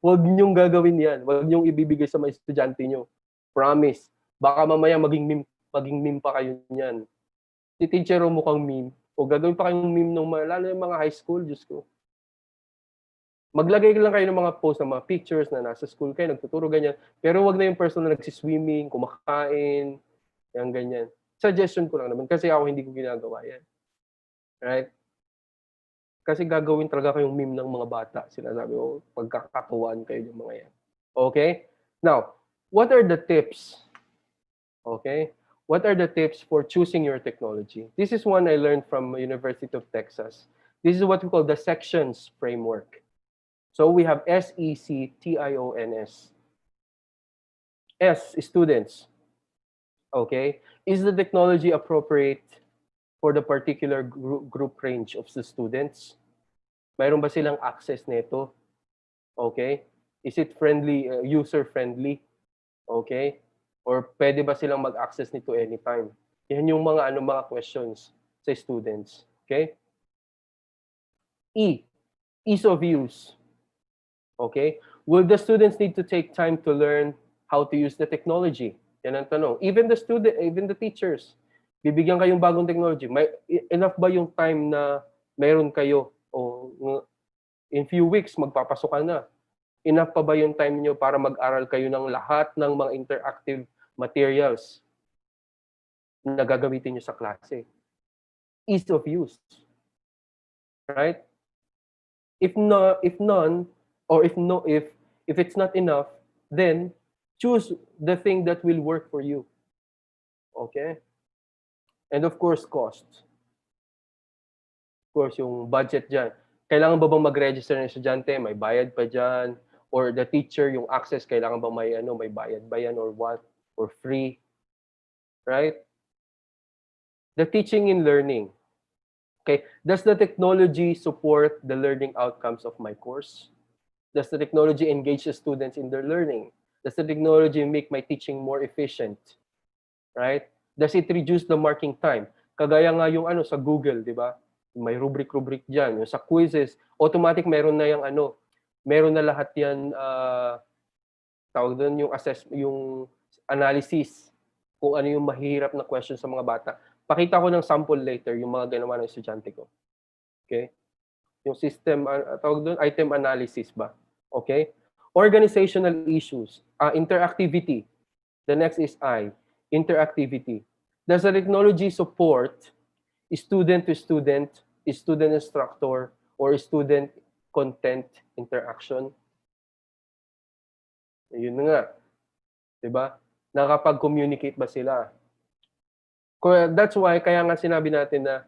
Huwag niyong gagawin 'yan. Huwag niyong ibibigay sa mga estudyante niyo. Promise. Baka mamaya maging meme pa kayo niyan. Si teacher mukhang meme. O gagawin pa kayong meme ng lalo yung mga high school, Diyos ko. Maglagay lang kayo ng mga post ng mga pictures na nasa school kayo, nagtuturo, ganyan. Pero wag na yung person na nagsiswimming, kumakain, yan, ganyan. Suggestion ko lang naman kasi ako hindi ko ginagawa yan. Right? Kasi gagawin talaga kayong meme ng mga bata. Sinasabi ko, pagkakatuwaan kayo ng mga yan. Okay? Now, what are the tips? Okay? What are the tips for choosing your technology? This is one I learned from University of Texas. This is what we call the sections framework. So we have SECTIONS. S, students. Okay? Is the technology appropriate for the particular group range of the students? Mayroon ba silang access nito? Okay? Is it friendly, user-friendly? Okay? Or pwede ba silang mag-access nito anytime? Yan yung mga questions sa students. Okay? E, ease of use. Okay? Will the students need to take time to learn how to use the technology? Yan ang tanong. Even the teachers, bibigyan kayong bagong technology. Enough ba yung time na meron kayo? O in few weeks, magpapasok ka na. Enough pa ba yung time niyo para mag-aral kayo ng lahat ng mga interactive materials na gagamitin niyo sa klase? Ease of use. Right? If none, or if it's not enough, then choose the thing that will work for you. Okay? And of course, cost. Of course, yung budget dyan. Kailangan ba bang mag-register ng estudyante? May bayad pa dyan. Or the teacher, yung access, kailangan ba may bayad ba yan or what? Or free? Right? The teaching and learning. Okay, does the technology support the learning outcomes of my course? Does the technology engage the students in their learning? Does the technology make my teaching more efficient? Right? Does it reduce the marking time? Kagaya nga yung sa Google, di ba? May rubric diyan. Yung sa quizzes, automatic meron na yung meron na lahat yan, tawag doon yung yung analysis kung ano yung mahirap na question sa mga bata. Pakita ko ng sample later yung mga ginawa ng estudyante ko. Okay? Yung system, tawag doon, item analysis ba? Okay? Organizational issues, interactivity. The next is I, interactivity. Does the technology support student-to-student, student-instructor, or student content interaction? Yun nga. Diba? Nakapag-communicate ba sila? That's why, kaya nga sinabi natin na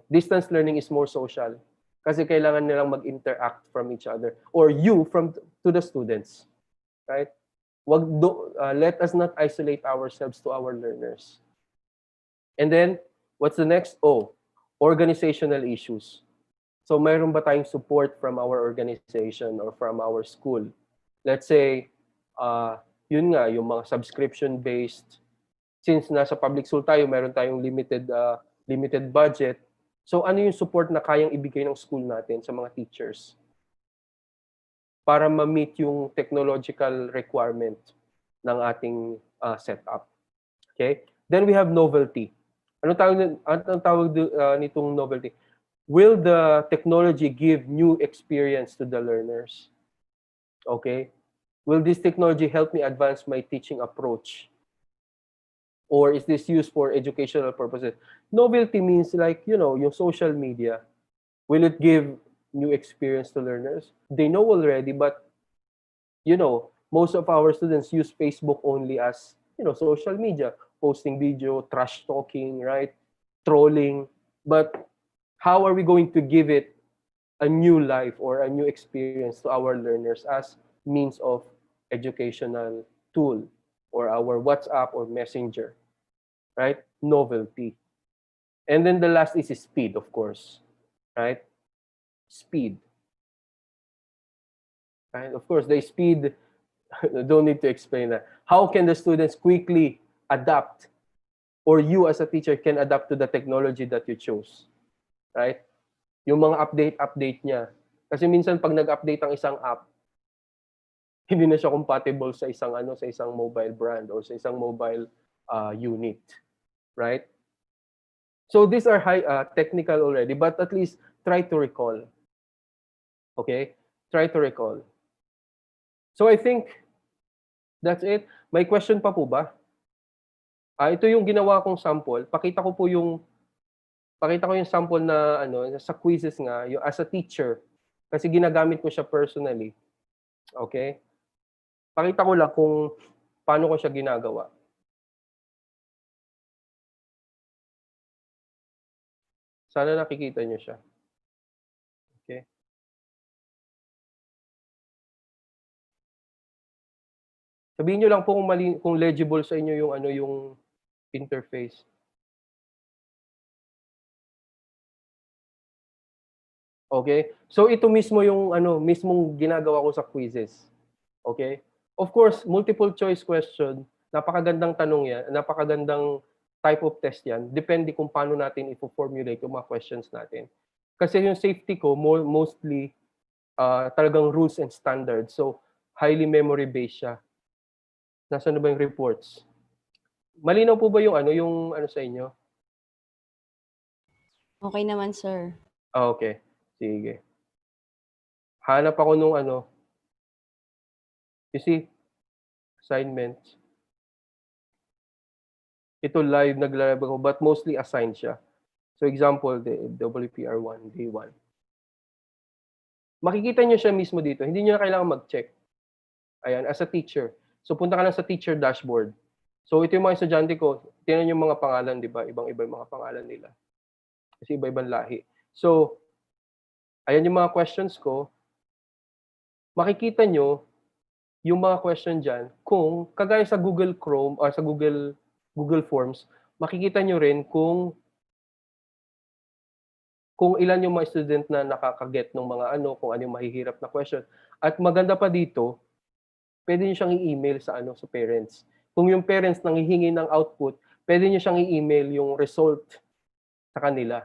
distance learning is more social. Kasi kailangan nilang mag-interact from each other. Or you to the students. Right? Let us not isolate ourselves to our learners. And then, what's the next? Organizational issues. So, mayroon ba tayong support from our organization or from our school? Let's say, yun nga, yung mga subscription-based. Since nasa public school tayo, mayroon tayong limited budget. So, ano yung support na kayang ibigay ng school natin sa mga teachers? Para ma-meet yung technological requirement ng ating setup. Okay? Then we have novelty. Anong tawag nitong novelty? Will the technology give new experience to the learners? Okay? Will this technology help me advance my teaching approach? Or is this used for educational purposes? Novelty means like, yung social media. Will it give new experience to learners? They know already, but, most of our students use Facebook only as, social media. Posting video, trash talking, right? Trolling. But how are we going to give it a new life or a new experience to our learners as means of educational tool or our WhatsApp or Messenger, right? Novelty. And then the last is speed, of course, right? Speed. Right? Of course, the speed, don't need to explain that. How can the students quickly adapt, or you as a teacher can adapt to the technology that you chose? Right? Yung mga update niya. Kasi minsan pag nag-update ang isang app, hindi na siya compatible sa isang mobile brand or sa isang mobile unit, right? So these are high technical already, but at least try to recall. Okay? Try to recall. So I think that's it. May question pa po ba? Ito yung ginawa kong sample. Pakita ko yung sample na sa quizzes nga, yung as a teacher kasi ginagamit ko siya personally. Okay? Pakita ko lang kung paano ko siya ginagawa. Sana nakikita niyo siya. Okay? Sabihin niyo lang po kung legible sa inyo yung interface. Okay? So ito mismo yung mismong ginagawa ko sa quizzes. Okay? Of course, multiple choice question, napakagandang tanong yan, napakagandang type of test yan, depende kung paano natin i-formulate yung mga questions natin. Kasi yung safety ko, mostly talagang rules and standards. So, highly memory-based siya. Nasaan na ba yung reports? Malinaw po ba yung sa inyo? Okay naman, sir. Okay. Sige. Hanap ako nung you see, assignments. Ito live, naglalab ako, but mostly assigned siya. So example, the WPR1, day 1. Makikita nyo siya mismo dito. Hindi nyo na kailangan mag-check. Ayan, as a teacher. So punta ka lang sa teacher dashboard. So ito yung mga estudyante ko. Tingnan yung mga pangalan, di ba? Ibang-iba yung mga pangalan nila. Kasi iba-ibang lahi. So, ayan yung mga questions ko. Makikita nyo yung mga question dyan kung kagaya sa Google Chrome or sa Google Forms, makikita nyo rin kung ilan yung mga student na nakakaget ng mga kung ano yung mahihirap na question. At maganda pa dito, pwede nyo siyang i-email sa parents. Kung yung parents nanghihingi ng output, pwede nyo siyang i-email yung result sa kanila.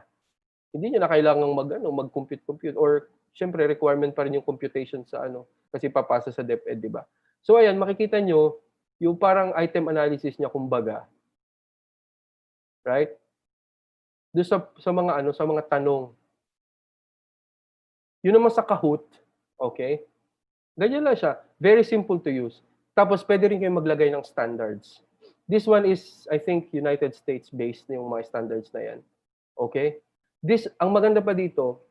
Hindi nyo na kailangang mag-compute or syempre requirement pa rin yung computation sa kasi papasa sa DepEd, di ba? So ayan, makikita nyo yung parang item analysis niya kumbaga. Right? Doon sa mga tanong. Yun naman sa Kahoot, okay? Ganyan lang siya. Very simple to use. Tapos pwede rin kayo maglagay ng standards. This one is, I think, United States-based na yung mga standards na yan. Okay? Ang maganda pa dito,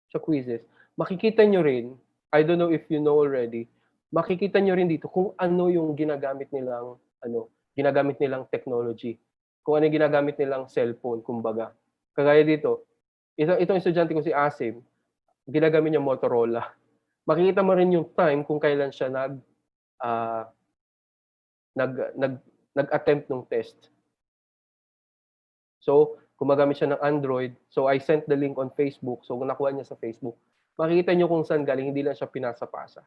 sa quizzes, makikita nyo rin, I don't know if you know already, makikita nyo rin dito kung ano yung ginagamit nilang technology. Kung ano yung ginagamit nilang cellphone, kumbaga. Kagaya dito, itong estudyante ko si Asim, ginagamit niya Motorola. Makikita mo rin yung time kung kailan siya nag-attempt ng test. So, kung magamit siya ng Android, so I sent the link on Facebook. So, kung nakuha niya sa Facebook, makikita niyo kung saan galing, hindi lang siya pinasa-pasa.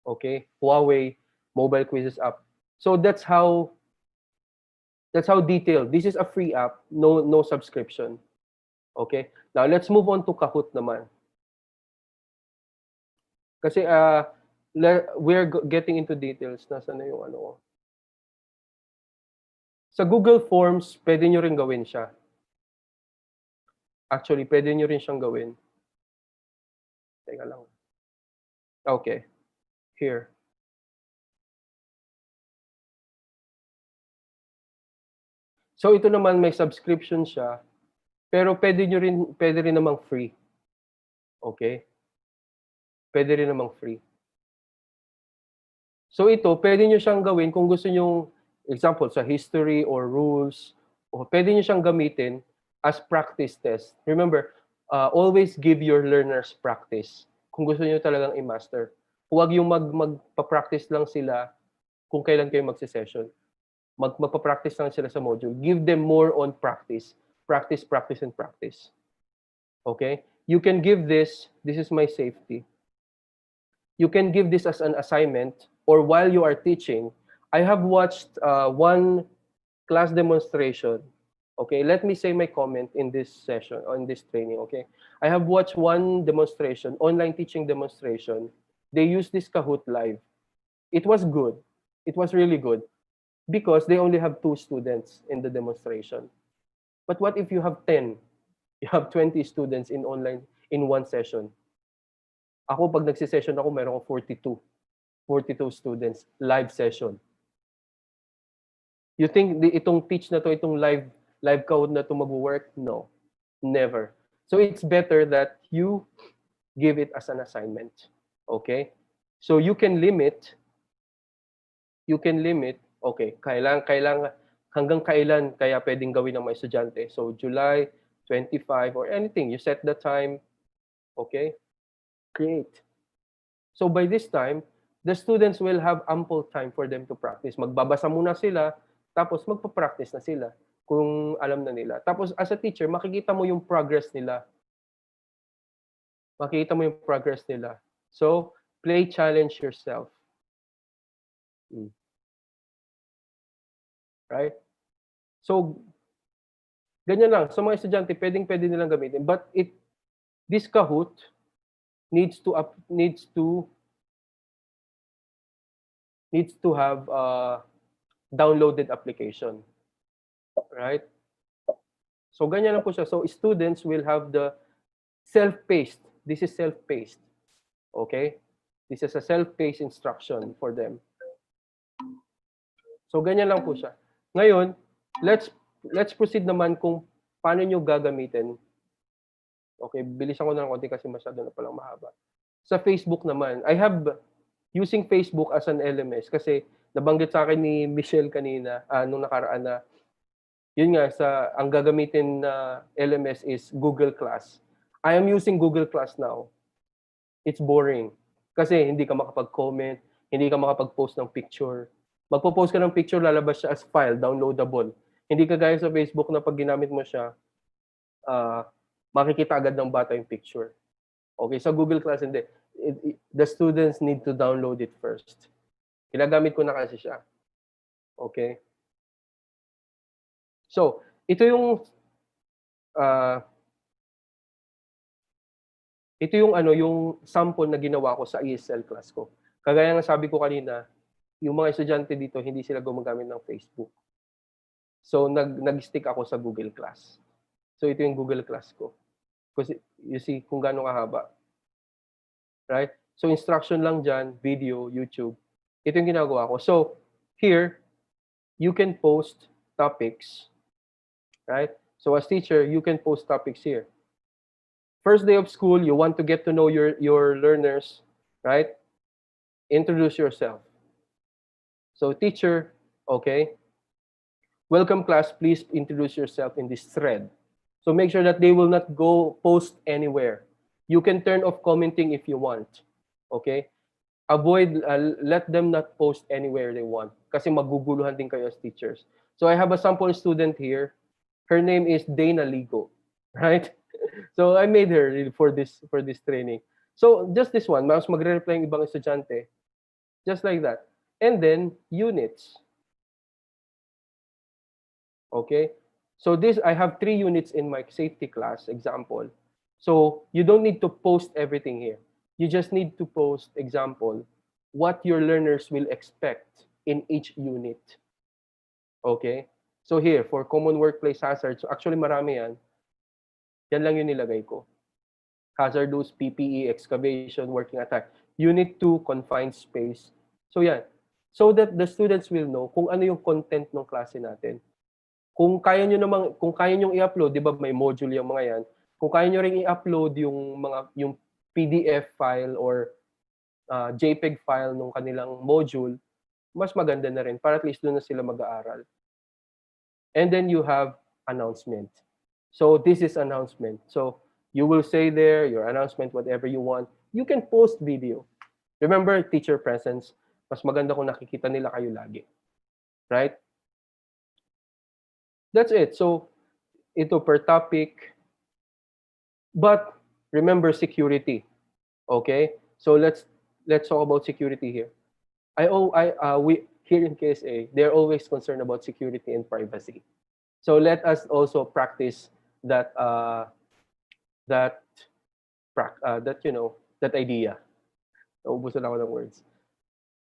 Okay? Huawei mobile quizzes app. So, that's how detailed. This is a free app, no subscription. Okay? Now, let's move on to Kahoot naman. Kasi we're getting into details. Nasaan na yung Sa Google Forms, pwede nyo rin gawin siya. Actually, pwede nyo rin siyang gawin. Teka lang. Okay. Here. So ito naman may subscription siya, pero pwede rin namang free. Okay? Pwede rin namang free. So ito, pwede nyo siyang gawin kung gusto nyo, example, sa history or rules, o pwede nyo siyang gamitin as practice test. Remember, always give your learners practice. Kung gusto niyo talagang i-master. Huwag yung magpa-practice lang sila kung kailan kayo magse-session. Magpa-practice lang sila sa module. Give them more on practice. Practice, practice, and practice. Okay? You can give this is my safety. You can give this as an assignment or while you are teaching. I have watched one class demonstration. Okay, let me say my comment in this session, on this training, okay? I have watched one demonstration, online teaching demonstration. They used this Kahoot Live. It was good. It was really good because they only have 2 students in the demonstration. But what if you have 10? You have 20 students in online in one session. Ako, pag nagsisession ako, meron akong 42 students, live session. You think itong teach na to, itong live Kahoot na to mag-work? No, never. So it's better that you give it as an assignment. Okay? So you can limit, okay, kailang hanggang kailan kaya pwedeng gawin ng mga estudyante. So July 25 or anything, you set the time, okay? Create. So by this time, the students will have ample time for them to practice. Magbabasa muna sila, tapos magpa-practice na sila kung alam na nila. Tapos as a teacher, makikita mo yung progress nila. So, play challenge yourself. Right? So, ganyan lang. Sa mga estudyante, pwede nilang gamitin. But this Kahoot needs to have a downloaded application. Right? So, ganyan lang po siya. So, students will have the self-paced. This is self-paced. Okay? This is a self-paced instruction for them. So, ganyan lang po siya. Ngayon, let's proceed naman kung paano nyo gagamitin. Okay, bilisan ko na ng konti kasi masyado na palang mahaba. Sa Facebook naman, I have using Facebook as an LMS kasi nabanggit sa akin ni Michelle kanina nung nakaraan na yun nga, ang gagamitin na LMS is Google Class. I am using Google Class now. It's boring. Kasi hindi ka makapag-comment, hindi ka makapag-post ng picture. Magpo-post ka ng picture, lalabas siya as file, downloadable. Hindi ka gaya sa Facebook na pag ginamit mo siya, makikita agad ng bata yung picture. Okay, sa Google Class, hindi. The students need to download it first. Ginagamit ko na kasi siya. Okay? So, ito yung yung sample na ginawa ko sa ESL class ko. Kagaya ng sabi ko kanina, yung mga estudyante dito hindi sila gumagamit ng Facebook. So nag-stick ako sa Google Class. So ito yung Google Class ko. Kasi you see kung gaano kahaba. Right? So instruction lang dyan, video, YouTube. Ito yung ginagawa ko. So here, you can post topics. Right? So as teacher, you can post topics here. First day of school, you want to get to know your learners, right? Introduce yourself. So teacher, okay. Welcome class, please introduce yourself in this thread. So make sure that they will not go post anywhere. You can turn off commenting if you want. Okay? Avoid, let them not post anywhere they want. Kasi maguguluhan din kayo as teachers. So I have a sample student here. Her name is Dana Ligo, right? So I made her for this training. So just this one, mas magre-reply yung ibang estudyante. Just like that. And then units. Okay? So this, I have 3 units in my safety class example. So you don't need to post everything here. You just need to post example, what your learners will expect in each unit. Okay? So here, for common workplace hazards, so actually marami yan. Yan lang yung nilagay ko. Hazardous, PPE, excavation, working attack. Unit 2, confined space. So yan. So that the students will know kung ano yung content ng klase natin. Kung kaya nyo i-upload, di ba may module yung mga yan, kung kaya nyo ring i-upload yung PDF file or JPEG file ng kanilang module, mas maganda na rin para at least doon na sila mag-aaral. And then you have announcement. So this is announcement. So You will say there your announcement, whatever you want. You can post video. Remember, teacher presence. Mas maganda kung nakikita nila kayo lagi. Right? That's it. So, ito per topic. But remember security. Okay? So let's talk about security here. We here in KSA, they're always concerned about security and privacy. So let us also practice that that that idea. Naubusan ako ng words.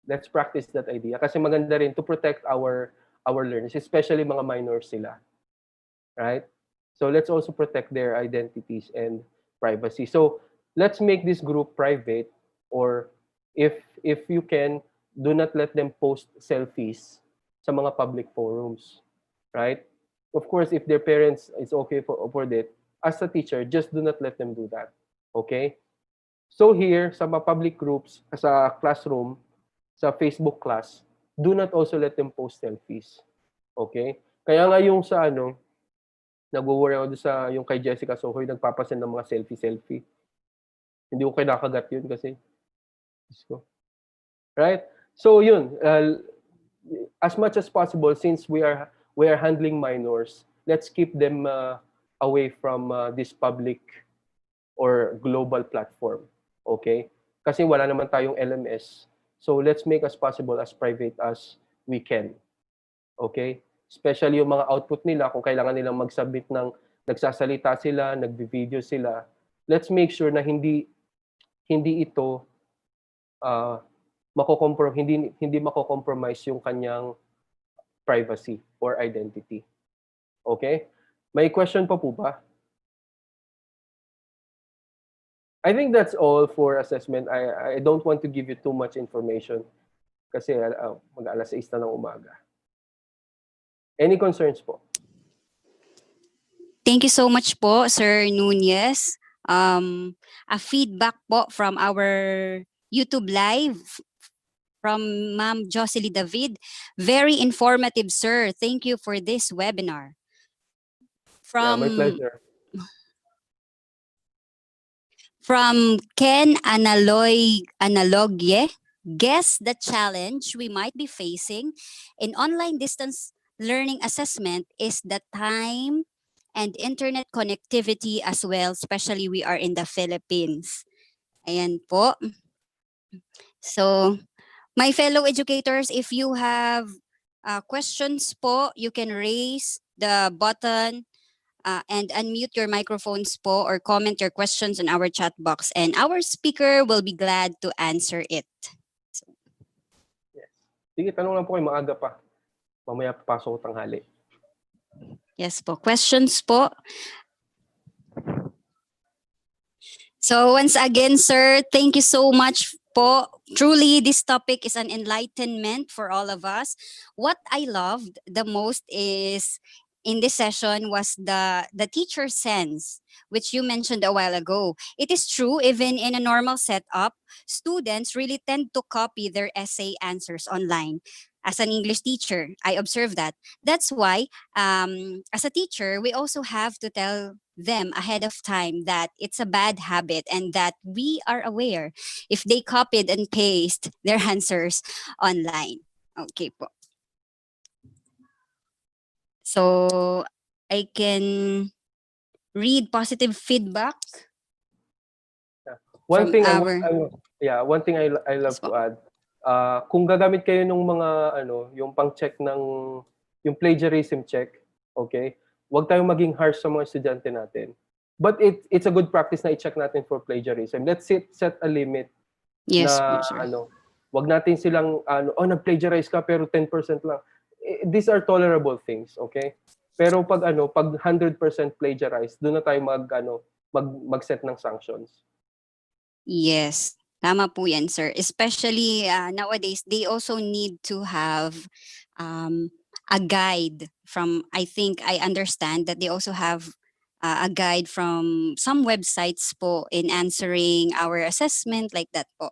Let's practice that idea kasi maganda rin to protect our learners, especially mga minors sila. Right? So let's also protect their identities and privacy. So let's make this group private, or if you can, do not let them post selfies sa mga public forums, right? Of course, if their parents is okay for that, as a teacher, just do not let them do that. Okay? So here, sa mga public groups, sa classroom, sa Facebook class, do not also let them post selfies. Okay? Kaya nga yung sa nag-worry ako sa yung kay Jessica Sohoy, nagpapasend ng mga selfie. Hindi ko kinakagat yun kasi. Right? So yun, as much as possible, since we are handling minors, let's keep them away from this public or global platform. Okay? Kasi wala naman tayong LMS. So let's make as possible as private as we can. Okay? Especially yung mga output nila, kung kailangan nilang mag-submit ng nagsasalita sila, nagbi-video sila, let's make sure na hindi ito hindi mako-compromise yung kanyang privacy or identity. Okay? May question pa po ba? I think that's all for assessment. I don't want to give you too much information kasi mag-alas 6 na ng umaga. Any concerns po? Thank you so much po, Sir Nunez. A feedback po from our YouTube Live from Ma'am Jocelyn David. Very informative, sir. Thank you for this webinar. Yeah, my pleasure. From Ken Analogye, guess the challenge we might be facing in online distance learning assessment is the time and internet connectivity as well, especially we are in the Philippines. Ayan po. So, my fellow educators, if you have questions po, you can raise the button and unmute your microphones po or comment your questions in our chat box and our speaker will be glad to answer it. Yes. Sige, tanong lang po kayo, maaga pa. Mamaya papasok ko tanghali. Yes po. Questions po? So once again, sir, thank you so much po. Truly, this topic is an enlightenment for all of us. What I loved the most is in this session was the teacher sense, which you mentioned a while ago. It is true, even in a normal setup, students really tend to copy their essay answers online. As an English teacher, I observe that. That's why, as a teacher, we also have to tell them ahead of time that it's a bad habit and that we are aware if they copied and paste their answers online. Okay po. So I can read positive feedback. One From thing one thing I love Yes po. to add, kung gagamit kayo ng mga yung pang-check ng yung plagiarism check, okay? Huwag tayong maging harsh sa mga estudyante natin. But it's a good practice na i-check natin for plagiarism. Let's set a limit Yes na po, sir. wag natin silang nag-plagiarize ka pero 10% lang. These are tolerable things, okay? Pero pag 100% plagiarized, doon na tayo mag-set ng sanctions. Yes. Tama po yan, sir. Especially nowadays, they also need to have a guide from, I think I understand that they also have a guide from some websites po in answering our assessment like that po.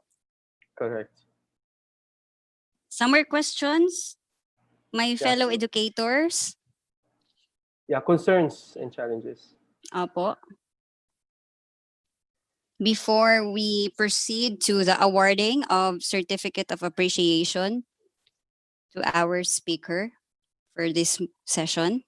Correct. Some more questions? My Yeah. fellow educators? Yeah, concerns and challenges. Opo. before we proceed to the awarding of Certificate of Appreciation to our speaker for this session.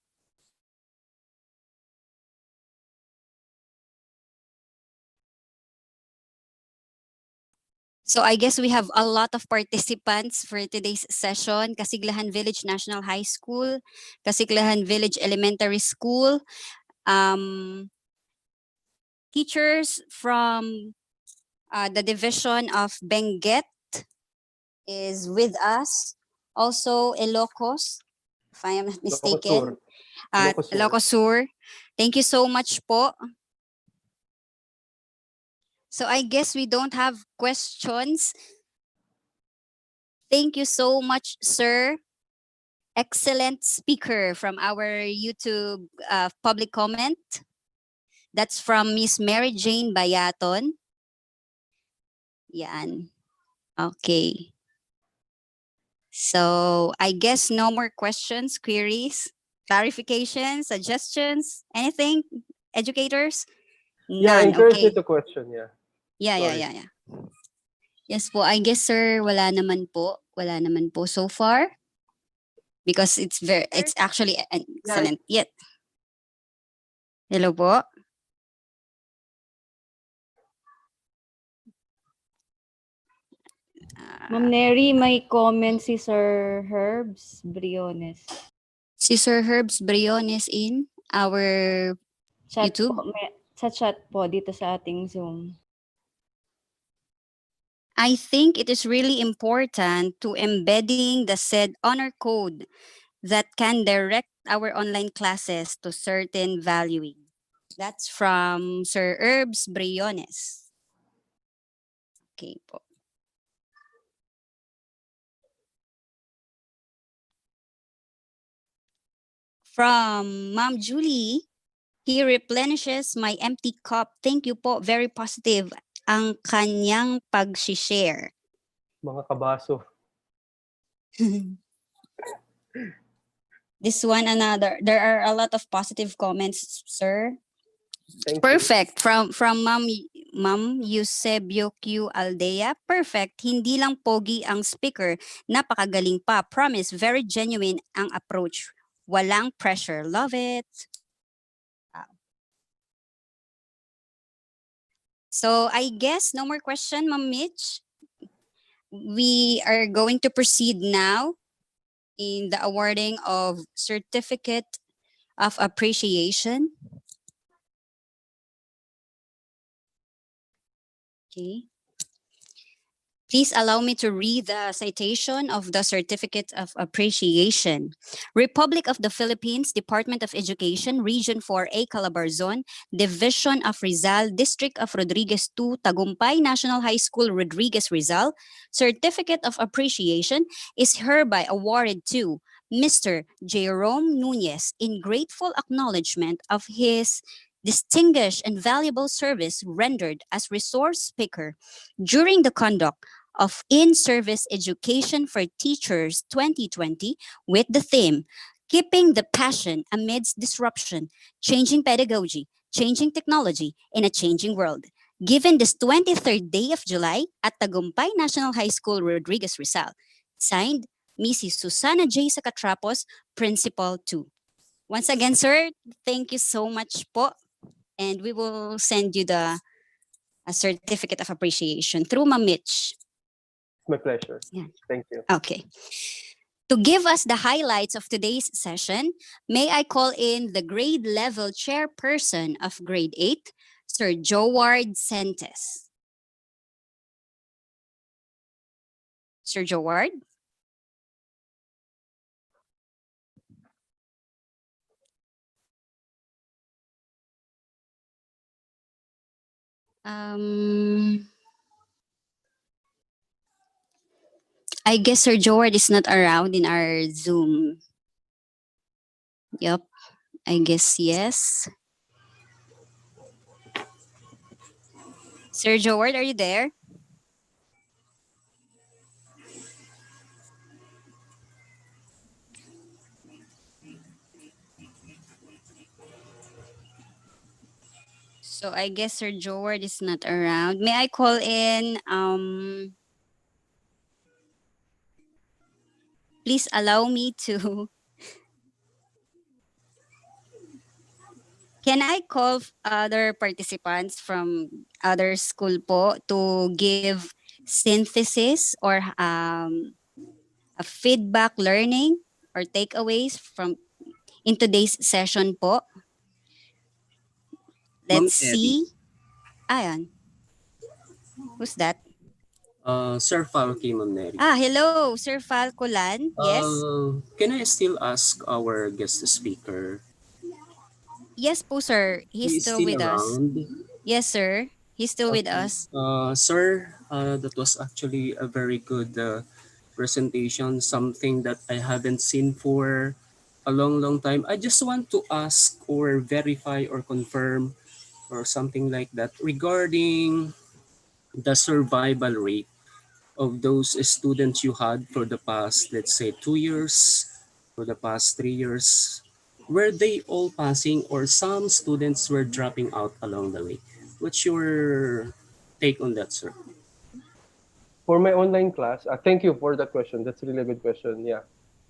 So I guess we have a lot of participants for today's session. Kasiglahan Village National High School, Kasiglahan Village Elementary School, teachers from the division of Benguet is with us. Also, Ilocos, if I am not mistaken. Ilocos Sur. Ilocos Sur. Thank you so much po. So I guess we don't have questions. Thank you so much, sir. Excellent speaker from our YouTube public comment. That's from Miss Mary Jane Bayaton. Yan. Okay. So I guess no more questions, queries, clarifications, suggestions, anything, educators? Yeah, I None. encourage Okay. you to question, yeah. Yeah. Sorry. Yes po, I guess sir, wala naman po. Wala naman po so far. Because it's actually an excellent. Yet. Hello po. Ma'am Neri, may comment si Sir Herbs Briones. Si Sir Herbs Briones in our Chat YouTube? po, sa chat po dito sa ating Zoom. I think it is really important to embedding the said honor code that can direct our online classes to certain valuing. That's from Sir Herbs Briones. Okay po. From Ma'am Julie, he replenishes my empty cup. Thank you po. Very positive ang kanyang pag-share. Mga kabaso. This one another. There are a lot of positive comments, sir. Thank Perfect. From Ma'am Eusebio Q. Aldea. Perfect. Hindi lang pogi ang speaker. Napakagaling pa. Promise, very genuine ang approach. Walang pressure. Love it. Wow. So I guess no more question, Ma'am Mitch. We are going to proceed now in the awarding of Certificate of Appreciation. Okay. Please allow me to read the citation of the Certificate of Appreciation. Republic of the Philippines, Department of Education, Region 4A, Calabarzon, Division of Rizal, District of Rodriguez 2, Tagumpay National High School, Rodriguez Rizal. Certificate of Appreciation is hereby awarded to Mr. Jerome Nunez in grateful acknowledgement of his distinguished and valuable service rendered as resource speaker during the conduct of In-Service Education for Teachers 2020 with the theme, Keeping the Passion Amidst Disruption, Changing Pedagogy, Changing Technology in a Changing World. Given this 23rd day of July at Tagumpay National High School, Rodriguez Rizal. Signed, Mrs. Susana J. Sacatrapos, Principal 2. Once again, sir, thank you so much po. And we will send you the Certificate of Appreciation through Ma'am Mitch. My pleasure. Yeah. Thank you. Okay. To give us the highlights of today's session, may I call in the grade level chairperson of grade 8, Sir Joward Sentes. Sir Joward? I guess Sir Joward is not around in our Zoom. Yep, I guess yes. Sir Joward, are you there? So I guess Sir Joward is not around. May I call in please allow me to can I call other participants from other school po to give synthesis or a feedback learning or takeaways from in today's session po? Ma'am Let's Terry, see. Ayan. Who's that? Sir Falky, Ma'am Neri. Hello, Sir Falcolan. Yes. Can I still ask our guest speaker? Yes po, sir. He He's is still still with us. around. Yes, sir. He's still with Okay. us. Sir, that was actually a very good presentation, something that I haven't seen for a long time. I just want to ask or verify or confirm or something like that regarding the survival rate of those students you had for the past, let's say, 2 years, for the past 3 years. Were they all passing or some students were dropping out along the way? What's your take on that, sir? For my online class, thank you for that question. That's really a good question. Yeah.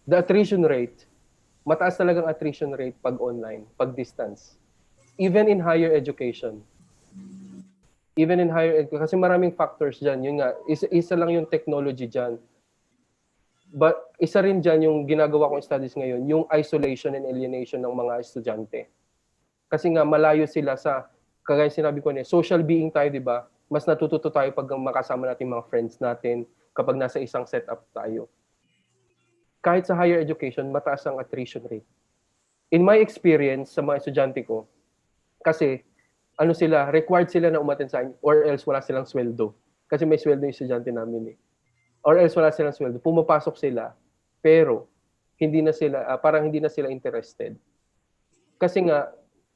The attrition rate, mataas talagang attrition rate pag online, pag distance. Even in higher education. Even in higher education. Kasi maraming factors dyan. Yun nga, isa lang yung technology dyan. But isa rin dyan yung ginagawa kong studies ngayon, yung isolation and alienation ng mga estudyante. Kasi nga malayo sila sa, kagaya sinabi ko social being tayo, di ba? Mas natututo tayo pag makasama natin mga friends natin kapag nasa isang setup tayo. Kahit sa higher education, mataas ang attrition rate. In my experience sa mga estudyante ko, kasi required sila na umattend sa akin or else wala silang sweldo. Kasi may sweldo yung estudyante namin eh. Or else wala silang sweldo. Pumapasok sila, pero hindi na sila, parang hindi na sila interested. Kasi nga,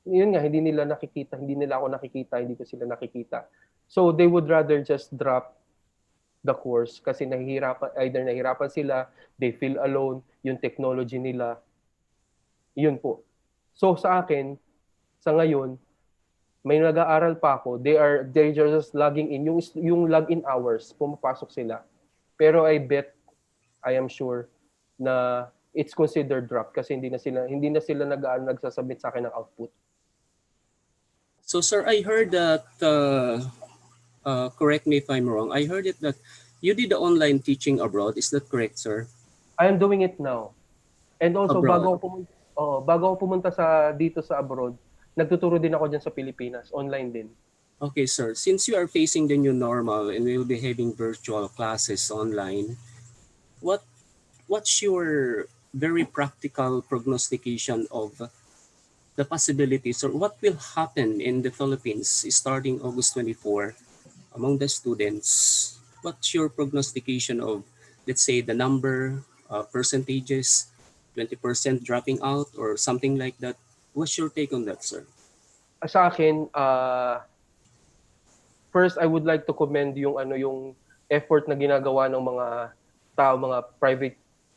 yun nga, hindi nila nakikita, hindi nila ako nakikita, hindi ko sila nakikita. So they would rather just drop the course kasi either nahihirapan sila, they feel alone, yung technology nila, yun po. So sa akin, sa ngayon, may nag-aaral pa ako, they're just logging in, yung login hours, pumapasok sila. Pero I bet, I am sure, na it's considered drop kasi hindi na sila nagsasubmit sa akin ng output. So sir, I heard that, correct me if I'm wrong, I heard it that you did the online teaching abroad. Is that correct, sir? I am doing it now. And also, Abroad. bago ako pumunta dito sa abroad, nagtuturo din ako dyan sa Pilipinas, online din. Okay, sir. Since you are facing the new normal and we will be having virtual classes online, what's your very practical prognostication of the possibilities or what will happen in the Philippines starting August 24 among the students? What's your prognostication of, let's say, the number, percentages, 20% dropping out or something like that? What's your take on that, sir? Sa akin, first I would like to commend yung effort na ginagawa ng mga tao, mga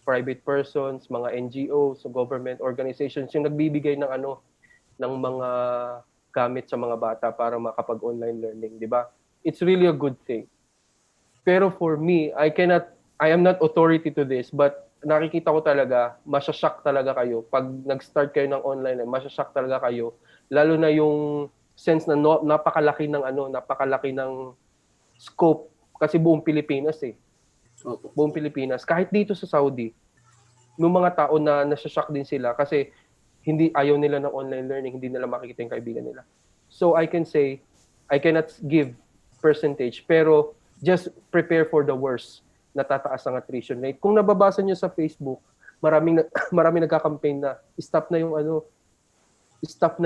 private persons, mga NGOs, government organizations yung nagbibigay ng ng mga gamit sa mga bata para makapag-online learning, di ba? It's really a good thing. Pero for me, I am not authority to this, but nakikita ko talaga, masyashock talaga kayo. Pag nag-start kayo ng online, masyashock talaga kayo. Lalo na yung sense na napakalaki ng scope. Kasi buong Pilipinas eh. Opo. Buong Pilipinas. Kahit dito sa Saudi, yung mga tao na nasyashock din sila kasi ayaw nila ng online learning, hindi nila makikita yung kaibigan nila. So I can say, I cannot give percentage, pero just prepare for the worst na tataas ang attrition rate. Kung nababasa nyo sa Facebook, maraming nagka-campaign na stop na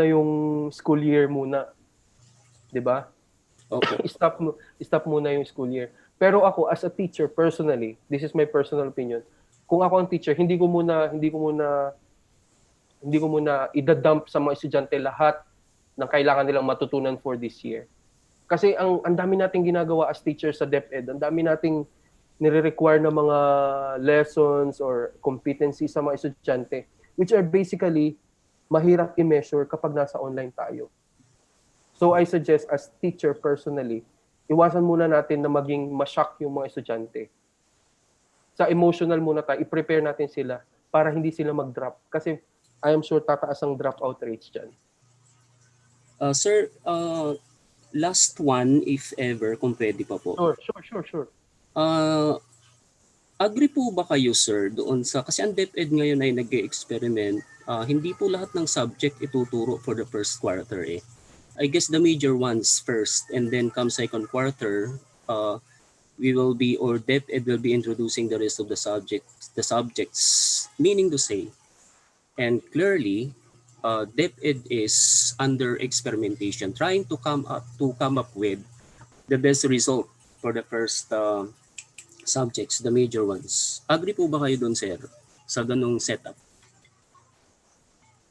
yung school year muna. 'Di ba? Okay. Stop muna yung school year. Pero ako as a teacher personally, this is my personal opinion. Kung ako ang teacher, hindi ko muna idadump sa mga estudyante lahat ng kailangan nilang matutunan for this year. Kasi ang dami nating ginagawa as teachers sa DepEd, ang dami nating nire-require na mga lessons or competencies sa mga estudyante, which are basically mahirap i-measure kapag nasa online tayo. So I suggest as teacher personally, iwasan muna natin na maging ma-shock yung mga estudyante. Sa emotional muna tayo, i-prepare natin sila para hindi sila mag-drop. Kasi I am sure tataas ang dropout rates dyan. Sir, last one if ever, kung pwede pa po. Sure. Agree po ba kayo, sir, doon sa, kasi ang DepEd ngayon ay nag-experiment, hindi po lahat ng subject ituturo for the first quarter eh. I guess the major ones first, and then come second quarter, we will be, or DepEd will be introducing the rest of the subjects, meaning to say, and clearly, DepEd is under experimentation, trying to come up with the best result for the first subjects, the major ones. Agree po ba kayo doon, sir, sa ganung setup?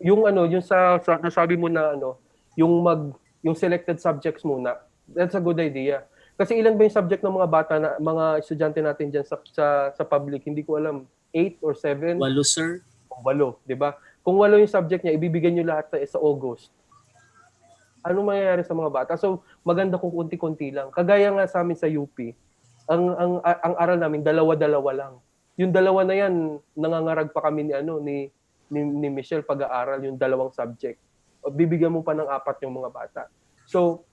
Yung nasabi mo na yung selected subjects muna, that's a good idea. Kasi ilan ba yung subject ng mga bata na mga estudyante natin diyan sa public? Hindi ko alam, 8 or 7? 8, sir. 8, 'di ba? Kung 8 yung subject niya, ibibigay niyo lahat sa August. Ano mangyayari sa mga bata? So, maganda kung kunti-kunti lang. Kagaya nga sa amin sa UP, ang aral namin dalawa-dalawa lang. Yung dalawa na yan, nangangarag pa kami ni Michelle pag-aaral yung dalawang subject. O bibigyan mo pa ng 4 yung mga bata. So,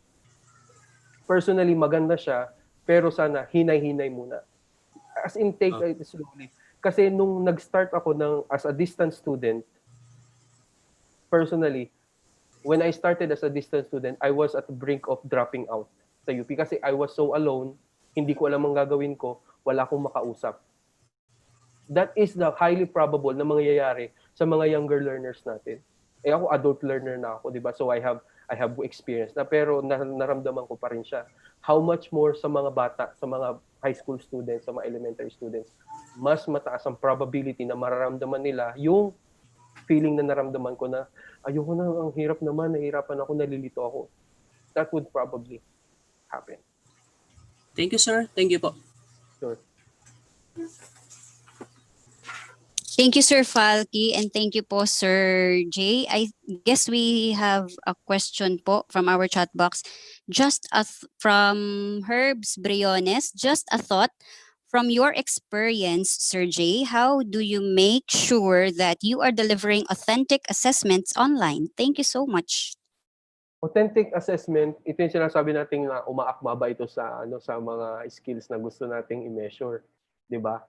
personally maganda siya, pero sana hinay-hinay muna. As in take it slowly. Kasi nung nag-start ako as a distance student, personally, when I started as a distance student, I was at the brink of dropping out sa UP kasi I was so alone. Hindi ko alam ang gagawin ko, wala akong makausap. That is the highly probable na mangyayari sa mga younger learners natin. Eh ako adult learner na ako, 'di ba? So I have experience na, pero naramdaman ko pa rin siya. How much more sa mga bata, sa mga high school students, sa mga elementary students, mas mataas ang probability na mararamdaman nila yung feeling na naramdaman ko na ayoko na, ang hirap naman, nahihirapan ako, nalilito ako. That would probably happen. Thank you, sir. Thank you po. Sure. Thank you, Sir Falky, and thank you po, Sir Jay. I guess we have a question po from our chat box. From Herbs Briones, just a thought. From your experience, Sir Jay, how do you make sure that you are delivering authentic assessments online? Thank you so much. Authentic assessment, ito yung sinasabi natin na umaakma ba ito sa mga skills na gusto nating i-measure, 'di ba?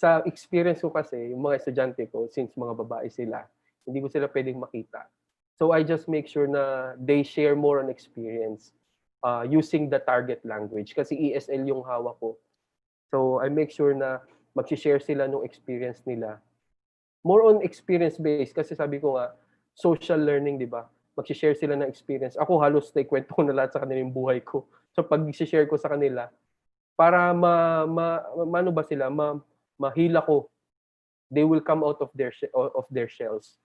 Sa experience ko kasi, yung mga estudyante ko, since mga babae sila, hindi ko sila pwedeng makita. So I just make sure na they share more on experience using the target language kasi ESL yung hawak ko. So I make sure na mag-share sila ng experience nila. More on experience-based kasi sabi ko nga, social learning, di ba? Mag-share sila ng experience. Ako halos naikwento ko na lahat sa kanila yung buhay ko. So pag-share ko sa kanila, para mahila ko, they will come out of their shells.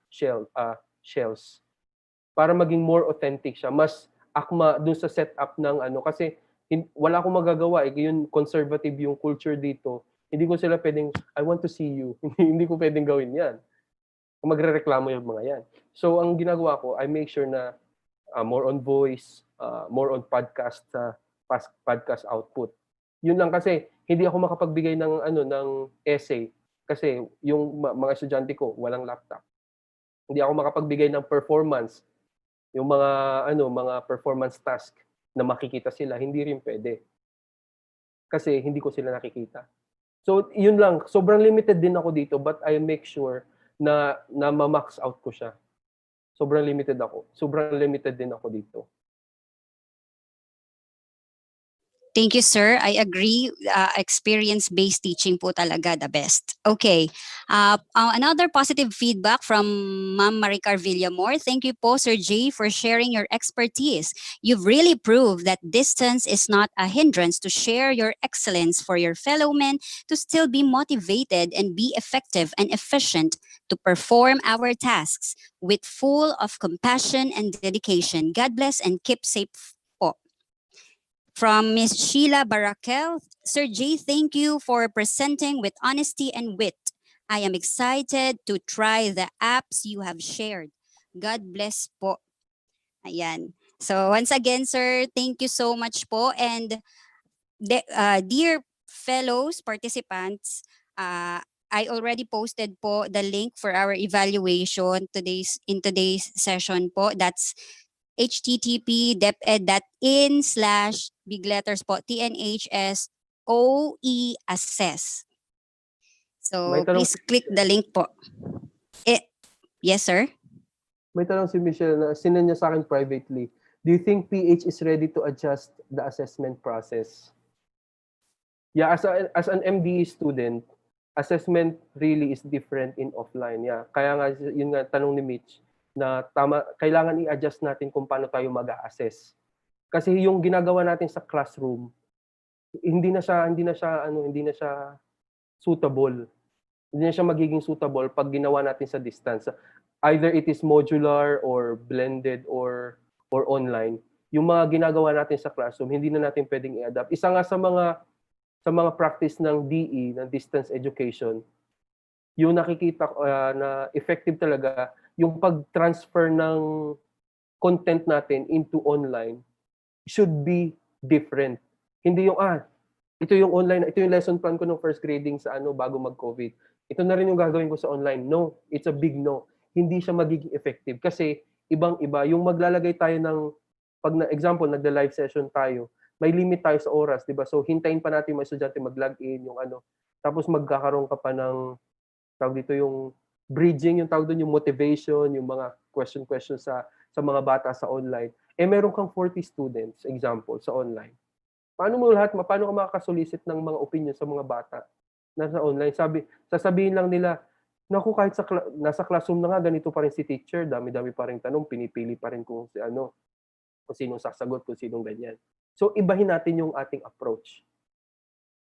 Para maging more authentic siya, mas akma dun sa setup ng kasi wala akong magagawa yung conservative yung culture dito. Hindi ko sila pwedeng I want to see you. Hindi ko pwedeng gawin 'yan. Magrereklamo yung mga 'yan. So ang ginagawa ko, I make sure na more on voice, more on podcast output. Yun lang kasi hindi ako makapagbigay ng essay kasi yung mga estudyante ko walang laptop. Hindi ako makapagbigay ng performance, yung mga performance task na makikita sila, hindi rin pwede. Kasi hindi ko sila nakikita. So yun lang, sobrang limited din ako dito, but I make sure na ma-max out ko siya. Sobrang limited din ako dito. Thank you, sir. I agree. Experience-based teaching po talaga the best. Okay. Another positive feedback from Ma'am Maricar Villamor. Thank you po, Sir Jay, for sharing your expertise. You've really proved that distance is not a hindrance to share your excellence for your fellow men to still be motivated and be effective and efficient to perform our tasks with full of compassion and dedication. God bless and keep safe po. From Ms. Sheila Barakel, Sir Jay, thank you for presenting with honesty and wit. I am excited to try the apps you have shared. God bless po. Ayan. So once again, sir, thank you so much po. And dear fellows participants, I already posted po the link for our evaluation in today's session po. That's http://deped.in/big letters po TNHS OE assess. May So tanong please si click the link po. Yes, sir. May tanong si Michelle na sinend niya sa akin privately. Do you think PH is ready to adjust the assessment process? Yeah, as an MBE student, assessment really is different in offline. Yeah, kaya nga yun nga tanong ni Mitch na tama, kailangan i-adjust natin kung paano tayo mag-assess. Kasi yung ginagawa natin sa classroom, hindi na siya suitable. Hindi na siya magiging suitable pag ginawa natin sa distance. Either it is modular or blended or online. Yung mga ginagawa natin sa classroom, hindi na natin pwedeng i-adapt. Isa nga sa mga practice ng DE, ng distance education, yung nakikita ko na effective talaga yung pag-transfer ng content natin into online should be different. Hindi yung ito yung online, ito yung lesson plan ko ng first grading sa bago mag-COVID. Ito na rin yung gagawin ko sa online. No, it's a big no. Hindi siya magiging effective kasi ibang-iba. Yung maglalagay tayo ng, example, nagda-live session tayo, may limit tayo sa oras, di ba? So, hintayin pa natin yung mga estudyante mag-log in, yung tapos magkakaroon ka pa ng, tawag dito yung bridging, yung tawag doon yung motivation, yung mga question sa mga bata sa online. Meron kang 40 students, example, sa online. Paano ka makakasolisit ng mga opinion sa mga bata na sa online? Sasabihin lang nila, naku, kahit nasa classroom na nga, ganito pa rin si teacher, dami-dami pa rin tanong, pinipili pa rin kung sinong sasagot, kung sinong ganyan. So, ibahin natin yung ating approach.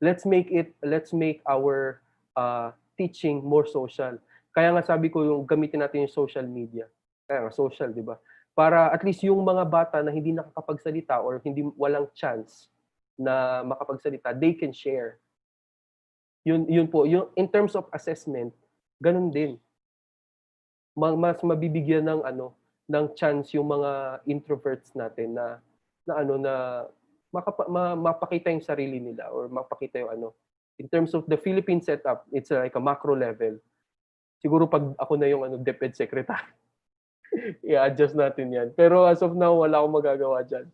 Let's make our teaching more social. Kaya nga sabi ko, yung gamitin natin yung social media. Kaya nga, social, di ba? Para at least yung mga bata na hindi nakakapagsalita or walang chance na makapagsalita, they can share. Yun po, yung in terms of assessment, ganun din. Mas mabibigyan ng chance yung mga introverts natin na mapakita yung sarili nila or mapakita yung in terms of the Philippine setup, it's like a macro level. Siguro pag ako na yung DepEd secretary, i-adjust natin yan. Pero as of now, wala akong magagawa dyan.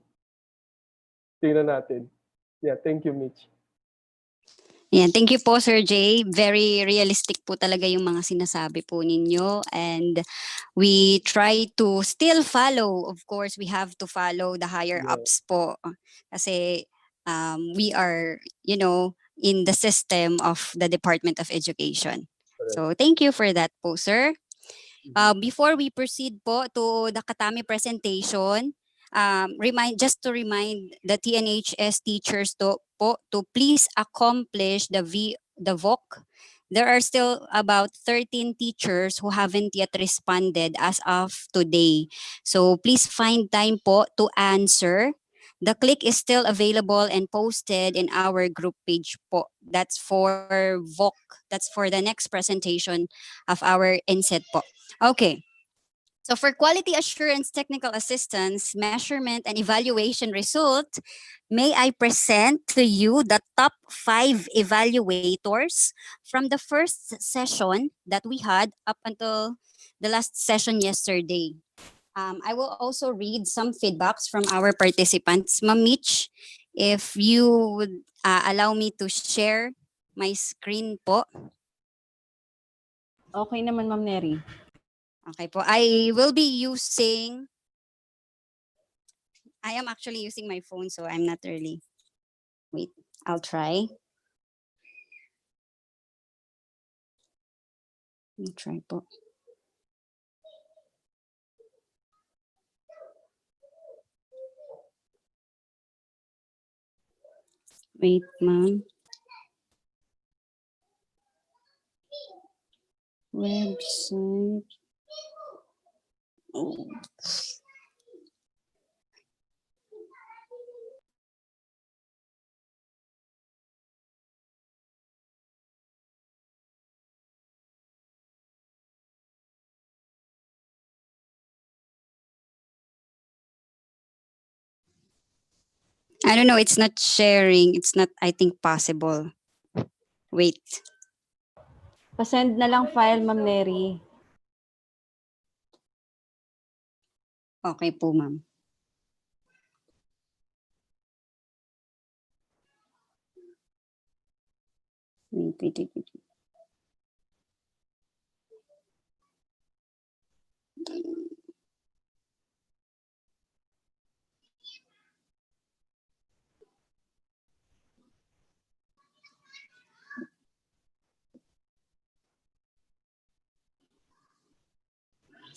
Tingnan natin. Yeah, thank you, Mitch. Yeah, thank you po, Sir Jay. Very realistic po talaga yung mga sinasabi po ninyo. And we try to still follow. Of course, we have to follow the higher ups po. Kasi we are, in the system of the Department of Education. Correct. So, thank you for that po, sir. Before we proceed po to the Katami presentation, just to remind the TNHS teachers to please accomplish the VOC. There are still about 13 teachers who haven't yet responded as of today. So please find time po to answer. The click is still available and posted in our group page po. That's for VOC. That's for the next presentation of our INSET po. Okay. So for quality assurance technical assistance, measurement, and evaluation result, may I present to you the top 5 evaluators from the first session that we had up until the last session yesterday. I will also read some feedbacks from our participants. Ma'am Mitch, if you would allow me to share my screen po. Okay naman, Ma'am Neri. Okay po. I am actually using my phone, so I'm not really. Wait, I'll try. I'll try po. Wait, ma'am. Website. Oh. I don't know, it's not sharing. It's not, I think, possible. Wait. Pasend na lang file, Ma'am Neri. Okay po, ma'am. Wait.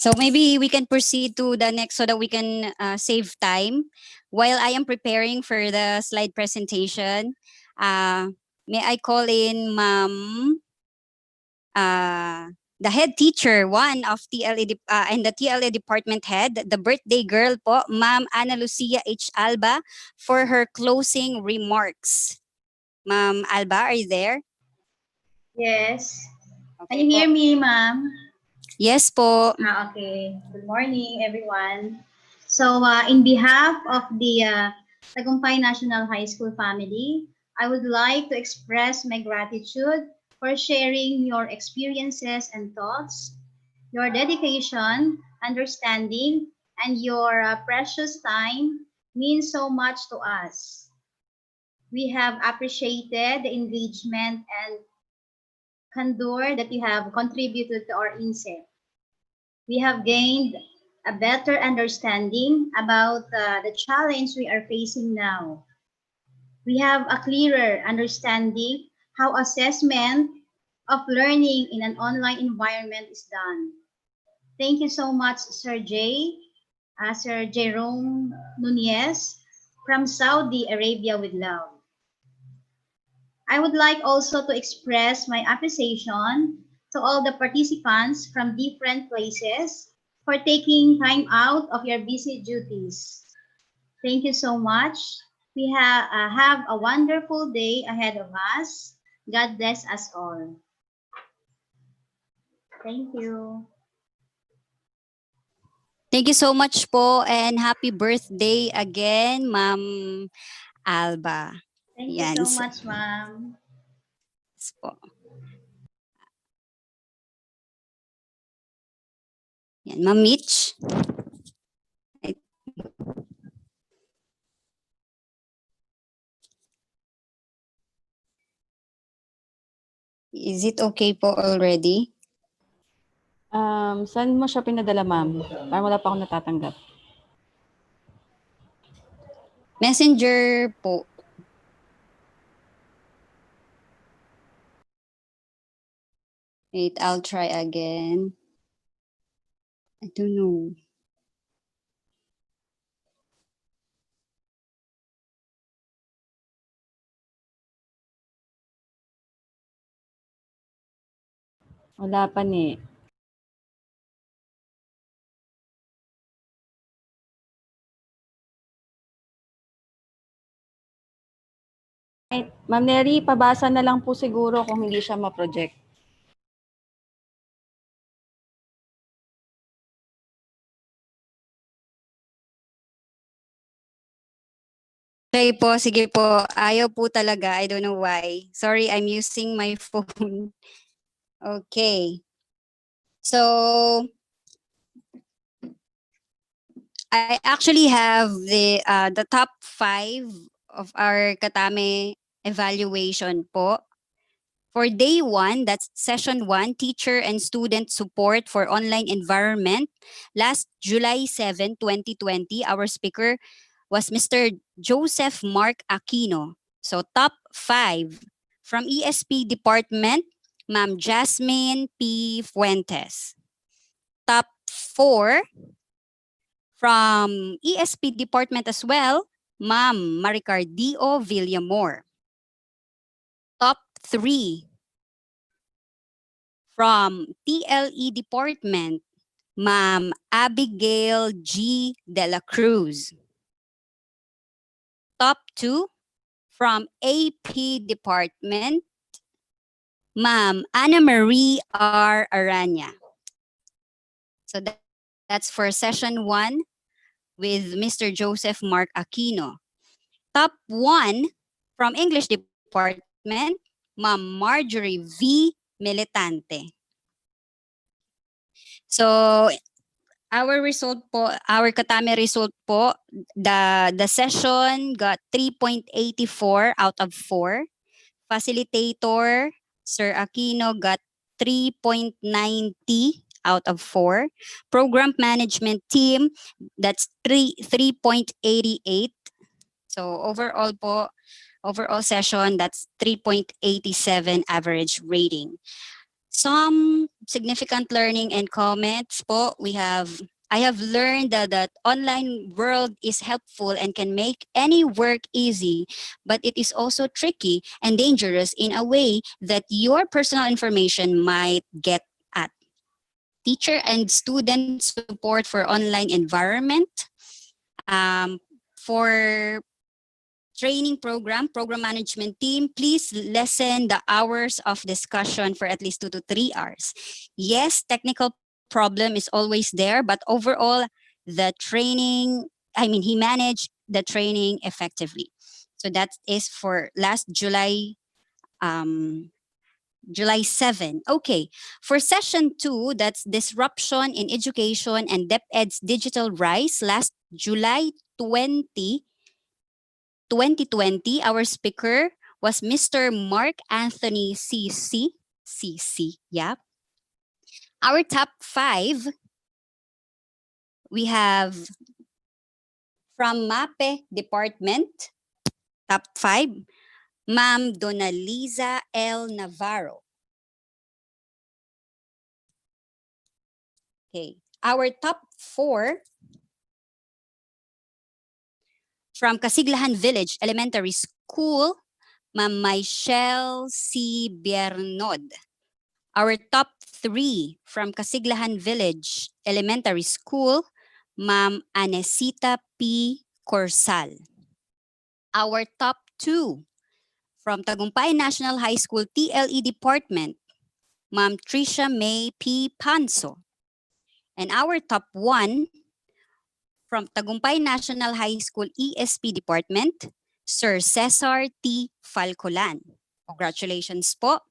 So maybe we can proceed to the next so that we can save time. While I am preparing for the slide presentation, may I call in Ma'am, the head teacher, one of and the TLA department head, the birthday girl po, Ma'am Ana Lucia H. Alba, for her closing remarks. Ma'am Alba, are you there? Yes. Can Okay you hear po. me, ma'am? Yes po. Okay. Good morning, everyone. So, in behalf of the Tagumpay National High School family, I would like to express my gratitude for sharing your experiences and thoughts, your dedication, understanding, and your precious time means so much to us. We have appreciated the engagement and candor that you have contributed to our INSEP. We have gained a better understanding about the challenge we are facing now. We have a clearer understanding how assessment of learning in an online environment is done. Thank you so much, Sir Jerome Nunez from Saudi Arabia with love. I would like also to express my appreciation to all the participants from different places for taking time out of your busy duties. Thank you so much. We have a wonderful day ahead of us. God bless us all. Thank you. Thank you so much po and happy birthday again, Ma'am Alba. Thank you Yan so much, ma'am. po. Yan, Ma'am Mitch. Is it okay po already? Saan mo siya pinadala, ma'am? Parang wala pa akong natatanggap. Messenger po. Wait, I'll try again. I don't know. Wala pa ni. Ma'am Neri, pabasa na lang po siguro kung hindi siya ma-project. Okay po, sige po. Ayaw po talaga. I don't know why. Sorry, I'm using my phone. Okay. So, I actually have the top 5 of our Katame evaluation po. For day 1, that's session 1, teacher and student support for online environment. Last July 7, 2020, our speaker was Mr. Joseph Mark Aquino. So top 5 from ESP department, Ma'am Jasmine P. Fuentes. Top 4 from ESP department as well, Ma'am Maricardio Villamor. Top 3 from TLE department, Ma'am Abigail G. De La Cruz. Top 2 from AP department, Ma'am Ana Marie R. Aranya. So that's for session 1 with Mr. Joseph Mark Aquino. Top 1 from English Department, Ma'am Marjorie V. Militante. So, our Katame result po, the session got 3.84 out of 4. Facilitator, Sir Aquino, got 3.90 out of 4. Program management team, that's 3.88. So overall session, that's 3.87 average rating. Some significant learning and comments po, I have learned that online world is helpful and can make any work easy, but it is also tricky and dangerous in a way that your personal information might get at. Teacher and student support for online environment. For program management team, please lessen the hours of discussion for at least 2 to 3 hours. Yes, technical problem is always there, but overall, he managed the training effectively. So that is for last July 7. Okay, for session 2, that's disruption in education and DepEd's digital rise, last July 2020, our speaker was Mr. Mark Anthony CC. Yeah. Our top 5, we have from MAPE department, top 5, Ma'am Donaliza L. Navarro. Okay. Our top 4, from Casiglahan Village Elementary School, Ma'am Michelle C. Biernod. Our top 3 from Casiglahan Village Elementary School, Ma'am Anesita P. Corsal. Our top 2 from Tagumpay National High School TLE Department, Ma'am Tricia May P. Panso. And our top 1 from Tagumpay National High School ESP Department, Sir Cesar T. Falcolan. Congratulations po.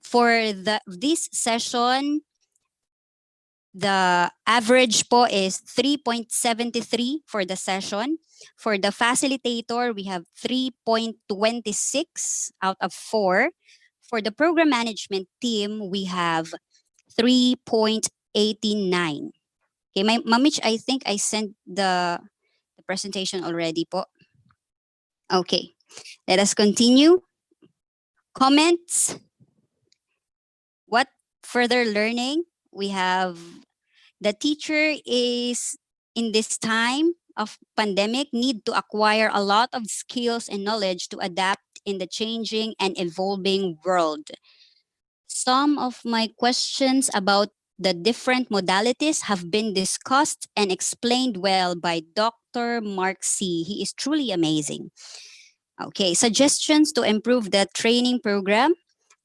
For this session, the average po is 3.73 for the session. For the facilitator, we have 3.26 out of 4. For the program management team, we have 3.89. Okay, Mamich, I think I sent the presentation already po. Okay, let us continue. Comments? What further learning? We have the teacher is in this time of pandemic need to acquire a lot of skills and knowledge to adapt in the changing and evolving world. Some of my questions about the different modalities have been discussed and explained well by Dr. Mark C. He is truly amazing. Okay, suggestions to improve the training program.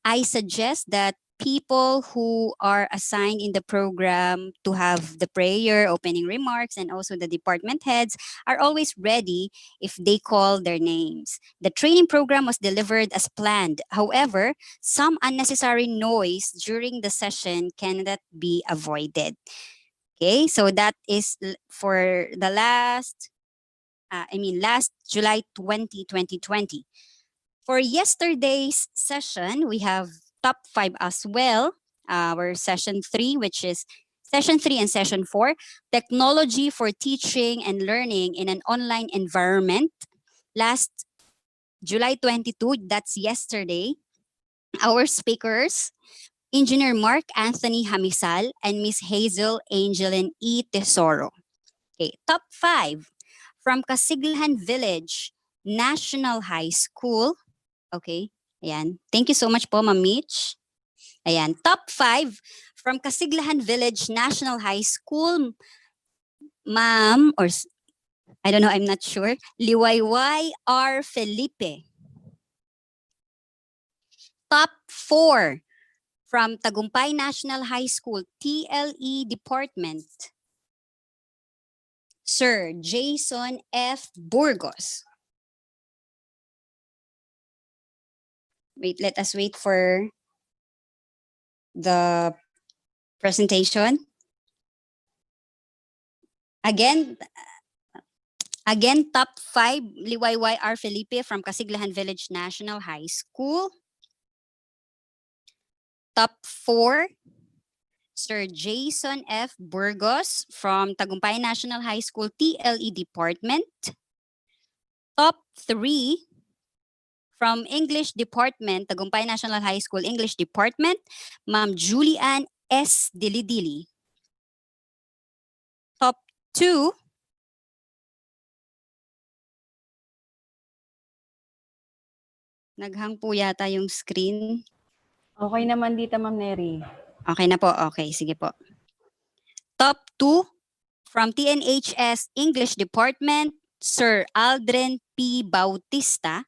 I suggest that people who are assigned in the program to have the prayer, opening remarks, and also the department heads are always ready if they call their names. The training program was delivered as planned. However, some unnecessary noise during the session cannot be avoided. Okay, so that is for the last July 2020. For yesterday's session, we have top 5 as well. Our session 3, which is session 3 and session 4, technology for teaching and learning in an online environment. Last July 22, that's yesterday. Our speakers, Engineer Mark Anthony Hamisal and Miss Hazel Angeline E. Tesoro. Okay, top 5 from Casiglahan Village National High School. Okay, ayan. Thank you so much po, Ma'am Mitch. Ayan, top 5 from Casiglahan Village National High School, Ma'am, or I don't know, I'm not sure, Liwayway R. Felipe. Top 4 from Tagumpay National High School TLE Department, Sir Jason F. Burgos. Wait, let us wait for the presentation. Again, top 5, Liwayway R. Felipe from Casiglahan Village National High School. Top 4, Sir Jason F. Burgos from Tagumpay National High School TLE Department. Top 3, from English Department, Tagumpay National High School English Department, Ma'am Julian S. Dilidili. Top 2, naghang po yata yung screen. Okay naman dito, Ma'am Neri. Okay na po, okay, sige po. Top 2, from TNHS English Department, Sir Aldrin P. Bautista.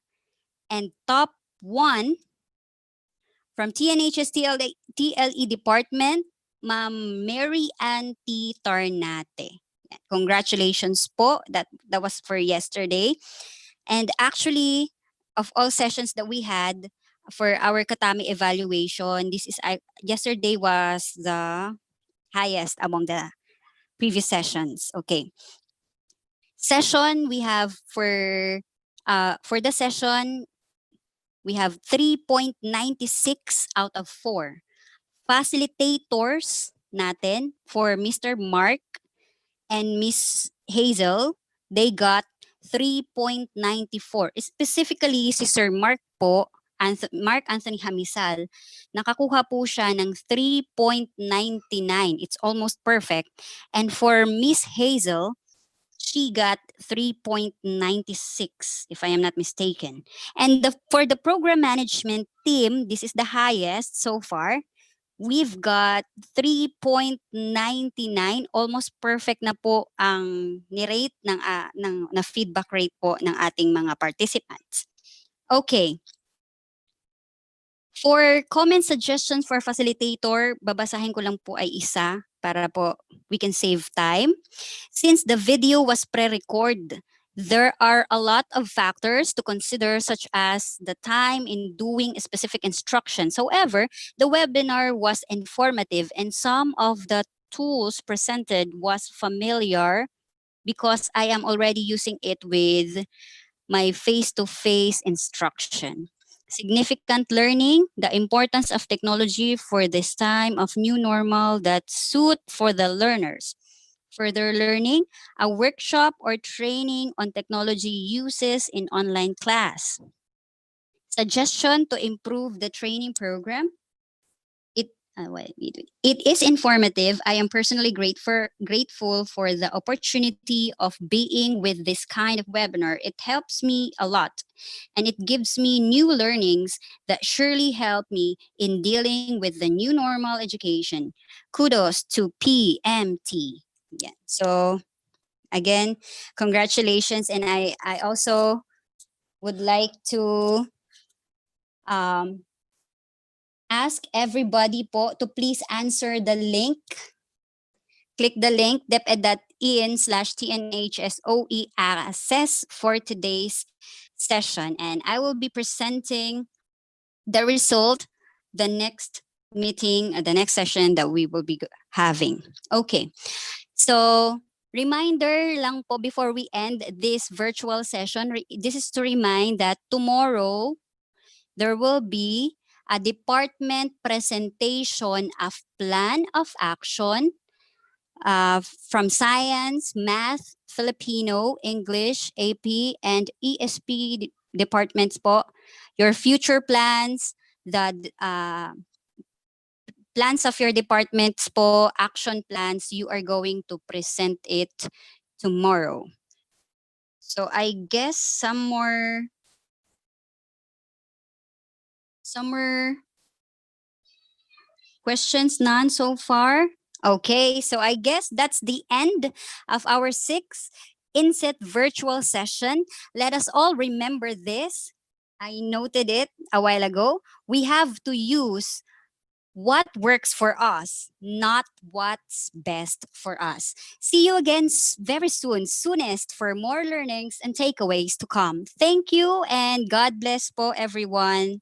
And top 1, from TNHS TLE Department, Ma'am Mary Ann T. Tarnate. Congratulations po. That was for yesterday. And actually, of all sessions that we had for our Katami evaluation, yesterday was the highest among the previous sessions. Okay. Session we have for the session, we have 3.96 out of 4. Facilitators natin for Mr. Mark and Miss Hazel, they got 3.94. Specifically, si Sir Mark po, Mark Anthony Hamisal, nakakuha po siya ng 3.99. It's almost perfect. And for Miss Hazel, she got 3.96, if I am not mistaken. And for the program management team, this is the highest so far. We've got 3.99, almost perfect na po ang ni-rate na feedback rate po ng ating mga participants. Okay. For comment suggestions for facilitator, babasahin ko lang po ay isa para po we can save time. Since the video was pre-recorded, there are a lot of factors to consider, such as the time in doing specific instructions. However, the webinar was informative and some of the tools presented was familiar because I am already using it with my face-to-face instruction. Significant learning, the importance of technology for this time of new normal that suit for the learners. Further learning, a workshop or training on technology uses in online class. Suggestion to improve the training program. It is informative. I am personally grateful for the opportunity of being with this kind of webinar. It helps me a lot, and it gives me new learnings that surely help me in dealing with the new normal education. Kudos to PMT. Yeah. So again, congratulations. And I also would like to ask everybody po to please answer the link. Click the link deped.in/TNHSOE access for today's session. And I will be presenting the result the next meeting, the next session that we will be having. Okay. So, reminder lang po before we end this virtual session, this is to remind that tomorrow there will be a department presentation of plan of action from science, math, Filipino, English, AP, and ESP departments po. Your future plans, the plans of your departments po, action plans, you are going to present it tomorrow. So I guess some more questions, none so far? Okay, so I guess that's the end of our 6th INSET virtual session. Let us all remember this. I noted it a while ago. We have to use what works for us, not what's best for us. See you again very soon, soonest, for more learnings and takeaways to come. Thank you and God bless po everyone.